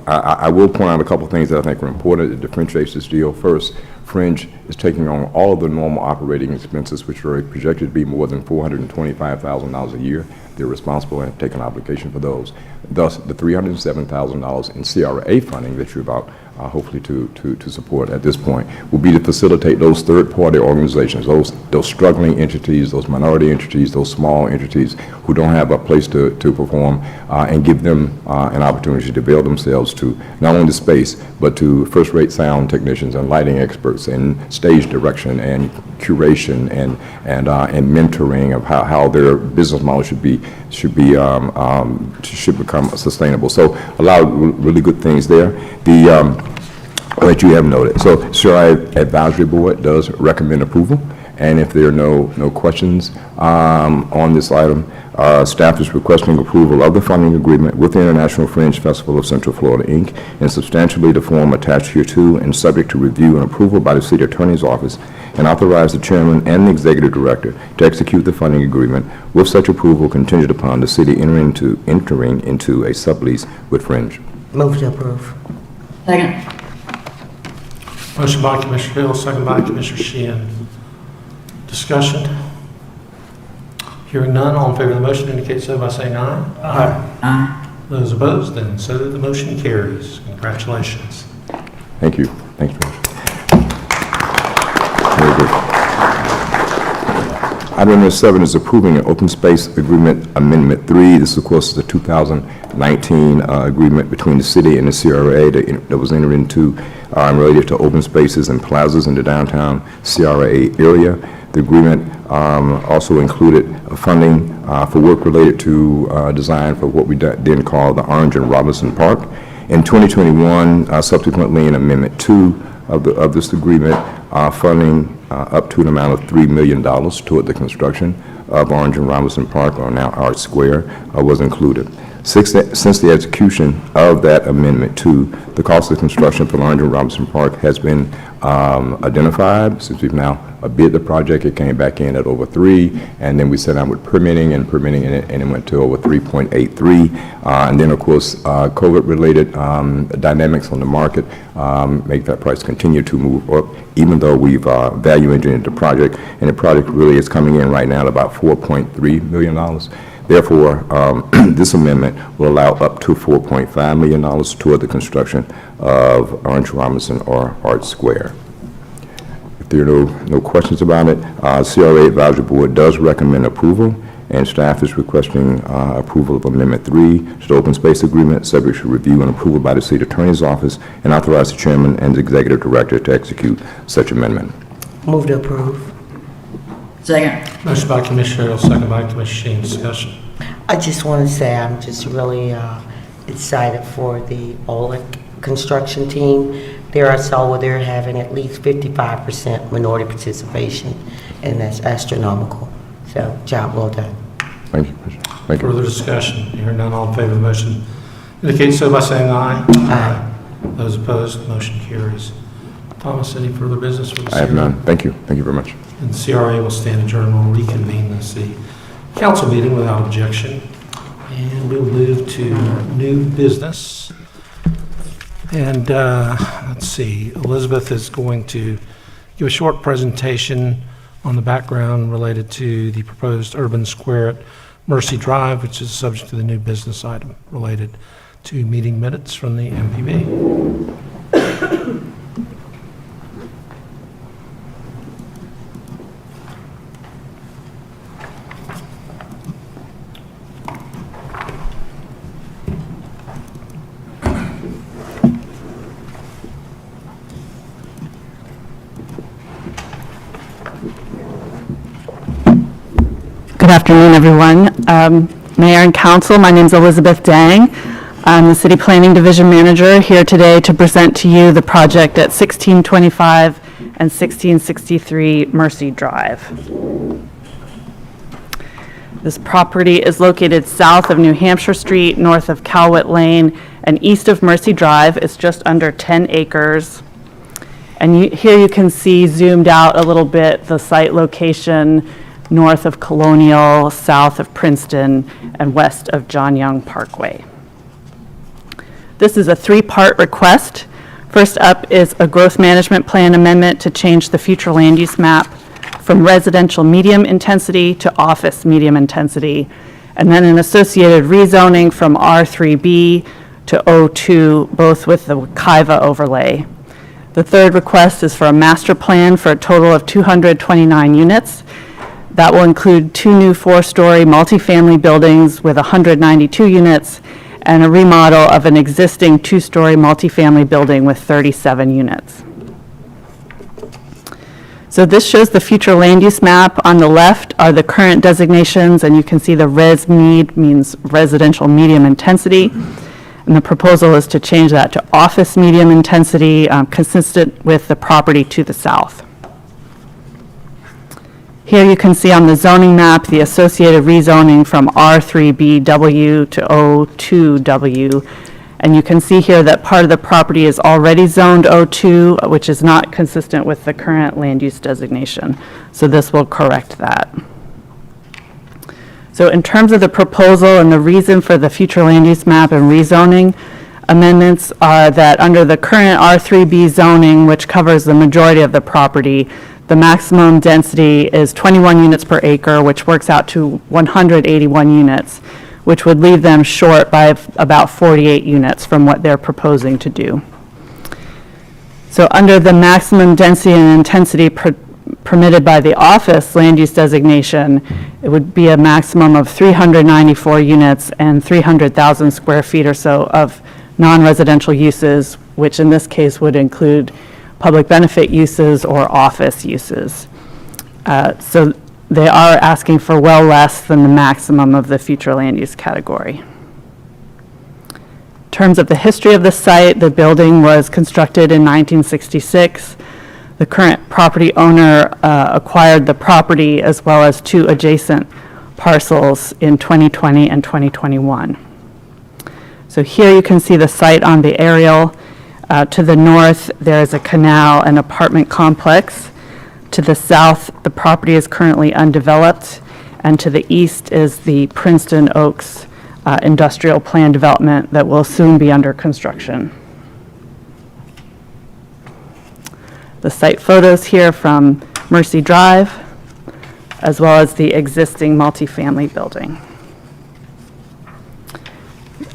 I will point out a couple things that I think are important that differentiates this deal. First, Fringe is taking on all of the normal operating expenses, which are projected to be more than $425,000 a year. They're responsible and take an obligation for those. Thus, the $307,000 in CRA funding that you're about hopefully to support at this point will be to facilitate those third-party organizations, those struggling entities, those minority entities, those small entities who don't have a place to perform, and give them an opportunity to avail themselves to not only the space, but to first-rate sound technicians and lighting experts and stage direction and curation and mentoring of how their business model should become sustainable. So a lot of really good things there. That you have noted. So CRA Advisory Board does recommend approval, and if there are no questions on this item, staff is requesting approval of the funding agreement with the International Fringe Festival of Central Florida, Inc. in substantially the form attached hereto and subject to review and approval by the City Attorney's Office, and authorize the Chairman and the Executive Director to execute the funding agreement with such approval contingent upon the City entering into a sublease with Fringe. Move to approve. Second. Motion by Commissioner Hill, second by Commissioner Sheehan. Discussion? Hearing none, all in favor of the motion indicate so by saying aye. Aye. Aye. Those opposed, then so that the motion carries. Congratulations. Thank you. Thanks, George. Very good. Item number 7 is approving an open space agreement amendment 3. This, of course, is the 2019 agreement between the city and the CRA that was entered into related to open spaces and plazas in the downtown CRA area. The agreement also included funding for work related to design for what we then called the Orange and Robinson Park. In 2021, subsequently in Amendment 2 of this agreement, funding up to an amount of $3 million toward the construction of Orange and Robinson Park, or now Art Square, was included. Since the execution of that Amendment 2, the cost of construction for Orange and Robinson Park has been identified. Since we've now bid the project, it came back in at over 3, and then we sat down with permitting, and it went to over 3.83. And then, of course, COVID-related dynamics on the market make that price continue to move up, even though we've value engineered the project, and the project really is coming in right now at about $4.3 million. Therefore, this amendment will allow up to $4.5 million toward the construction of Orange Robinson or Art Square. If there are no questions about it, CRA Advisory Board does recommend approval, and staff is requesting approval of Amendment 3 to the Open Space Agreement, subject to review and approval by the City Attorney's Office, and authorize the Chairman and the Executive Director to execute such amendment. Move to approve. Second. Motion by Commissioner Hill, second by Commissioner Sheen. Discussion. I just want to say I'm just really excited for the Olic construction team. There I saw where they're having at least 55% minority participation, and that's astronomical. So, job well done. Thank you, Commissioner. Thank you. Further discussion? Hearing none, all in favor of the motion indicate so by saying aye. Aye. Those opposed, motion carries. Thomas, any further business for the CRA? I have none. Thank you. Thank you very much. And the CRA will stand adjourned. We'll reconvene the city council meeting without objection. And we'll move to new business. And let's see, Elizabeth is going to give a short presentation on the background related to the proposed urban square at Mercy Drive, which is subject to the new business item related to meeting minutes from the MPB. Good afternoon, everyone. Mayor and Council, my name is Elizabeth Dang. I'm the City Planning Division Manager here today to present to you the project at 1625 and 1663 Mercy Drive. This property is located south of New Hampshire Street, north of Calwett Lane, and east of Mercy Drive. It's just under 10 acres. And here you can see zoomed out a little bit the site location north of Colonial, south of Princeton, and west of John Young Parkway. This is a three-part request. First up is a growth management plan amendment to change the future land use map from residential medium intensity to office medium intensity, and then an associated rezoning from R3B to O2, both with the Wekiva overlay. The third request is for a master plan for a total of 229 units. That will include 2 new 4-story multifamily buildings with 192 units and a remodel of an existing 2-story multifamily building with 37 units. So this shows the future land use map. On the left are the current designations, and you can see the res med means residential medium intensity. And the proposal is to change that to office medium intensity, consistent with the property to the south. Here you can see on the zoning map the associated rezoning from R3BW to O2W. And you can see here that part of the property is already zoned O2, which is not consistent with the current land use designation. So this will correct that. So in terms of the proposal and the reason for the future land use map and rezoning amendments are that under the current R3B zoning, which covers the majority of the property, the maximum density is 21 units per acre, which works out to 181 units, which would leave them short by about 48 units from what they're proposing to do. So under the maximum density and intensity permitted by the office land use designation, it would be a maximum of 394 units and 300,000 square feet or so of non-residential uses, which in this case would include public benefit uses or office uses. So they are asking for well less than the maximum of the future land use category. In terms of the history of the site, the building was constructed in 1966. The current property owner acquired the property as well as 2 adjacent parcels in 2020 and 2021. So here you can see the site on the aerial. To the north, there is a canal and apartment complex. To the south, the property is currently undeveloped. And to the east is the Princeton Oaks industrial plan development that will soon be under construction. The site photos here from Mercy Drive, as well as the existing multifamily building.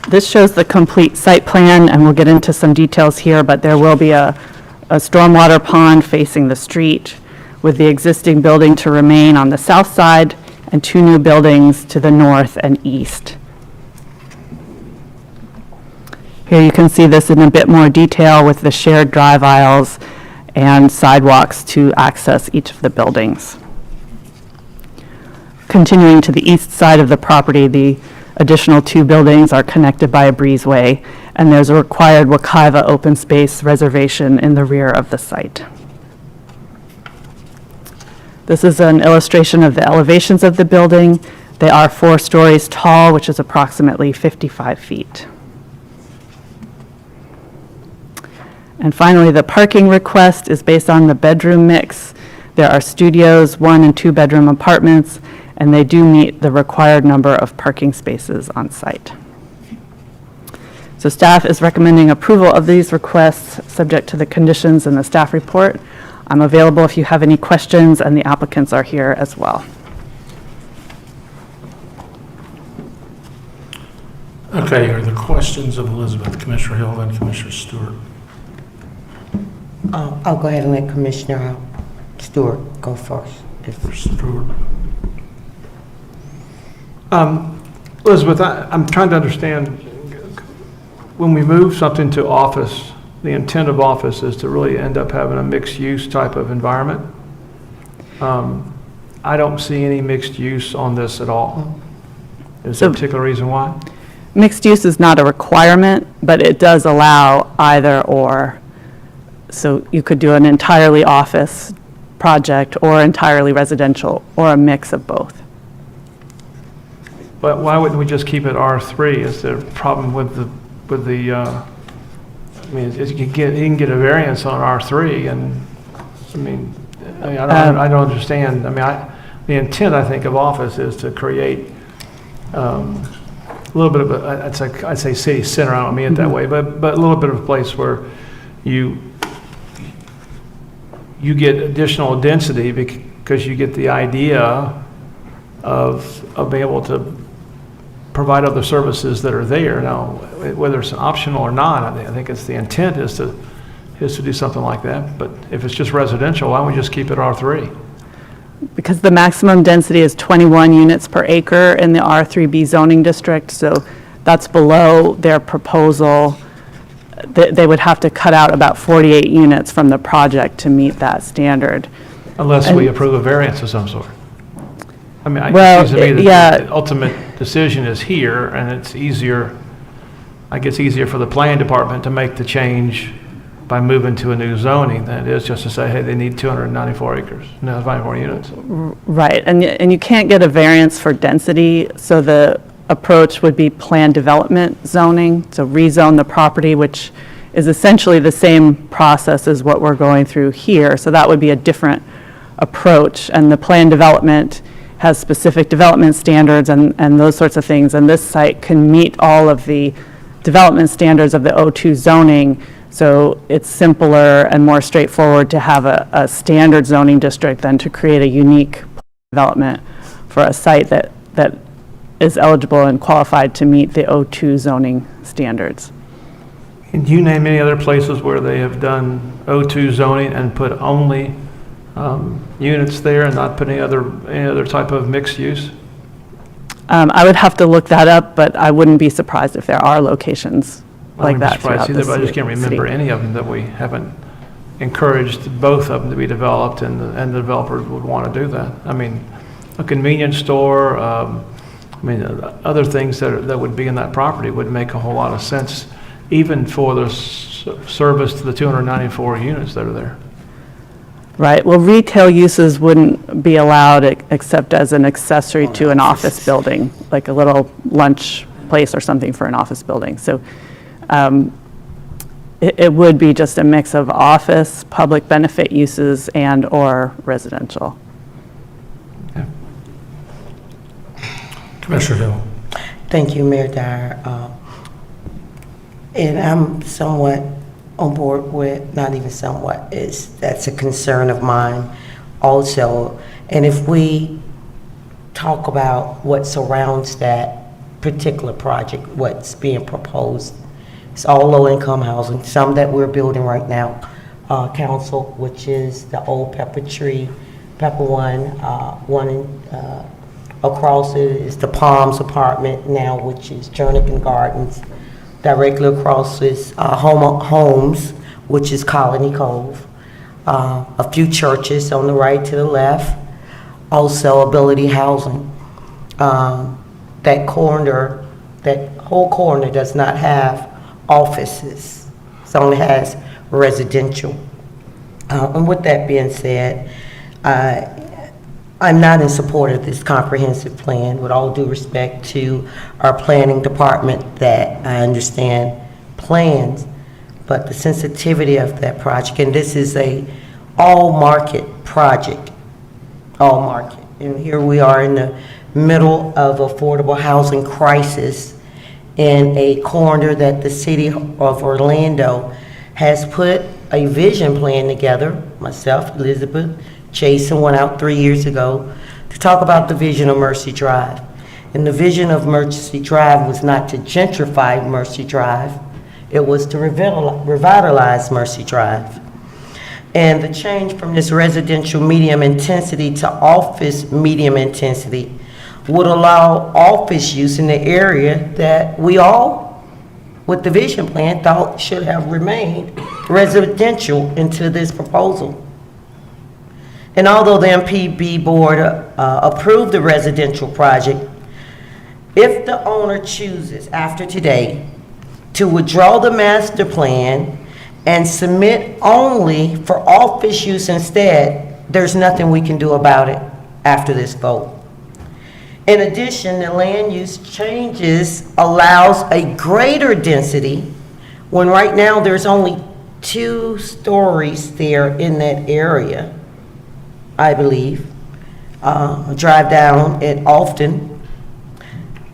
This shows the complete site plan, and we'll get into some details here, but there will be a stormwater pond facing the street with the existing building to remain on the south side and 2 new buildings to the north and east. Here you can see this in a bit more detail with the shared drive aisles and sidewalks to access each of the buildings. Continuing to the east side of the property, the additional 2 buildings are connected by a breezeway, and there's a required Wekiva open space reservation in the rear of the site. This is an illustration of the elevations of the building. They are 4 stories tall, which is approximately 55 feet. And finally, the parking request is based on the bedroom mix. There are studios, 1 and 2 bedroom apartments, and they do meet the required number of parking spaces on site. So staff is recommending approval of these requests subject to the conditions in the staff report. I'm available if you have any questions, and the applicants are here as well. Okay, are there questions of Elizabeth, Commissioner Hill, and Commissioner Stewart? I'll go ahead and let Commissioner Stewart go first. Stewart. Elizabeth, I'm trying to understand, when we move something to office, the intent of office is to really end up having a mixed-use type of environment. I don't see any mixed use on this at all. Is there a particular reason why? Mixed use is not a requirement, but it does allow either or. So you could do an entirely office project or entirely residential or a mix of both. But why wouldn't we just keep it R3? Is there a problem with the, I mean, you can get a variance on R3 and, I don't understand. I mean, the intent, I think, of office is to create a little bit of a, I'd say city center, I don't mean it that way, but a little bit of a place where you get additional density because you get the idea of being able to provide other services that are there. Now, whether it's optional or not, I think it's the intent is to do something like that. But if it's just residential, why don't we just keep it R3? Because the maximum density is 21 units per acre in the R3B zoning district, so that's below their proposal. They would have to cut out about 48 units from the project to meet that standard. Unless we approve a variance of some sort. I mean, it Well, seems to me that yeah. the ultimate decision is here, and it's easier, I guess, easier for the planning department to make the change by moving to a new zoning than it is just to say, hey, they need 294 acres, 94 units. Right, and you can't get a variance for density, so the approach would be planned development zoning, so rezone the property, which is essentially the same process as what we're going through here, so that would be a different approach, and the planned development has specific development standards and those sorts of things, and this site can meet all of the development standards of the O2 zoning, so it's simpler and more straightforward to have a standard zoning district than to create a unique development for a site that is eligible and qualified to meet the O2 zoning standards. Can you name any other places where they have done O2 zoning and put only units there and not put any other type of mixed use? I would have to look that up, but I wouldn't be surprised if there are locations like that throughout the Either, but I just can't remember city. any of them that we haven't encouraged both of them to be developed, and the developers would want to do that. I mean, a convenience store, other things that would be in that property would make a whole lot of sense, even for the service to the 294 units that are there. Right, well, retail uses wouldn't be allowed except as an accessory to an office building, like a little lunch place or something for an office building. So it would be just a mix of office, public benefit uses, and/or residential. Commissioner Hill. Thank you, Mayor Dyer. And I'm somewhat on board with, not even somewhat, that's a concern of mine also. And if we talk about what surrounds that particular project, what's being proposed, it's all low-income housing, some that we're building right now, council, which is the old Pepper One across it is the Palms apartment now, which is Jernigan Gardens. Directly across is Homes, which is Colony Cove. A few churches on the right to the left. Also Ability Housing. That whole corner does not have offices. It only has residential. And with that being said, I'm not in support of this comprehensive plan, with all due respect to our planning department that I understand plans, but the sensitivity of that project, and this is a all-market project, all market. And here we are in the middle of affordable housing crisis in a corner that the city of Orlando has put a vision plan together. Myself, Elizabeth, Jason went out 3 years ago to talk about the vision of Mercy Drive. And the vision of Mercy Drive was not to gentrify Mercy Drive, it was to revitalize Mercy Drive. And the change from this residential medium intensity to office medium intensity would allow office use in the area that we all, with the vision plan, thought should have remained residential into this proposal. And although the MPB board approved the residential project, If the owner chooses after today to withdraw the master plan and submit only for office use instead, there's nothing we can do about it after this vote. In addition, the land use changes allows a greater density when right now there's only 2 stories there in that area, I believe. Drive down it often.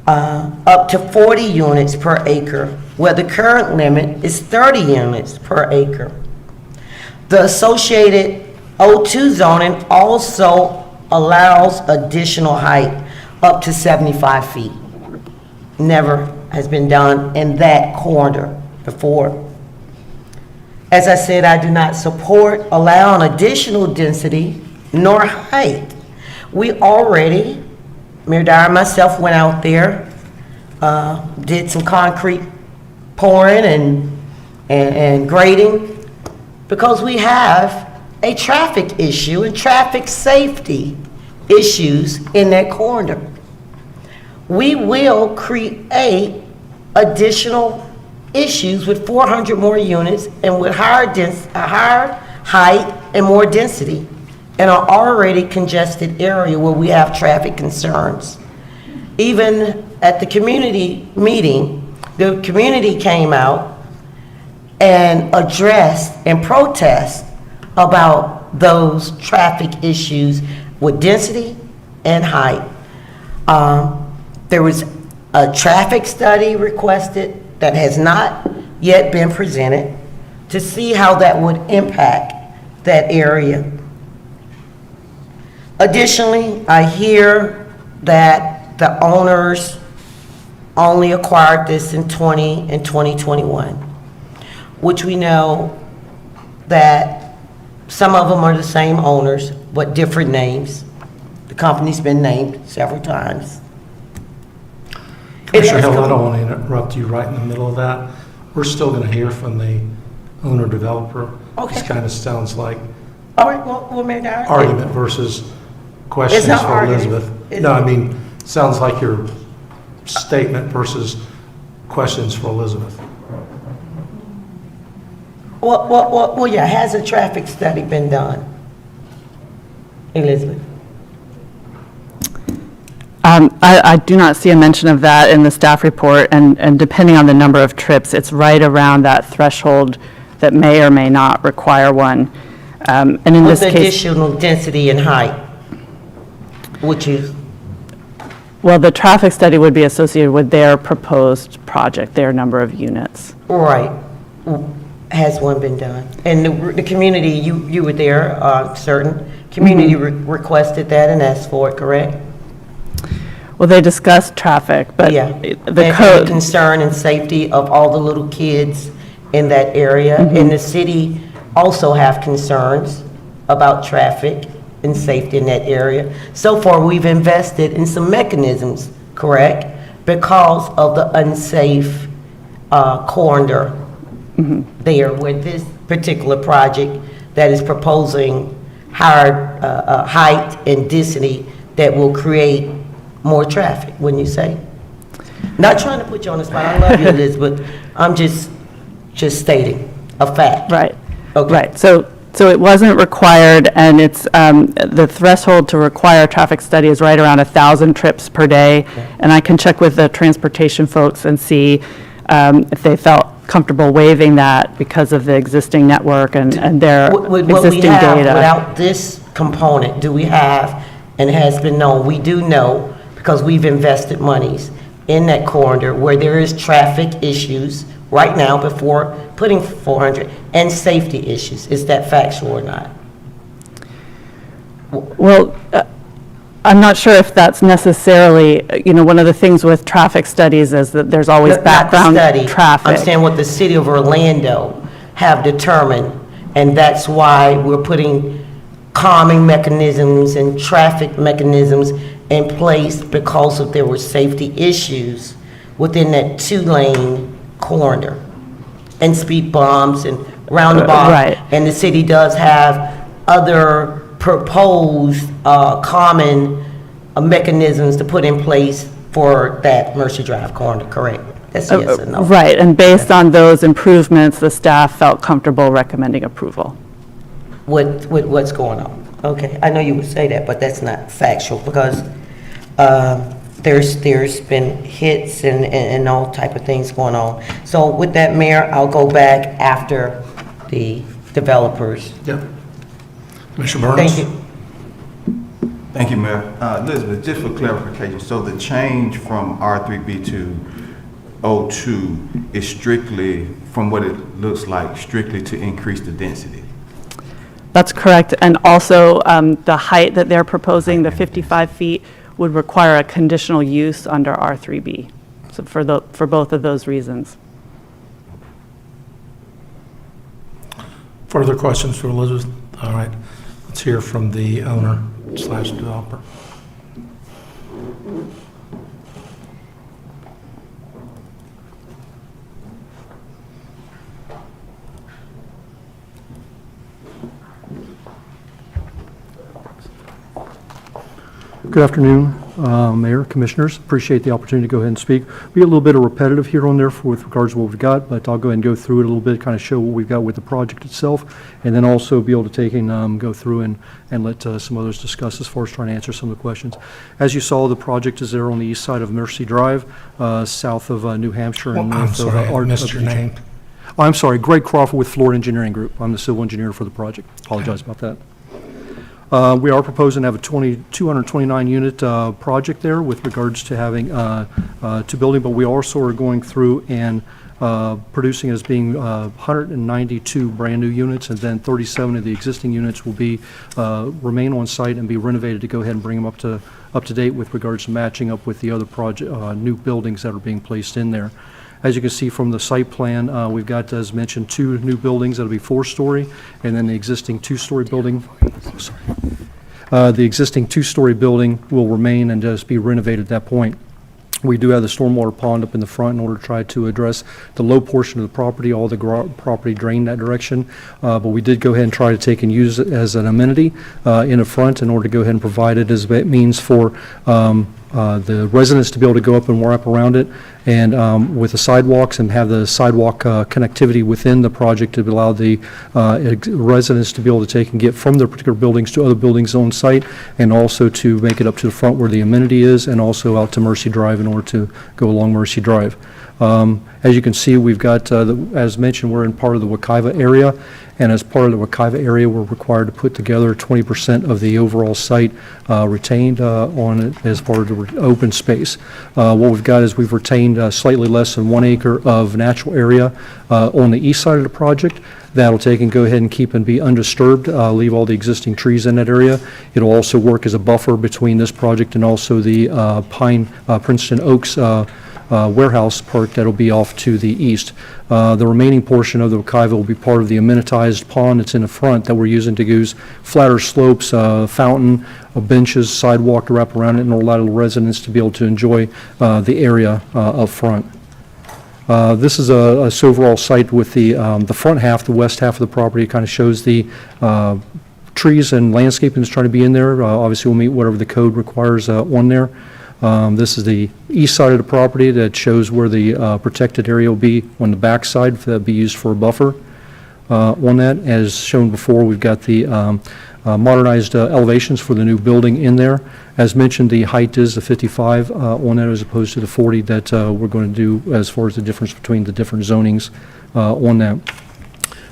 Up to 40 units per acre, where the current limit is 30 units per acre. The associated O2 zoning also allows additional height up to 75 feet. Never has been done in that corner before. As I said, I do not support allowing additional density nor height. We already, Mayor Dyer and myself went out there, did some concrete pouring and grading, because we have a traffic issue and traffic safety issues in that corridor. We will create additional issues with 400 more units and with higher height and more density in an already congested area where we have traffic concerns. Even at the community meeting, the community came out and addressed and protest about those traffic issues with density and height. There was a traffic study requested that has not yet been presented to see how that would impact that area. Additionally, I hear that the owners only acquired this in 2021, which we know that some of them are the same owners, but different names. The company's been named several times. Commissioner Hill, I don't want to interrupt you right in the middle of that. We're still going to hear from the owner-developer. Okay. This kind of sounds like All right, well, Mayor Dyer. argument versus questions It's not for argument. Elizabeth. No, I mean, sounds like your statement versus questions for Elizabeth. Well, yeah, has a traffic study been done? Elizabeth? I do not see a mention of that in the staff report, and depending on the number of trips, it's right around that threshold that may or may not require one. And in this With case, additional density and height, which is, well, the traffic study would be associated with their proposed project, their number of units. right, has one been done? And the community, you were there, certain community requested that and asked for it, correct? Well, they discussed traffic, but Yeah. the And code, concern and safety of all the little kids in that area. And the city also have concerns about traffic and safety in that area. So far, we've invested in some mechanisms, correct? Because of the unsafe corridor there with this particular project that is proposing higher height and density that will create more traffic, wouldn't you say? Not trying to put you on the spot. I love you, Elizabeth. I'm just stating a fact. right, Okay. right. So it wasn't required, and it's, the threshold to require a traffic study is right around 1,000 trips per day. And I can check with the transportation folks and see if they felt comfortable waiving that because of the existing network and their With what we existing have, data. without this component, do we have, and has been known, we do know, because we've invested monies in that corridor where there is traffic issues right now before putting 400, and safety issues. Is that factual or not? Well, I'm not sure if that's necessarily, one of the things with traffic studies is that there's always Not the background study. traffic. I'm saying what the city of Orlando have determined, and that's why we're putting calming mechanisms and traffic mechanisms in place, because there were safety issues within that 2-lane corridor, and speed bumps and roundabout. Right. And the city does have other proposed common mechanisms to put in place for that Mercy Drive corner, correct? That's a yes or no? Right, and based on those improvements, the staff felt comfortable recommending approval. What's going on? Okay, I know you would say that, but that's not factual, because there's been hits and all type of things going on. So with that, Mayor, I'll go back after the developers. Yep. Commissioner Burns? Thank you. Thank you, Mayor. Elizabeth, just for clarification, so the change from R3B to O2 is strictly, from what it looks like, strictly to increase the density? That's correct, and also the height that they're proposing, the 55 feet, would require a conditional use under R3B, so for both of those reasons. Further questions for Elizabeth? All right, let's hear from the owner / developer. Good afternoon, Mayor, Commissioners. Appreciate the opportunity to go ahead and speak. Be a little bit of repetitive here on there with regards to what we've got, but I'll go ahead and go through it a little bit, kind of show what we've got with the project itself, and then also be able to take and go through and let some others discuss as far as trying to answer some of the questions. As you saw, the project is there on the east side of Mercy Drive, south of New Hampshire. And I'm sorry, I missed your name. Oh, I'm sorry, Greg Crawford with Florida Engineering Group. I'm the civil engineer for the project. Apologize about that. We are proposing to have a 229-unit project there with regards to having two buildings, but we also are going through and producing as being 192 brand-new units, and then 37 of the existing units will be remain on site and be renovated to go ahead and bring them up to date with regards to matching up with the other project new buildings that are being placed in there. As you can see from the site plan, we've got, as mentioned, two new buildings that'll be 4-story, and then the existing 2-story building. The existing 2-story building will remain and just be renovated at that point. We do have the stormwater pond up in the front in order to try to address the low portion of the property. All the property drained that direction, but we did go ahead and try to take and use it as an amenity in the front in order to go ahead and provide it as a means for the residents to be able to go up and wrap around it, and with the sidewalks, and have the sidewalk connectivity within the project to allow the residents to be able to take and get from their particular buildings to other buildings on site, and also to make it up to the front where the amenity is, and also out to Mercy Drive in order to go along Mercy Drive. As you can see, we've got, as mentioned, we're in part of the Wekiva area, and as part of the Wekiva area, we're required to put together 20% of the overall site retained on it as part of the open space. What we've got is we've retained slightly less than 1 acre of natural area on the east side of the project. That'll take and go ahead and keep and be undisturbed, leave all the existing trees in that area. It'll also work as a buffer between this project and also the Princeton Oaks warehouse park that'll be off to the east. The remaining portion of the Wekiva will be part of the amenitized pond that's in the front that we're using to use flatter slopes, fountain, benches, sidewalk to wrap around it, and allow the residents to be able to enjoy the area up front. This is a overall site with the front half, the west half of the property. It kind of shows the trees and landscaping that's trying to be in there. Obviously, we'll meet whatever the code requires on there. This is the east side of the property that shows where the protected area will be on the back side, that'll be used for a buffer. On that, as shown before, we've got the modernized elevations for the new building in there. As mentioned, the height is the 55 on that as opposed to the 40 that we're going to do as far as the difference between the different zonings on that.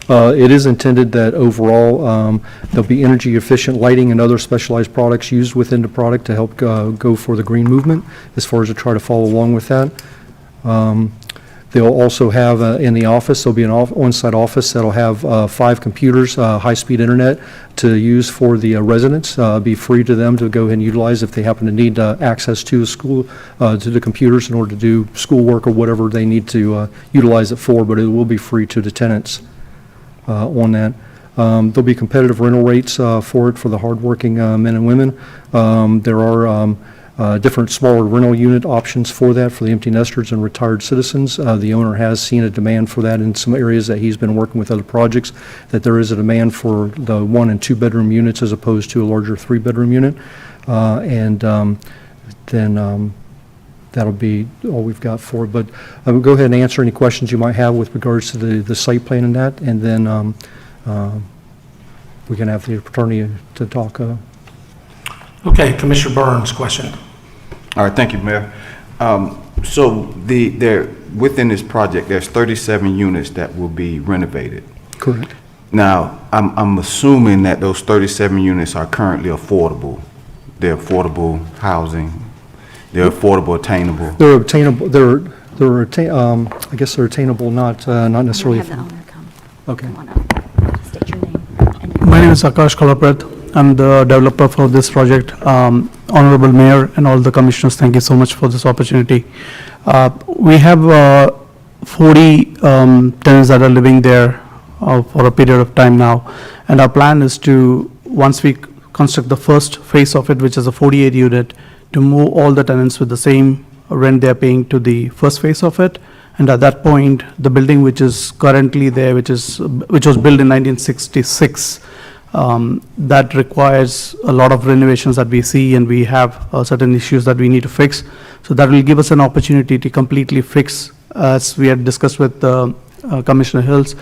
It is intended that overall there'll be energy efficient lighting and other specialized products used within the product to help go for the green movement as far as to try to follow along with that. They'll also have in the office, there'll be an on-site office that'll have 5 computers, high-speed internet to use for the residents, be free to them to go ahead and utilize if they happen to need access to a school, to the computers in order to do schoolwork or whatever they need to utilize it for, but it will be free to the tenants. On that. There'll be competitive rental rates for it for the hardworking men and women. There are different smaller rental unit options for that for the empty nesters and retired citizens. The owner has seen a demand for that in some areas that he's been working with other projects, that there is a demand for the 1 and 2 bedroom units as opposed to a larger 3-bedroom unit. Then that'll be all we've got for it. But go ahead and answer any questions you might have with regards to the site plan and that, and then we can have the attorney to talk. Okay, Commissioner Burns, question. All right, thank you, Mayor. So within this project, there's 37 units that will be renovated. Correct. Now, I'm assuming that those 37 units are currently affordable. They're affordable housing. They're affordable, attainable. They're obtainable. I guess they're attainable, not necessarily. Have the owner come. Okay. Come on up. State your name. My name is Akash Kalaprat. I'm the developer for this project. Honorable Mayor and all the commissioners, thank you so much for this opportunity. We have 40 tenants that are living there for a period of time now. And our plan is to, once we construct the first phase of it, which is a 48 unit, to move all the tenants with the same rent they're paying to the first phase of it. And at that point, the building which is currently there, which was built in 1966, that requires a lot of renovations that we see, and we have certain issues that we need to fix. So that will give us an opportunity to completely fix, as we had discussed with Commissioner Hills,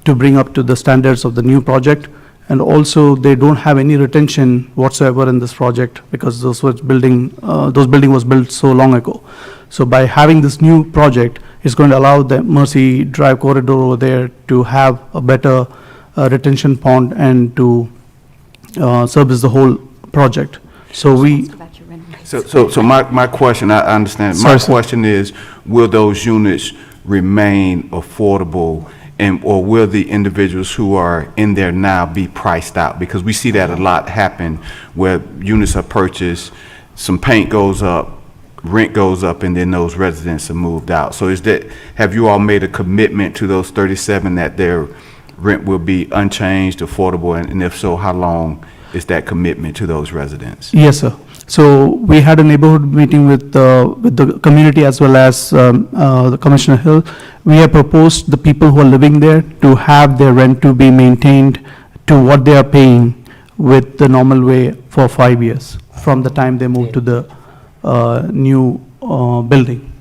to bring up to the standards of the new project. And also, they don't have any retention whatsoever in this project because those building was built so long ago. So by having this new project, it's going to allow the Mercy Drive corridor over there to have a better retention pond and to service the whole project. So we. So my question, I understand. My question is, will those units remain affordable, or will the individuals who are in there now be priced out? Because we see that a lot happen where units are purchased, some paint goes up, rent goes up, and then those residents are moved out. So have you all made a commitment to those 37 that their rent will be unchanged, affordable, and if so, how long is that commitment to those residents? Yes, sir. So we had a neighborhood meeting with the community as well as the Commissioner Hill. We have proposed the people who are living there to have their rent to be maintained to what they are paying with the normal way for 5 years from the time they move to the new building.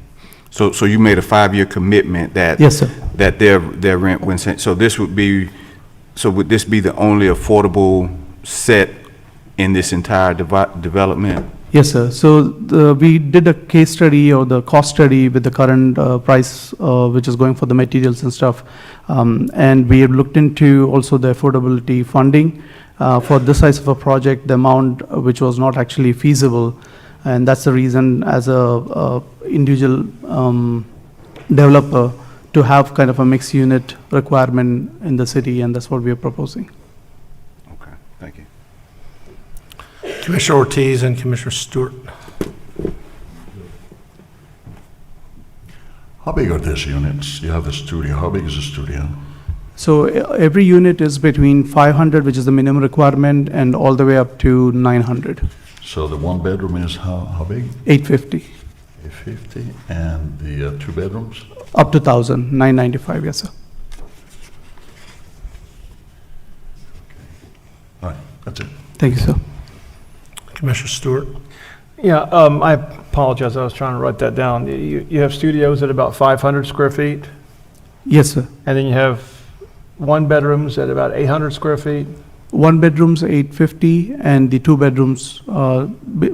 So you made a 5-year commitment that yes, sir. That their rent went. So would this be the only affordable set in this entire development? Yes, sir. So we did a case study or the cost study with the current price which is going for the materials and stuff, and we have looked into also the affordability funding for this size of a project, the amount which was not actually feasible. And that's the reason, as a individual developer, to have kind of a mixed unit requirement in the city, and that's what we are proposing. Okay, thank you. Commissioner Ortiz and Commissioner Stewart. How big are these units? You have a studio. How big is the studio? So every unit is between 500, which is the minimum requirement, and all the way up to 900. So the one bedroom is how big? 850. 850, and the 2 bedrooms? Up to 1,000, 995, yes, sir. All right, that's it. Thank you, sir. Commissioner Stewart. Yeah, I apologize, I was trying to write that down. You have studios at about 500 square feet? Yes, sir. And then you have 1 bedrooms at about 800 square feet? 1 bedroom's 850, and the 2 bedrooms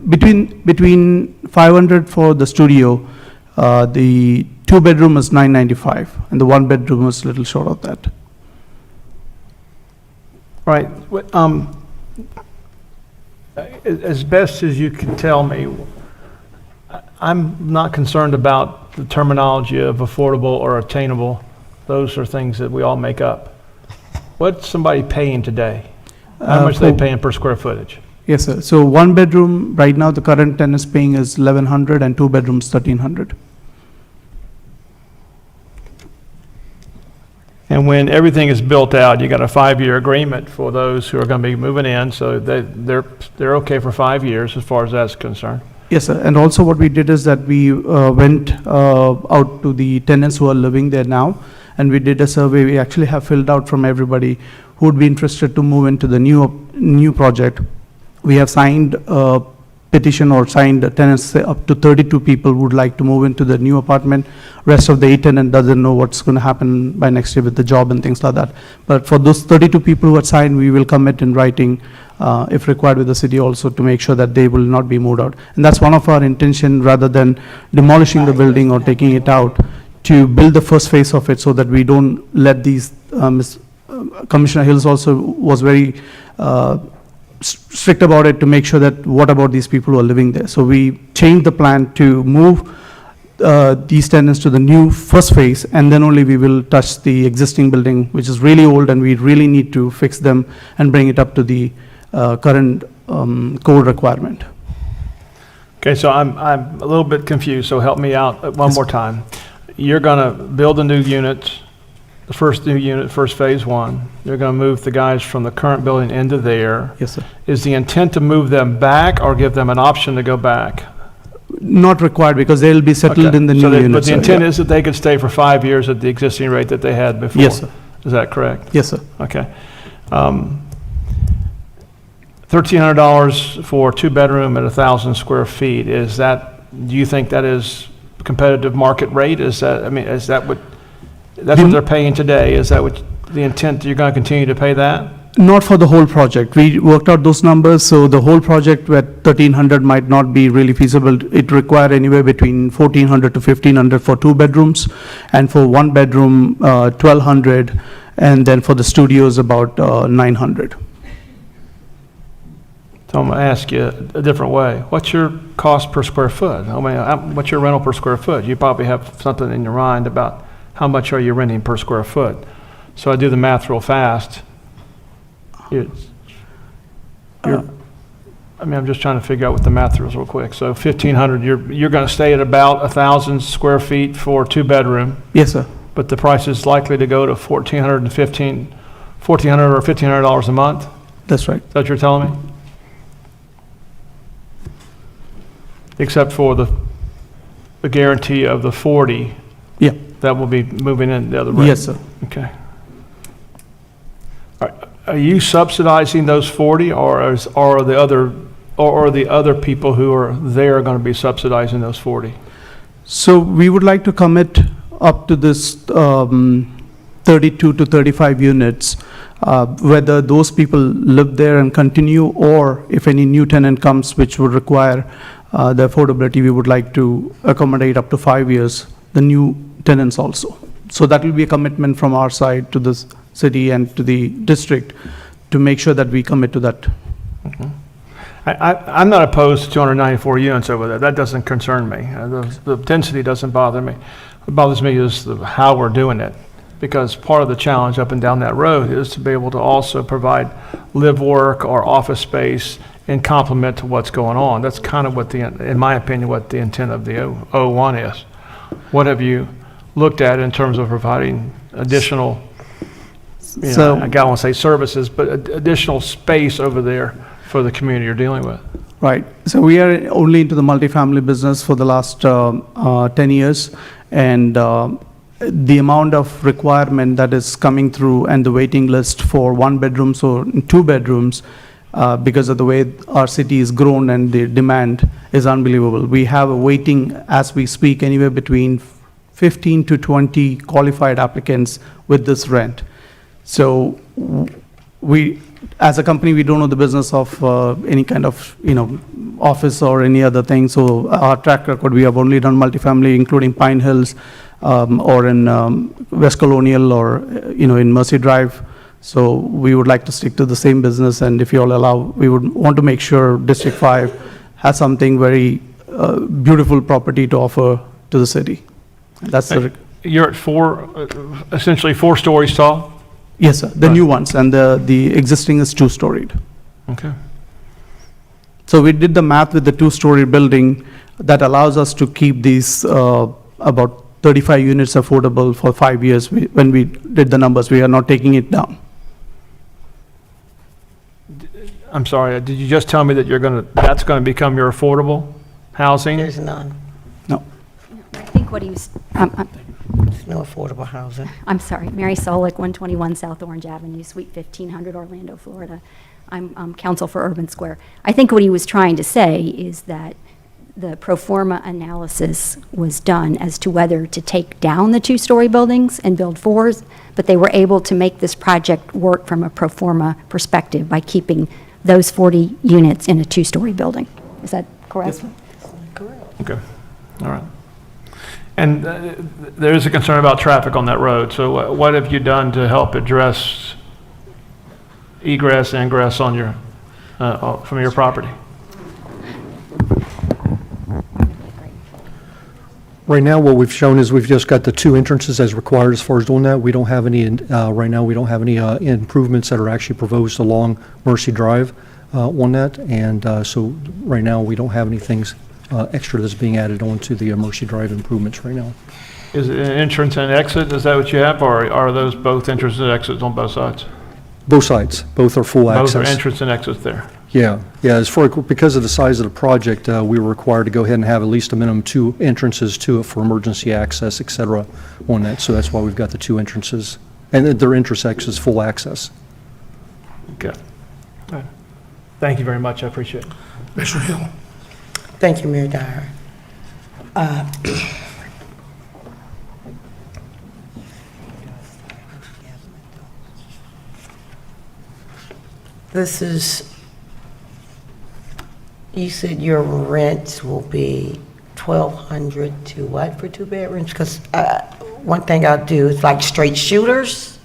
between 500 for the studio. The 2 bedroom is 995, and the 1 bedroom is a little short of that. Right. As best as you can tell me, I'm not concerned about the terminology of affordable or attainable. Those are things that we all make up. What's somebody paying today? How much are they paying per square footage? Yes, sir. So 1 bedroom, right now, the current tenant is paying is 1,100, and 2 bedrooms, 1,300. And when everything is built out, you got a 5-year agreement for those who are going to be moving in, so they're okay for 5 years as far as that's concerned. Yes, sir. And also what we did is that we went out to the tenants who are living there now, and we did a survey. We actually have filled out from everybody who would be interested to move into the new project. We have signed petition or signed tenants, say up to 32 people would like to move into the new apartment. Rest of the 8 tenant doesn't know what's going to happen by next year with the job and things like that. But for those 32 people who had signed, we will commit in writing, if required with the city also, to make sure that they will not be moved out. And that's one of our intention, rather than demolishing the building or taking it out, to build the first phase of it so that we don't let these, Commissioner Hills also was very strict about it, to make sure that what about these people who are living there. So we changed the plan to move these tenants to the new first phase, and then only we will touch the existing building, which is really old, and we really need to fix them and bring it up to the current code requirement. Okay, so I'm a little bit confused, so help me out one more time. You're going to build a new unit, the first new unit, first phase one. You're going to move the guys from the current building into there. Yes, sir. Is the intent to move them back or give them an option to go back? Not required, because they'll be settled Okay. in the So new they- unit. But the intent is that they could stay for 5 years at the existing rate that they had before? Yes, sir. Is that correct? Yes, sir. Okay. $1,300 for 2-bedroom at 1,000 square feet, is that, do you think that is competitive market rate? Is that, I mean, is that what, that's what they're paying today? Is that what the intent, you're going to continue to pay that? Not for the whole project. We worked out those numbers, so the whole project at 1,300 might not be really feasible. It require anywhere between 1,400 to 1,500 for 2 bedrooms, and for 1 bedroom, 1,200, and then for the studios, about 900. So I'm going to ask you a different way. What's your cost per square foot? I mean, what's your rental per square foot? You probably have something in your mind about how much are you renting per square foot. So I do the math real fast. I mean, I'm just trying to figure out what the math is real quick. So 1,500, you're going to stay at about 1,000 square feet for 2-bedroom. Yes, sir. But the price is likely to go to $1,400 or $1,500 a month? That's right. Is that what you're telling me? Except for the guarantee of the 40. Yeah. That will be moving in the other way. Yes, sir. Okay. Are you subsidizing those 40, or are the other people who are there going to be subsidizing those 40? So we would like to commit up to this 32 to 35 units, whether those people live there and continue, or if any new tenant comes which would require the affordability, we would like to accommodate up to 5 years, the new tenants also. So that will be a commitment from our side to the city and to the district to make sure that we commit to that. Mm-hmm. I'm not opposed to 294 units over there. That doesn't concern me. The density doesn't bother me. What bothers me is how we're doing it, because part of the challenge up and down that road is to be able to also provide live, work, or office space in complement to what's going on. That's kind of what in my opinion, what the intent of the 01 is. What have you looked at in terms of providing additional, I don't want to say services, but additional space over there for the community you're dealing with? Right. So we are only into the multifamily business for the last 10 years, and the amount of requirement that is coming through and the waiting list for 1 bedrooms or 2 bedrooms, because of the way our city is grown and the demand is unbelievable. We have a waiting, as we speak, anywhere between 15 to 20 qualified applicants with this rent. So we, as a company, we don't know the business of any kind of, office or any other thing. So our track record, we have only done multifamily, including Pine Hills, or in West Colonial, or, in Mercy Drive. So we would like to stick to the same business, and if you all allow, we would want to make sure District 5 has something very beautiful property to offer to the city. That's You're at essentially 4 stories tall? Yes, sir, the new ones, and the existing is 2-storied. Okay. So we did the math with the 2-story building that allows us to keep these about 35 units affordable for 5 years. When we did the numbers, we are not taking it down. I'm sorry, did you just tell me that that's going to become your affordable housing? There's none. No. I think what he was, There's no affordable housing. I'm sorry, Mary Solick, 121 South Orange Avenue, Suite 1500, Orlando, Florida. I'm counsel for Urban Square. I think what he was trying to say is that the pro forma analysis was done as to whether to take down the two-story buildings and build fours, but they were able to make this project work from a pro forma perspective by keeping those 40 units in a two-story building. Is that correct? Okay, all right. And there is a concern about traffic on that road, so what have you done to help address egress, ingress on your, from your property? Right now, what we've shown is we've just got the two entrances as required as far as doing that. We don't have any, right now, we don't have any improvements that are actually proposed along Mercy Drive on that. And so right now, we don't have anything extra that's being added on to the Mercy Drive improvements right now. Is it an entrance and exit, is that what you have, or are those both entrances and exits on both sides? Both sides, both are full access. Both are entrance and exits there? Yeah, as far, because of the size of the project, we were required to go ahead and have at least a minimum 2 entrances to it for emergency access, et cetera, on that. So that's why we've got the 2 entrances. And their entrance is full access. Okay. All right. Thank you very much, I appreciate it. Mr. Hill. Thank you, Mayor Dyer. This is, you said your rents will be 1,200 to what for 2 bedrooms? Because one thing I'll do is like straight shooters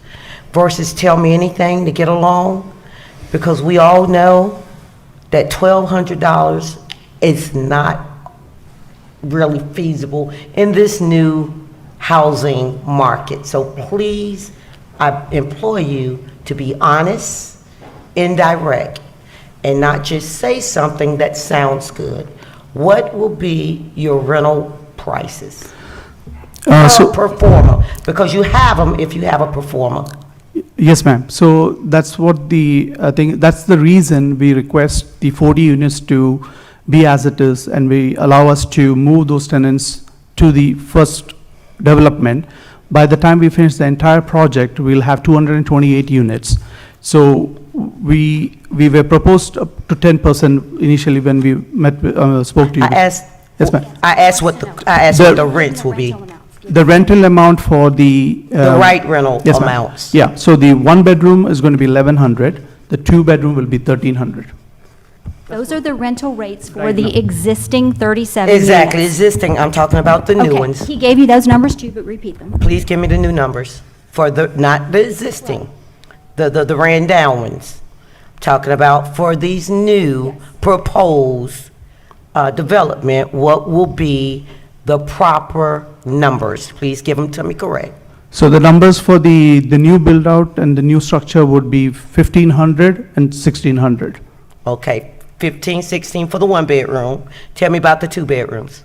versus tell me anything to get along, because we all know that $1,200 is not really feasible in this new housing market. So please, I implore you to be honest, indirect, and not just say something that sounds good. What will be your rental prices? Per forma, because you have them if you have a pro forma. Yes, ma'am. So that's what I think that's the reason we request the 40 units to be as it is, and we allow us to move those tenants to the first development. By the time we finish the entire project, we'll have 228 units. So we were proposed up to 10% initially when we spoke to you. Yes, ma'am. I asked what the rents will be. The rental amount for the right rental yes, ma'am. amounts. Yeah. So the 1 bedroom is going to be 1,100. The 2 bedroom will be 1,300. Those are the rental rates for the existing 37 Exactly, units. existing, I'm talking about the new Okay, ones. he gave you those numbers too, but repeat them. Please give me the new numbers for the, not the existing, the ran down ones. Talking about for these new proposed development, what will be the proper numbers? Please give them to me correct. So the numbers for the new build out and the new structure would be 1,500 and 1,600. Okay, 15, 16 for the 1 bedroom. Tell me about the 2 bedrooms.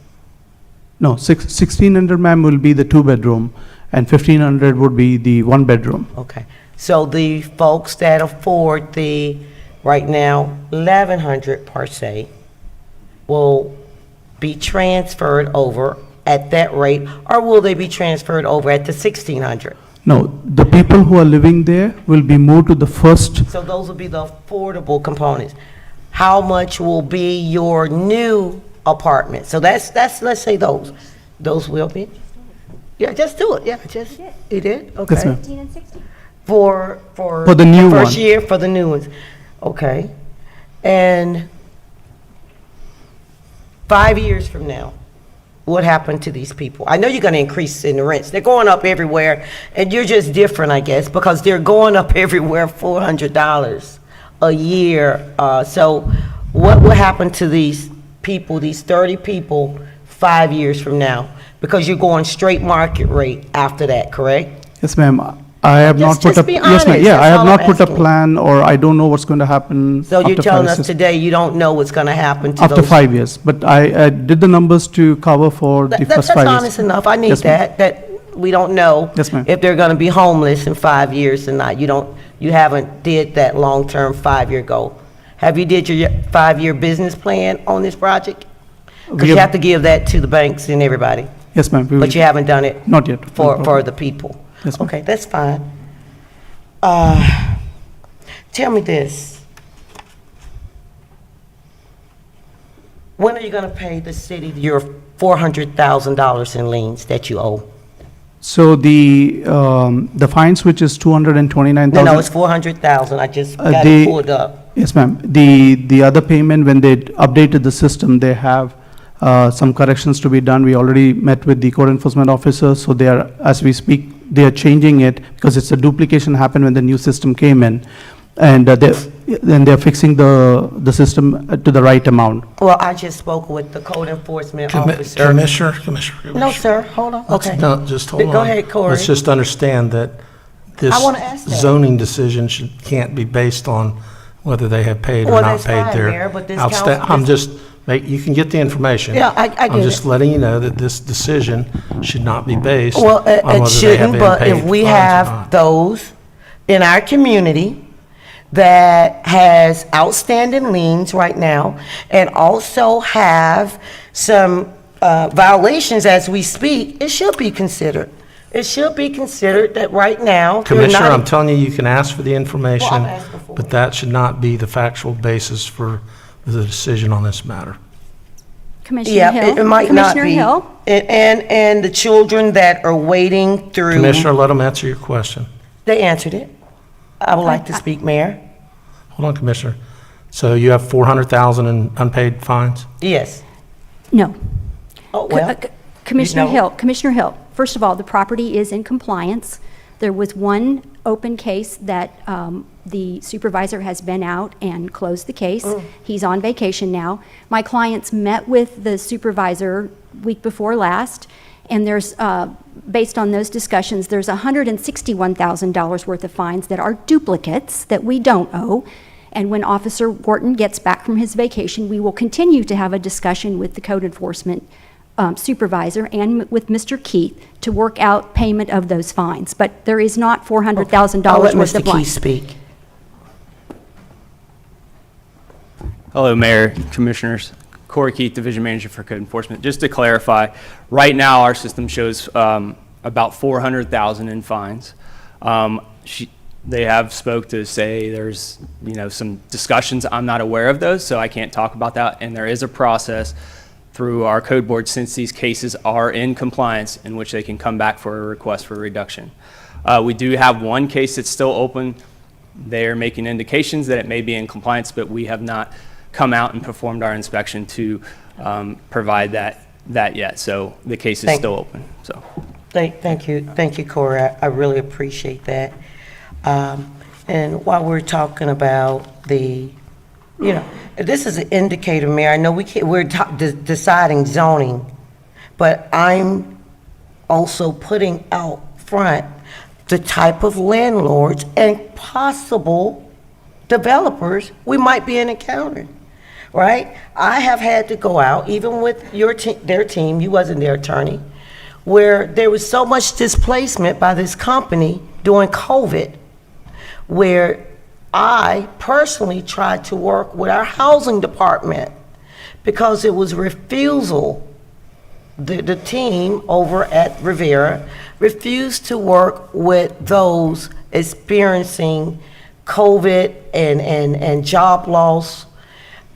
No, 1,600, ma'am, will be the 2 bedroom, and 1,500 would be the 1 bedroom. Okay, so the folks that afford the, right now, 1,100 per se, will be transferred over at that rate, or will they be transferred over at the 1,600? No, the people who are living there will be moved to the first. So those will be the affordable components. How much will be your new apartment? So that's let's say those will be. Yeah, just do it. Yeah, just you did. Okay. Yes, ma'am. 15 and 16. For the new first one. year for the new ones. Okay, and 5 years from now, what happened to these people? I know you're going to increase in the rents. They're going up everywhere, and you're just different, I guess, because they're going up everywhere $400 a year. So what will happen to these people, these 30 people, 5 years from now? Because you're going straight market rate after that, correct? Yes, ma'am. I have not put just up. be Yes, ma'am. honest. Yeah, That's I have all not I'm put a asking. plan, or I don't know what's going to happen. So you're after telling 5 us years. today you don't know what's going to happen to After those? 5 years, but I did the numbers to cover for the That's first 5 years. honest enough. I need Yes, ma'am. that we don't know Yes, ma'am. if they're going to be homeless in 5 years or not. You haven't did that long-term 5-year goal. Have you did your 5-year business plan on this project? Because you have to give that to the banks and everybody. Yes, ma'am. But you haven't done it? Not yet. No For problem. the people? Yes, ma'am. Okay, that's fine. Tell me this. When are you going to pay the city your $400,000 in liens that you owe? So the fines, which is 229,000. No, it's 400,000. I just got they- it pulled up. Yes, ma'am. The other payment, when they updated the system, they have some corrections to be done. We already met with the code enforcement officer, so they are, as we speak, they are changing it because it's a duplication happened when the new system came in. And then they're fixing the system to the right amount. Well, I just spoke with the code enforcement officer. Commissioner. No, sir, hold on. Okay. No, just hold on. Go ahead, Corey. Let's just understand that this I wanna ask that. zoning decision can't be based on whether they have paid or Well, not that's paid fine, their Mayor, but this outstanding. council- I'm just, you can get the information. Yeah, I get I'm just it. letting you know that this decision should not be based on Well, whether it they have shouldn't, been but paid if we fines or have not. those in our community that has outstanding liens right now and also have some violations as we speak, it should be considered. It should be considered that right now, they're Commissioner, not- I'm telling you, you can ask for the information, Well, I'm asking for but that should not be the factual basis for the decision on this matter. Commissioner Yeah, Hill? it might not Commissioner be. Hill? And the children that are waiting through. Commissioner, let them answer your question. They answered it. I would like to speak, Mayor. Hold on, Commissioner. So you have 400,000 in unpaid fines? Yes. No. Oh, well. Commissioner No. Hill, first of all, the property is in compliance. There was one open case that the supervisor has been out and closed the case. He's on vacation now. My clients met with the supervisor week before last, and there's, based on those discussions, there's $161,000 worth of fines that are duplicates that we don't owe. And when Officer Wharton gets back from his vacation, we will continue to have a discussion with the code enforcement supervisor and with Mr. Keith to work out payment of those fines. But there is not $400,000 I'll let worth Mr. of Keith fines. speak. Hello, Mayor, Commissioners. Corey Keith, Division Manager for Code Enforcement. Just to clarify, right now our system shows about 400,000 in fines. They have spoke to say there's some discussions. I'm not aware of those, so I can't talk about that. And there is a process through our code board since these cases are in compliance in which they can come back for a request for a reduction. We do have one case that's still open. They're making indications that it may be in compliance, but we have not come out and performed our inspection to provide that yet. So the case is still open. So Thank you, Corey. I really appreciate that. And while we're talking about this is an indicator, Mayor. I know we're deciding zoning, but I'm also putting out front the type of landlords and possible developers we might be encountering, right? I have had to go out, even with their team, you wasn't their attorney, where there was so much displacement by this company during COVID, where I personally tried to work with our housing department because it was refusal. The team over at Rivera refused to work with those experiencing COVID and job loss.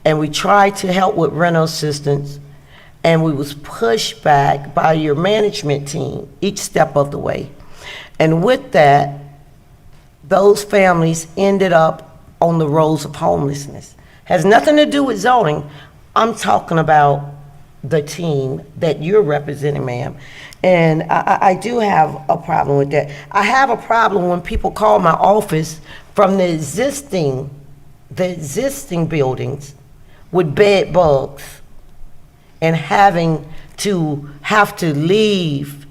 And we tried to help with rental assistance, and we was pushed back by your management team each step of the way. And with that, those families ended up on the roads of homelessness. Has nothing to do with zoning. I'm talking about the team that you're representing, ma'am. And I do have a problem with that. I have a problem when people call my office from the existing buildings with bed bugs and having to leave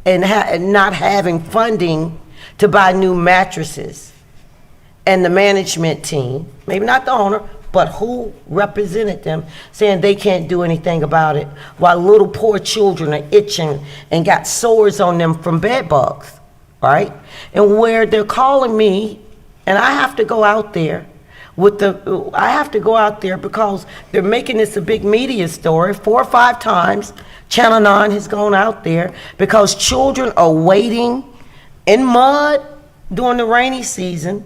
and not having funding to buy new mattresses. And the management team, maybe not the owner, but who represented them, saying they can't do anything about it, while little poor children are itching and got sores on them from bed bugs, right? And where they're calling me, and I have to go out there because they're making this a big media story. 4 or 5 times, Channel 9 has gone out there because children are waiting in mud during the rainy season.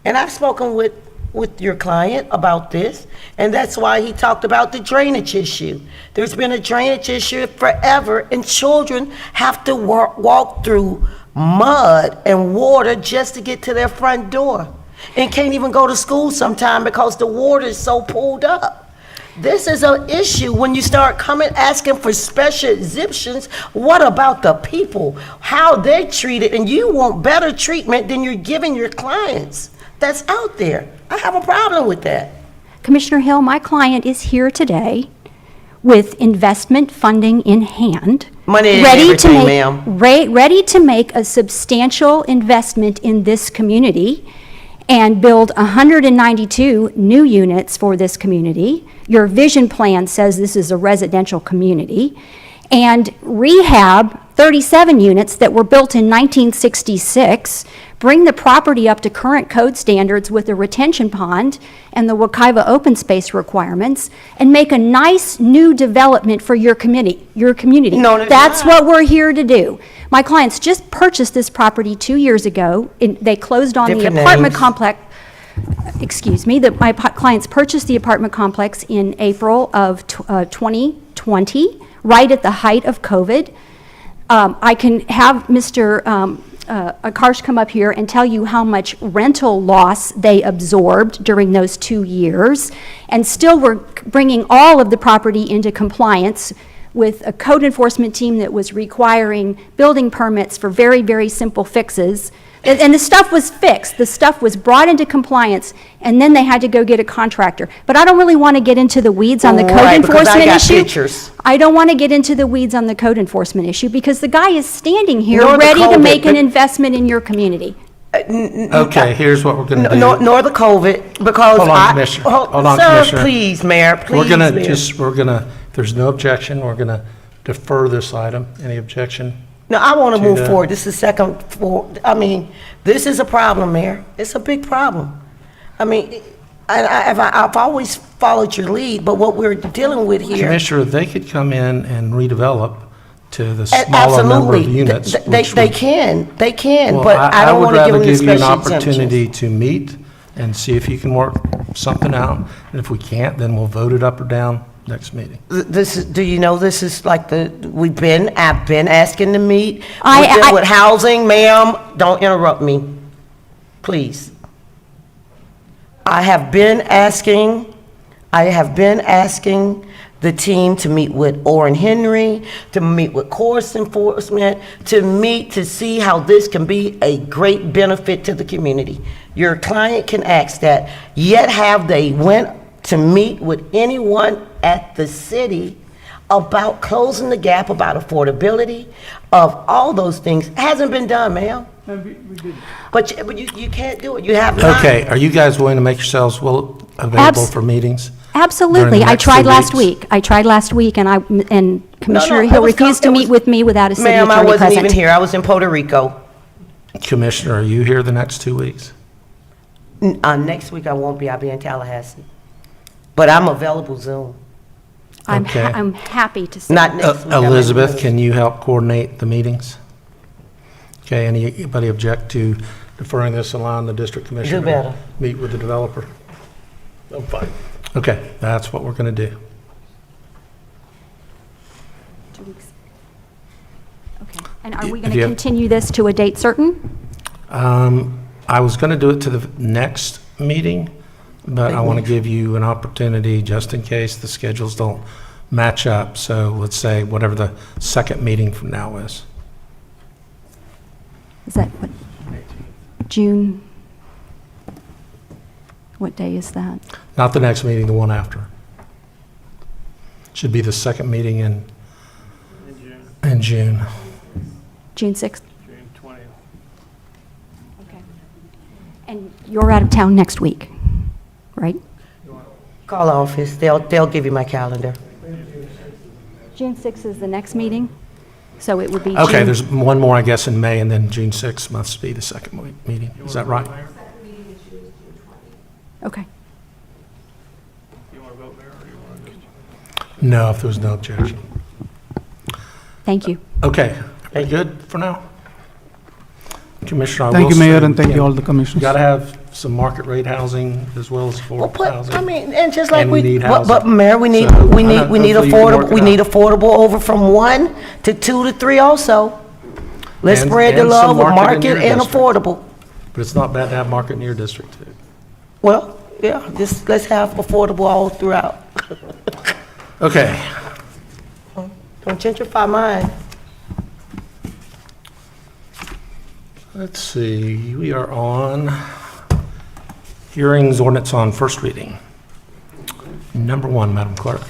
And I've spoken with with your client about this, and that's why he talked about the drainage issue. There's been a drainage issue forever, and children have to walk through mud and water just to get to their front door, and can't even go to school sometime because the water is so pulled up. This is an issue when you start coming asking for special exemptions. What about the people, how they're treated, and you want better treatment than you're giving your clients that's out there? I have a problem with that. Commissioner Hill, my client is here today with investment funding in hand. Money ain't everything, ma'am. Ready to make a substantial investment in this community and build 192 new units for this community. Your vision plan says this is a residential community. And rehab 37 units that were built in 1966, bring the property up to current code standards with a retention pond and the Wekiva open space requirements, and make a nice new development for your community. No, That's what we're here to do. My clients just purchased this property 2 years ago. They closed on Different the apartment names. complex. Excuse me, my clients purchased the apartment complex in April of 2020, right at the height of COVID. I can have Mr. Akarsh come up here and tell you how much rental loss they absorbed during those 2 years, and still we're bringing all of the property into compliance with a code enforcement team that was requiring building permits for very, very simple fixes. And the stuff was fixed. The stuff was brought into compliance, and then they had to go get a contractor. But I don't really want to get into the weeds on the code Right, because I enforcement got issue. pictures. I don't want to get into the weeds on the code enforcement issue because the guy is standing here Nor the ready to COVID, make an but- investment in your community. Okay, here's what we're going to do. Nor the COVID, because Hold on, I... Commissioner. Hold on, Sir, Commissioner. please, Mayor, please, We're going to Mayor. if there's no objection, we're going to defer this item. Any objection? No, I want to to move the- forward. This is this is a problem, Mayor. It's a big problem. I mean, I've always followed your lead, but what we're dealing with here... Commissioner, they could come in and redevelop to the smaller number of Absolutely. units. They can, Well, but I don't want to give them the I would rather give you an special exemptions. opportunity to meet and see if you can work something out. And if we can't, then we'll vote it up or down next meeting. This is, do you know this is like I've been asking to meet I- with housing, ma'am, don't interrupt me, please. I have been asking the team to meet with Orrin Henry, to meet with course enforcement, to see how this can be a great benefit to the community. Your client can ask that, yet have they went to meet with anyone at the city about closing the gap, about affordability, of all those things. Hasn't been done, ma'am. But you can't do it. You have not. Okay, are you guys willing to make yourselves available for meetings? during Absolutely. the I next tried 2 last weeks? week. I tried last week, and Commissioner I Hill was refused to meet with me without a city Ma'am, I attorney wasn't present. even here. I was in Puerto Rico. Commissioner, are you here the next 2 weeks? Next week I won't be. I'll be in Tallahassee. But I'm available Zoom. Okay. I'm happy to say. Not next week. I'm in Elizabeth, Minnesota. can you help coordinate the meetings? Okay, anybody object to deferring this, allowing the district commissioner better. to meet with the developer? I'm fine. Okay, that's what we're going to do. 2 weeks. Okay. And are we If going you to have- continue this to a date certain? I was going to do it to the next meeting, but I want to give you an opportunity just in case the schedules don't match up. So let's say whatever the second meeting from now is. Is that what? June? What day is that? Not the next meeting, the one after. Should be the second meeting in June. June 6th? June 20th. Okay. And you're out of town next week, right? Call the office. They'll give you my calendar. June 6th is the next meeting, so it would be Okay, June- there's one more, I guess, in May, and then June 6th must be the second meeting. Is that right? Okay. No, if there was no objection. Thank you. Okay, are we good for now? Commissioner, I will Thank you, Mayor, say, and thank you yeah, all the commissioners. You got to have some market rate housing as well as affordable But, housing. I mean, and just like And we need but housing. Mayor, we need, So, we I need, know, we need hopefully you can work affordable, it we need out. affordable over from 1 to 2 to 3 also. Let's And- spread the and some love of market in market your and district. affordable. But it's not bad to have market in your district, too. Well, yeah, just, let's have affordable all throughout. Okay. Don't gentrify mine. Let's see, we are on hearings ordinance on first reading. Number 1, Madam Clerk.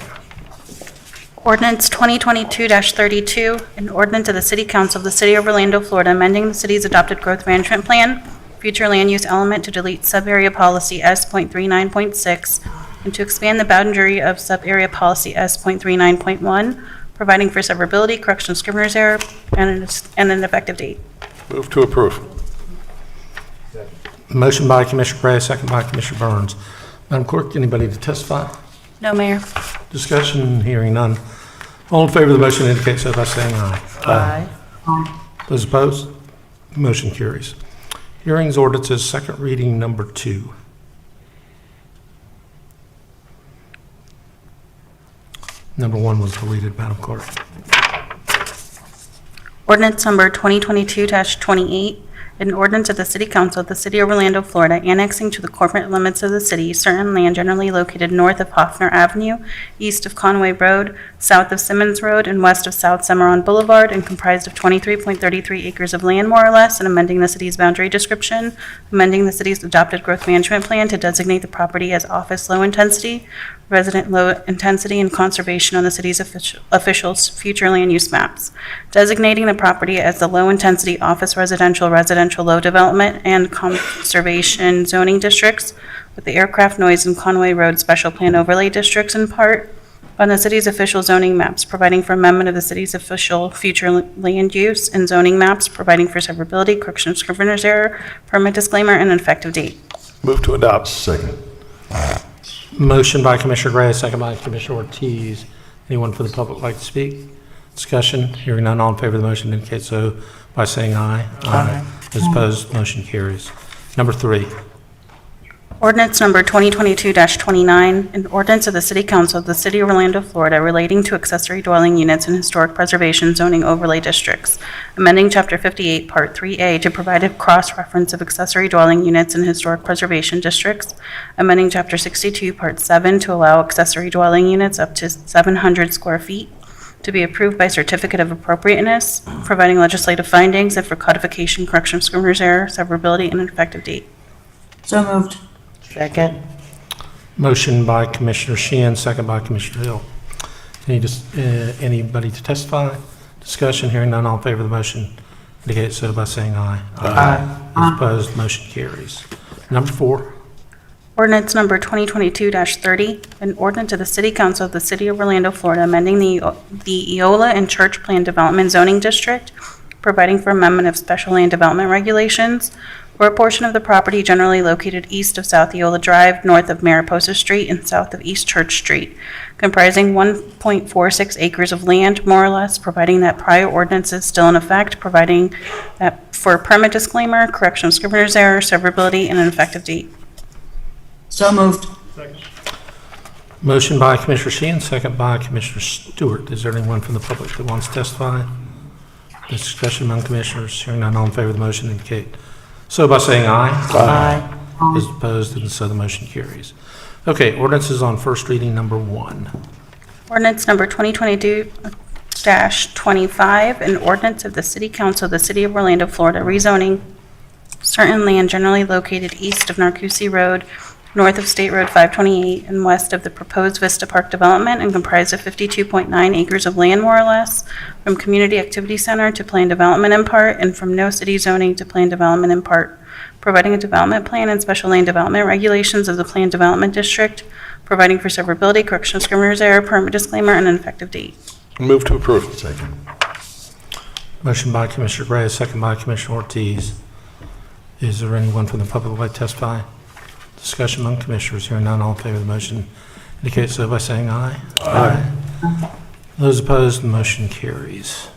Ordinance 2022-32, an ordinance of the City Council of the City of Orlando, Florida, amending the city's adopted growth management plan, future land use element to delete sub-area policy S.39.6, and to expand the boundary of sub-area policy S.39.1, providing for severability, correction of scrivener's error, and an effective date. Move to approve. Motion by Commissioner Gray, second by Commissioner Burns. Madam Clerk, anybody to testify? No, Mayor. Discussion, hearing none. All in favor of the motion indicate so by saying aye. Aye. Those opposed? Motion carries. Hearings ordinances, second reading number 2. Number 1 was deleted, Madam Clerk. Ordinance number 2022-28, an ordinance of the City Council of the City of Orlando, Florida, annexing to the corporate limits of the city certain land generally located north of Hoffner Avenue, east of Conway Road, south of Simmons Road, and west of South Cimarron Boulevard, and comprised of 23.33 acres of land, more or less, and amending the city's boundary description, amending the city's adopted growth management plan to designate the property as office low intensity, resident low intensity, and conservation on the city's officials' future land use maps, designating the property as the low-intensity office residential low development and conservation zoning districts with the aircraft noise and Conway Road special plan overlay districts in part on the city's official zoning maps, providing for amendment of the city's official future land use and zoning maps, providing for severability, correction of scrivener's error, permit disclaimer, and an effective date. Move to adopt. Second. Motion by Commissioner Gray, second by Commissioner Ortiz. Anyone from the public like to speak? Discussion, hearing none, all in favor of the motion indicate so by saying aye. Aye. Those opposed, motion carries. Number 3. Ordinance number 2022-29, an ordinance of the City Council of the City of Orlando, Florida, relating to accessory dwelling units in historic preservation zoning overlay districts, amending Chapter 58, Part 3A to provide a cross-reference of accessory dwelling units in historic preservation districts, amending Chapter 62, Part 7 to allow accessory dwelling units up to 700 square feet to be approved by certificate of appropriateness, providing legislative findings and for codification, correction of scrivener's error, severability, and an effective date. So moved. Second. Motion by Commissioner Sheehan, second by Commissioner Hill. Anybody to testify? Discussion, hearing none, all in favor of the motion indicate so by saying aye. Aye. Those opposed, motion carries. Number 4. Ordinance number 2022-30, an ordinance of the City Council of the City of Orlando, Florida, amending the Eola and Church Plan Development Zoning District, providing for amendment of special land development regulations for a portion of the property generally located east of South Eola Drive, north of Mariposa Street, and south of East Church Street, comprising 1.46 acres of land, more or less, providing that prior ordinance is still in effect, providing that for permit disclaimer, correction of scrivener's error, severability, and an effective date. So moved. Motion by Commissioner Sheehan, second by Commissioner Stewart. Is there anyone from the public that wants to testify? Discussion among commissioners. Hearing none, all in favor of the motion indicate so by saying aye. Aye. Those opposed, and so the motion carries. Okay, ordinances on first reading number 1. Ordinance number 2022-25, an ordinance of the City Council of the City of Orlando, Florida, rezoning certain land generally located east of Narcousie Road, north of State Road 528, and west of the proposed Vista Park development, and comprised of 52.9 acres of land, more or less, from Community Activity Center to Planned Development in part, and from no city zoning to Planned Development in part, providing a development plan and special land development regulations of the Planned Development District, providing for severability, correction of scrivener's error, permit disclaimer, and an effective date. Move to approve. Second. Motion by Commissioner Gray, second by Commissioner Ortiz. Is there anyone from the public who would like to testify? Discussion among commissioners. Hearing none, all in favor of the motion indicate so by saying aye. Aye. Those opposed, the motion carries.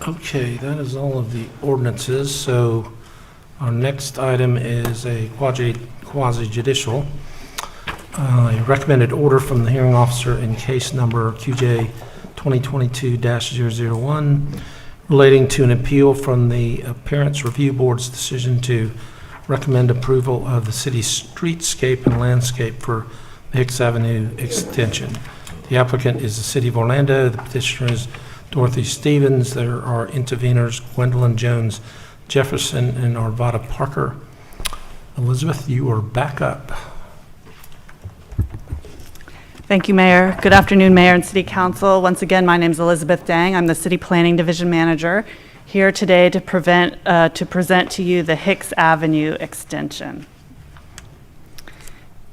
Okay, that is all of the ordinances. So Our next item is a quasi-judicial, a recommended order from the hearing officer in case number QJ 2022-001 relating to an appeal from the Appearance Review Board's decision to recommend approval of the city's streetscape and landscape for Hicks Avenue extension. The applicant is the City of Orlando. The petitioner is Dorothy Stevens. There are interveners Gwendolyn Jones Jefferson and Arvada Parker. Elizabeth, you are back up. Thank you, Mayor. Good afternoon, Mayor and City Council. Once again, my name is Elizabeth Dang. I'm the City Planning Division Manager, here today to present to you the Hicks Avenue extension.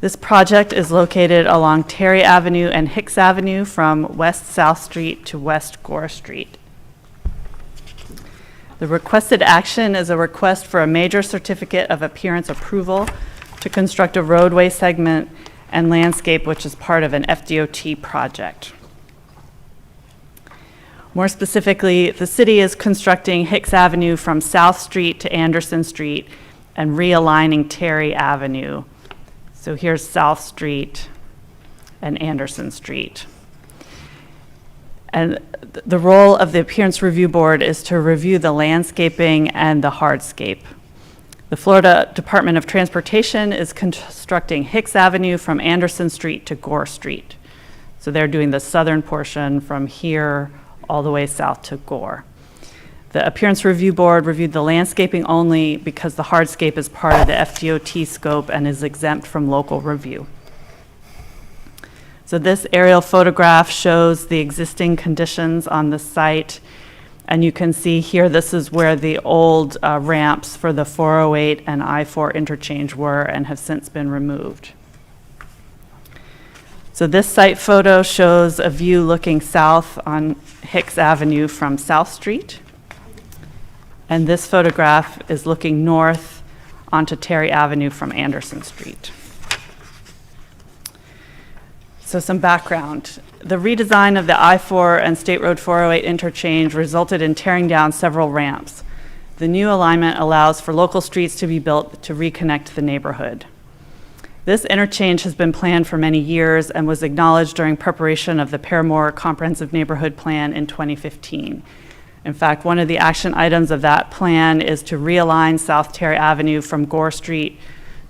This project is located along Terry Avenue and Hicks Avenue from West South Street to West Gore Street. The requested action is a request for a major certificate of appearance approval to construct a roadway segment and landscape which is part of an FDOT project. More specifically, the city is constructing Hicks Avenue from South Street to Anderson Street and realigning Terry Avenue. So here's South Street and Anderson Street. And the role of the Appearance Review Board is to review the landscaping and the hardscape. The Florida Department of Transportation is constructing Hicks Avenue from Anderson Street to Gore Street. So they're doing the southern portion from here all the way south to Gore. The Appearance Review Board reviewed the landscaping only because the hardscape is part of the FDOT scope and is exempt from local review. So this aerial photograph shows the existing conditions on the site. And you can see here, this is where the old ramps for the 408 and I-4 interchange were and have since been removed. So this site photo shows a view looking south on Hicks Avenue from South Street. And this photograph is looking north onto Terry Avenue from Anderson Street. So some background. The redesign of the I-4 and State Road 408 interchange resulted in tearing down several ramps. The new alignment allows for local streets to be built to reconnect the neighborhood. This interchange has been planned for many years and was acknowledged during preparation of the Paramore Comprehensive Neighborhood Plan in 2015. In fact, one of the action items of that plan is to realign South Terry Avenue from Gore Street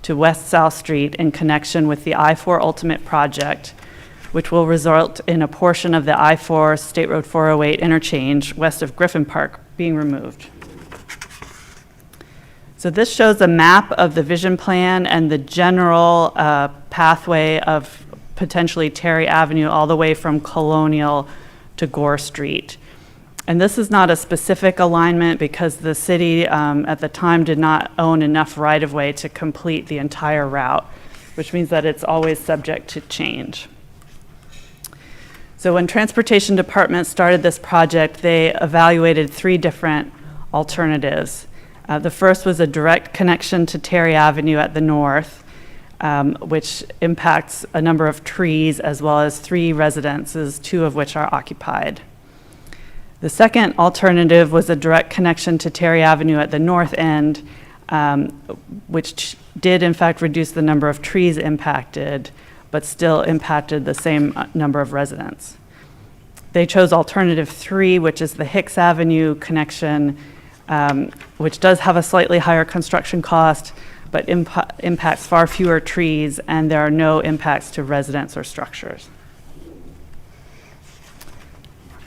to West South Street in connection with the I-4 Ultimate project, which will result in a portion of the I-4 State Road 408 interchange west of Griffin Park being removed. So this shows a map of the vision plan and the general pathway of potentially Terry Avenue all the way from Colonial to Gore Street. And this is not a specific alignment because the city at the time did not own enough right-of-way to complete the entire route, which means that it's always subject to change. So when Transportation Department started this project, they evaluated 3 different alternatives. The first was a direct connection to Terry Avenue at the north, which impacts a number of trees as well as 3 residences, 2 of which are occupied. The second alternative was a direct connection to Terry Avenue at the north end, which did in fact reduce the number of trees impacted, but still impacted the same number of residents. They chose alternative 3, which is the Hicks Avenue connection, which does have a slightly higher construction cost, but impacts far fewer trees, and there are no impacts to residents or structures.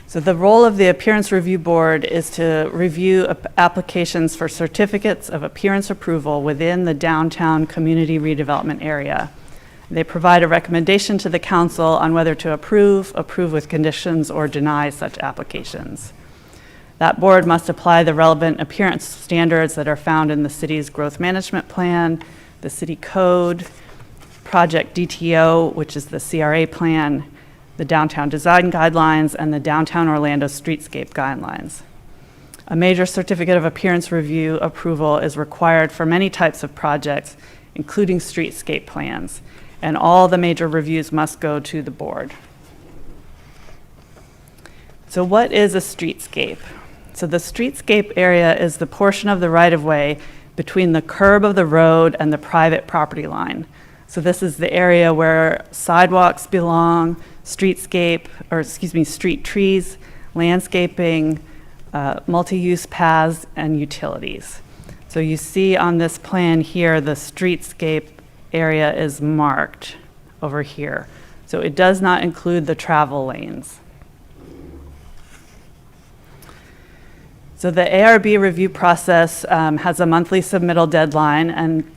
So the role of the Appearance Review Board is to review applications for certificates of appearance approval within the downtown community redevelopment area. They provide a recommendation to the council on whether to approve with conditions, or deny such applications. That board must apply the relevant appearance standards that are found in the city's growth management plan, the city code, Project DTO, which is the CRA plan, the downtown design guidelines, and the downtown Orlando streetscape guidelines. A major certificate of appearance review approval is required for many types of projects, including streetscape plans, and all the major reviews must go to the board. So what is a streetscape? So the streetscape area is the portion of the right-of-way between the curb of the road and the private property line. So this is the area where sidewalks belong, street trees, landscaping, multi-use paths, and utilities. So you see on this plan here, the streetscape area is marked over here. So it does not include the travel lanes. So the ARB review process has a monthly submittal deadline, and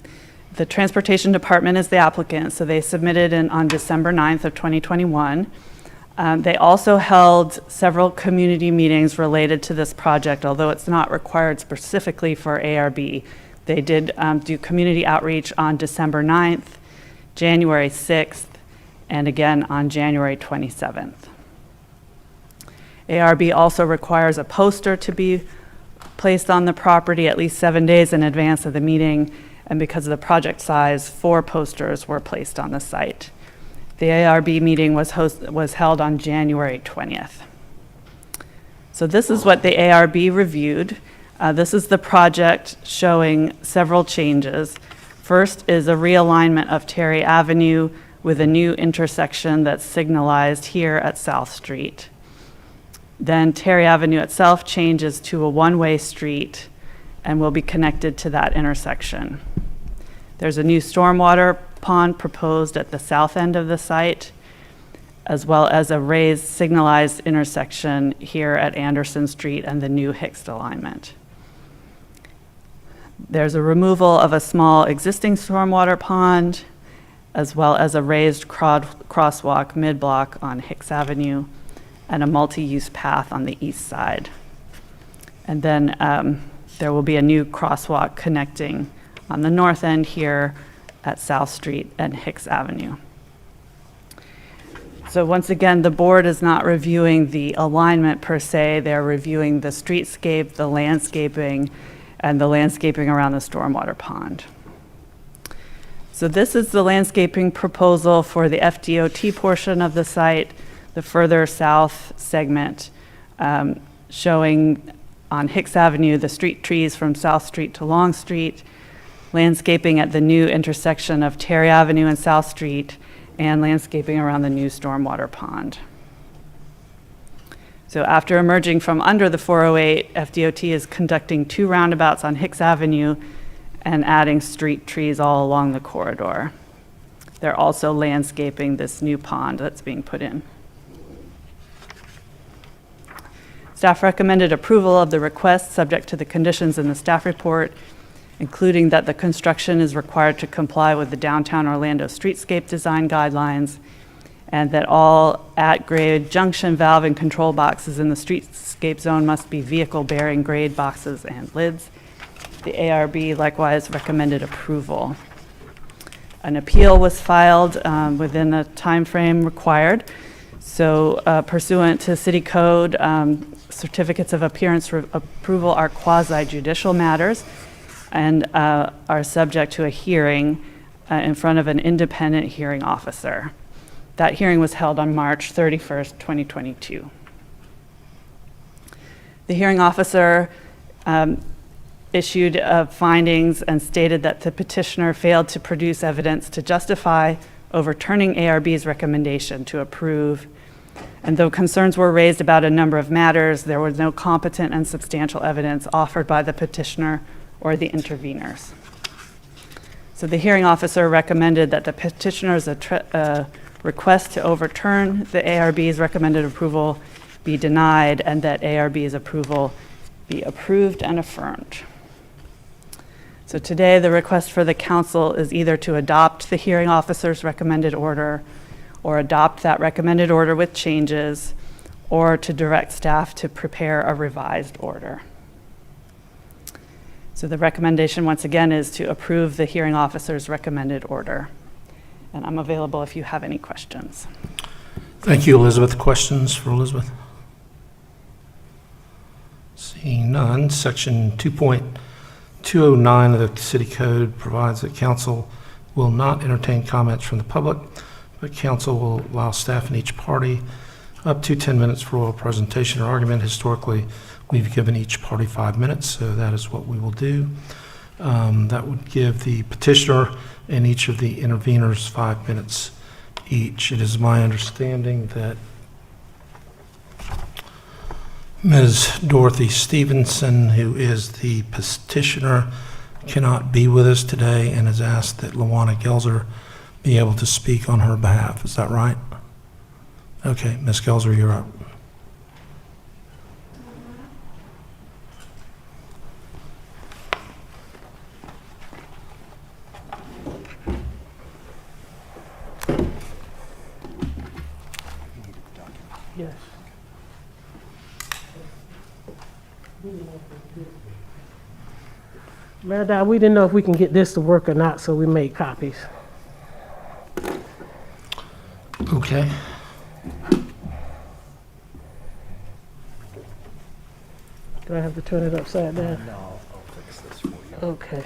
the Transportation Department is the applicant, so they submitted on December 9th of 2021. They also held several community meetings related to this project, although it's not required specifically for ARB. They did do community outreach on December 9th, January 6th, and again on January 27th. ARB also requires a poster to be placed on the property at least 7 days in advance of the meeting, and because of the project size, 4 posters were placed on the site. The ARB meeting was held on January 20th. So this is what the ARB reviewed. This is the project showing several changes. First is a realignment of Terry Avenue with a new intersection that's signalized here at South Street. Then Terry Avenue itself changes to a one-way street and will be connected to that intersection. There's a new stormwater pond proposed at the south end of the site, as well as a raised signalized intersection here at Anderson Street and the new Hicks alignment. There's a removal of a small existing stormwater pond, as well as a raised crosswalk mid-block on Hicks Avenue and a multi-use path on the east side. And then there will be a new crosswalk connecting on the north end here at South Street and Hicks Avenue. So once again, the board is not reviewing the alignment per se, they're reviewing the streetscape, the landscaping, and the landscaping around the stormwater pond. So this is the landscaping proposal for the FDOT portion of the site, the further south segment, showing on Hicks Avenue the street trees from South Street to Long Street, landscaping at the new intersection of Terry Avenue and South Street, and landscaping around the new stormwater pond. So after emerging from under the 408, FDOT is conducting 2 roundabouts on Hicks Avenue and adding street trees all along the corridor. They're also landscaping this new pond that's being put in. Staff recommended approval of the request subject to the conditions in the staff report, including that the construction is required to comply with the Downtown Orlando Streetscape Design Guidelines, and that all at-grade junction valve and control boxes in the streetscape zone must be vehicle-bearing grade boxes and lids. The ARB likewise recommended approval. An appeal was filed within the time frame required. So pursuant to City Code, certificates of appearance approval are quasi-judicial matters and are subject to a hearing in front of an independent hearing officer. That hearing was held on March 31st, 2022. The hearing officer issued findings and stated that the petitioner failed to produce evidence to justify overturning ARB's recommendation to approve. And though concerns were raised about a number of matters, there was no competent and substantial evidence offered by the petitioner or the interveners. So the hearing officer recommended that the petitioner's request to overturn the ARB's recommended approval be denied and that ARB's approval be approved and affirmed. So today the request for the council is either to adopt the hearing officer's recommended order or adopt that recommended order with changes, or to direct staff to prepare a revised order. So the recommendation, once again, is to approve the hearing officer's recommended order. And I'm available if you have any questions. Thank you, Elizabeth. Questions for Elizabeth? Seeing none, Section 2.209 of the City Code provides that council will not entertain comments from the public, but council will allow staff in each party up to 10 minutes for oral presentation or argument. Historically, we've given each party 5 minutes, so that is what we will do. That would give the petitioner and each of the interveners 5 minutes each. It is my understanding that Ms. Dorothy Stevenson, who is the petitioner, cannot be with us today and has asked that Lawana Gelzer be able to speak on her behalf. Is that right? Okay, Ms. Gelzer, you're up. Yes. Mayor Dyer, we didn't know if we can get this to work or not, so we made copies. Okay. Do I have to turn it upside down? No, I'll fix this for you. Okay.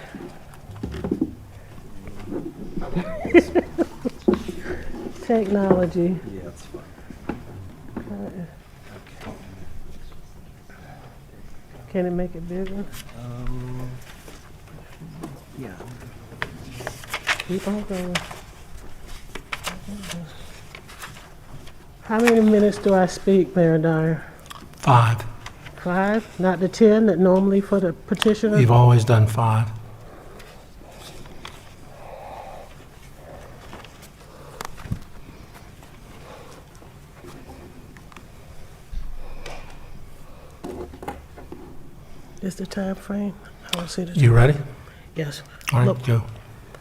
Technology. Yeah, that's fine. Can it make it bigger? Yeah. Keep on going. How many minutes do I speak, Mayor Dyer? 5. 5? Not the 10 that normally for the petitioner? We've always done 5. Is the time frame? I don't see the. You ready? Yes. All right, go.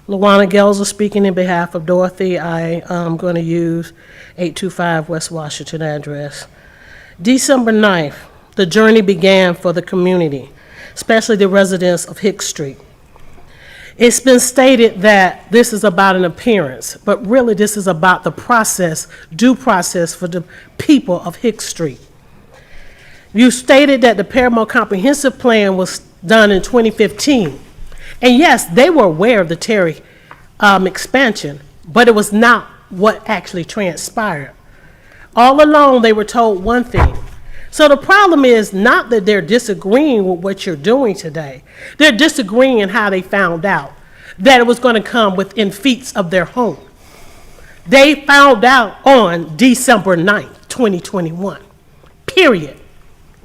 Lawana Gelzer speaking in behalf of Dorothy. I am going to use 825 West Washington address. December 9th, the journey began for the community, especially the residents of Hicks Street. It's been stated that this is about an appearance, but really this is about the process, due process for the people of Hicks Street. You stated that the Paramore Comprehensive Plan was done in 2015. And yes, they were aware of the Terry expansion, but it was not what actually transpired. All along, they were told one thing. So the problem is not that they're disagreeing with what you're doing today. They're disagreeing in how they found out that it was going to come within feet of their home. They found out on December 9th, 2021, period.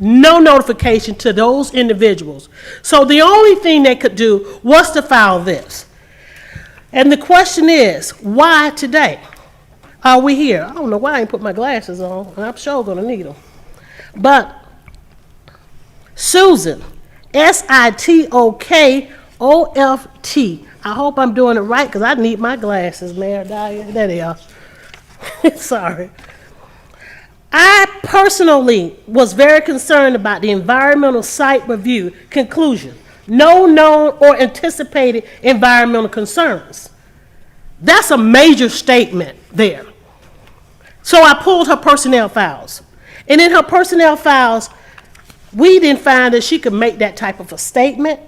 No notification to those individuals. So the only thing they could do was to file this. And the question is, why today are we here? I don't know why I ain't put my glasses on, and I'm sure gonna need them. But Susan, Sitokoft, I hope I'm doing it right because I need my glasses, Mayor Dyer. There they are. Sorry. I personally was very concerned about the environmental site review conclusion. No known or anticipated environmental concerns. That's a major statement there. So I pulled her personnel files. And in her personnel files, we didn't find that she could make that type of a statement.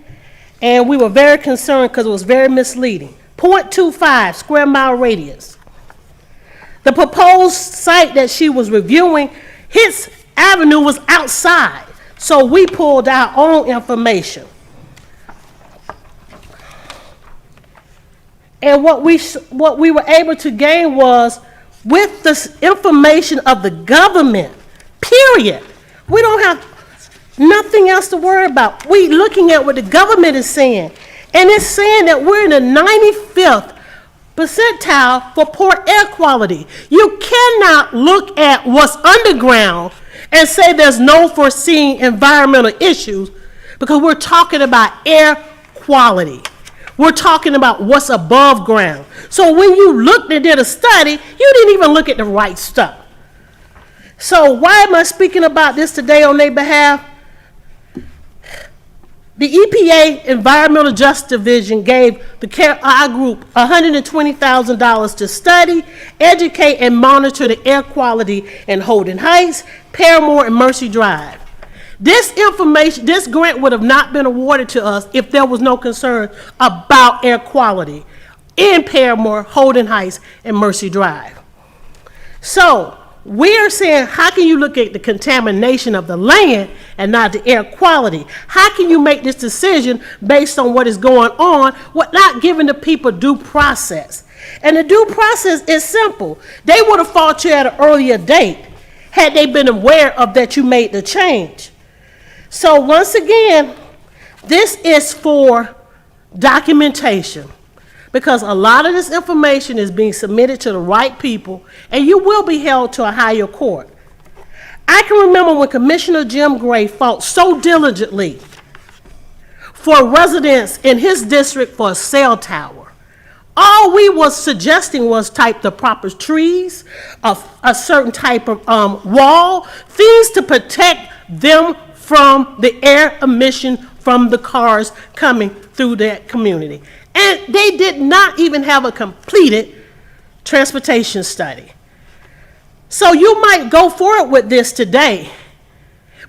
And we were very concerned because it was very misleading. 0.25 square mile radius. The proposed site that she was reviewing, Hicks Avenue was outside, so we pulled our own information. And what we were able to gain was, with the information of the government, period. We don't have nothing else to worry about. We looking at what the government is saying, and it's saying that we're in the 95th percentile for poor air quality. You cannot look at what's underground and say there's no foreseen environmental issues because we're talking about air quality. We're talking about what's above ground. So when you looked and did a study, you didn't even look at the right stuff. So why am I speaking about this today on their behalf? The EPA Environmental Justice Division gave our group $120,000 to study, educate, and monitor the air quality in Holden Heights, Paramore, and Mercy Drive. This grant would have not been awarded to us if there was no concern about air quality in Paramore, Holden Heights, and Mercy Drive. So we're saying, how can you look at the contamination of the land and not the air quality? How can you make this decision based on what is going on, not giving the people due process? And the due process is simple. They would have fought you at an earlier date had they been aware of that you made the change. So once again, this is for documentation, because a lot of this information is being submitted to the right people, and you will be held to a higher court. I can remember when Commissioner Jim Gray fought so diligently for residents in his district for a cell tower. All we was suggesting was type the proper trees, a certain type of wall, things to protect them from the air emission from the cars coming through that community. And they did not even have a completed transportation study. So you might go forward with this today,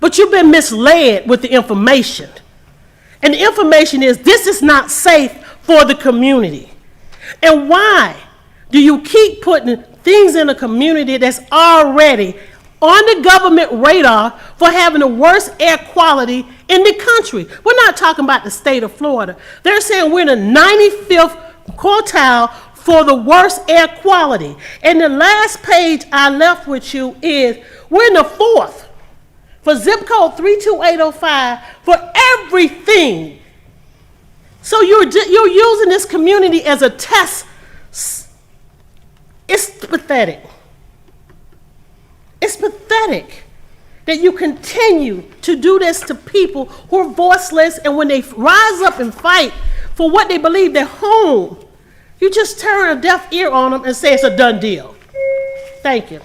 but you've been misled with the information. And the information is this is not safe for the community. And why do you keep putting things in a community that's already on the government radar for having the worst air quality in the country? We're not talking about the state of Florida. They're saying we're in the 95th quartile for the worst air quality. And the last page I left with you is we're in the 4th for zip code 32805 for everything. So you're using this community as a test. It's pathetic. It's pathetic that you continue to do this to people who are voiceless, and when they rise up and fight for what they believe their home, you just turn a deaf ear on them and say it's a done deal. Thank you.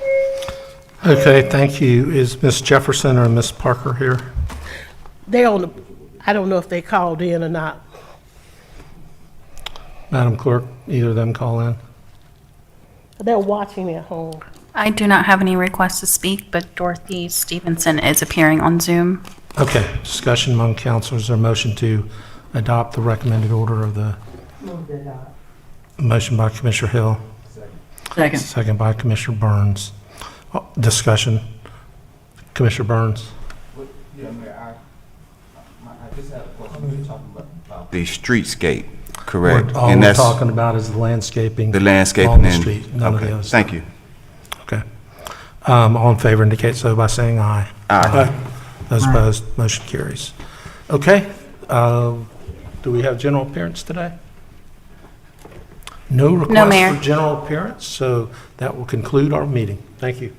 Okay, thank you. Is Ms. Jefferson or Ms. Parker here? They're on the, I don't know if they called in or not. Madam Clerk, either of them call in? They're watching at home. I do not have any requests to speak, but Dorothy Stevenson is appearing on Zoom. Okay, discussion among councilors, or motion to adopt the recommended order of the... Motion by Commissioner Hill. Second. Second by Commissioner Burns. Discussion. Commissioner Burns. Yeah, Mayor, I just have a question. You're talking about the streetscape, correct? All And we're that's talking about is the landscaping. the landscaping along the and- street, none of the okay, other stuff. thank you. Okay. All in favor indicate so by saying aye. Aye. Those opposed, motion carries. Okay, do we have general appearance today? No request Mayor. for general appearance, so that will conclude our meeting. Thank you.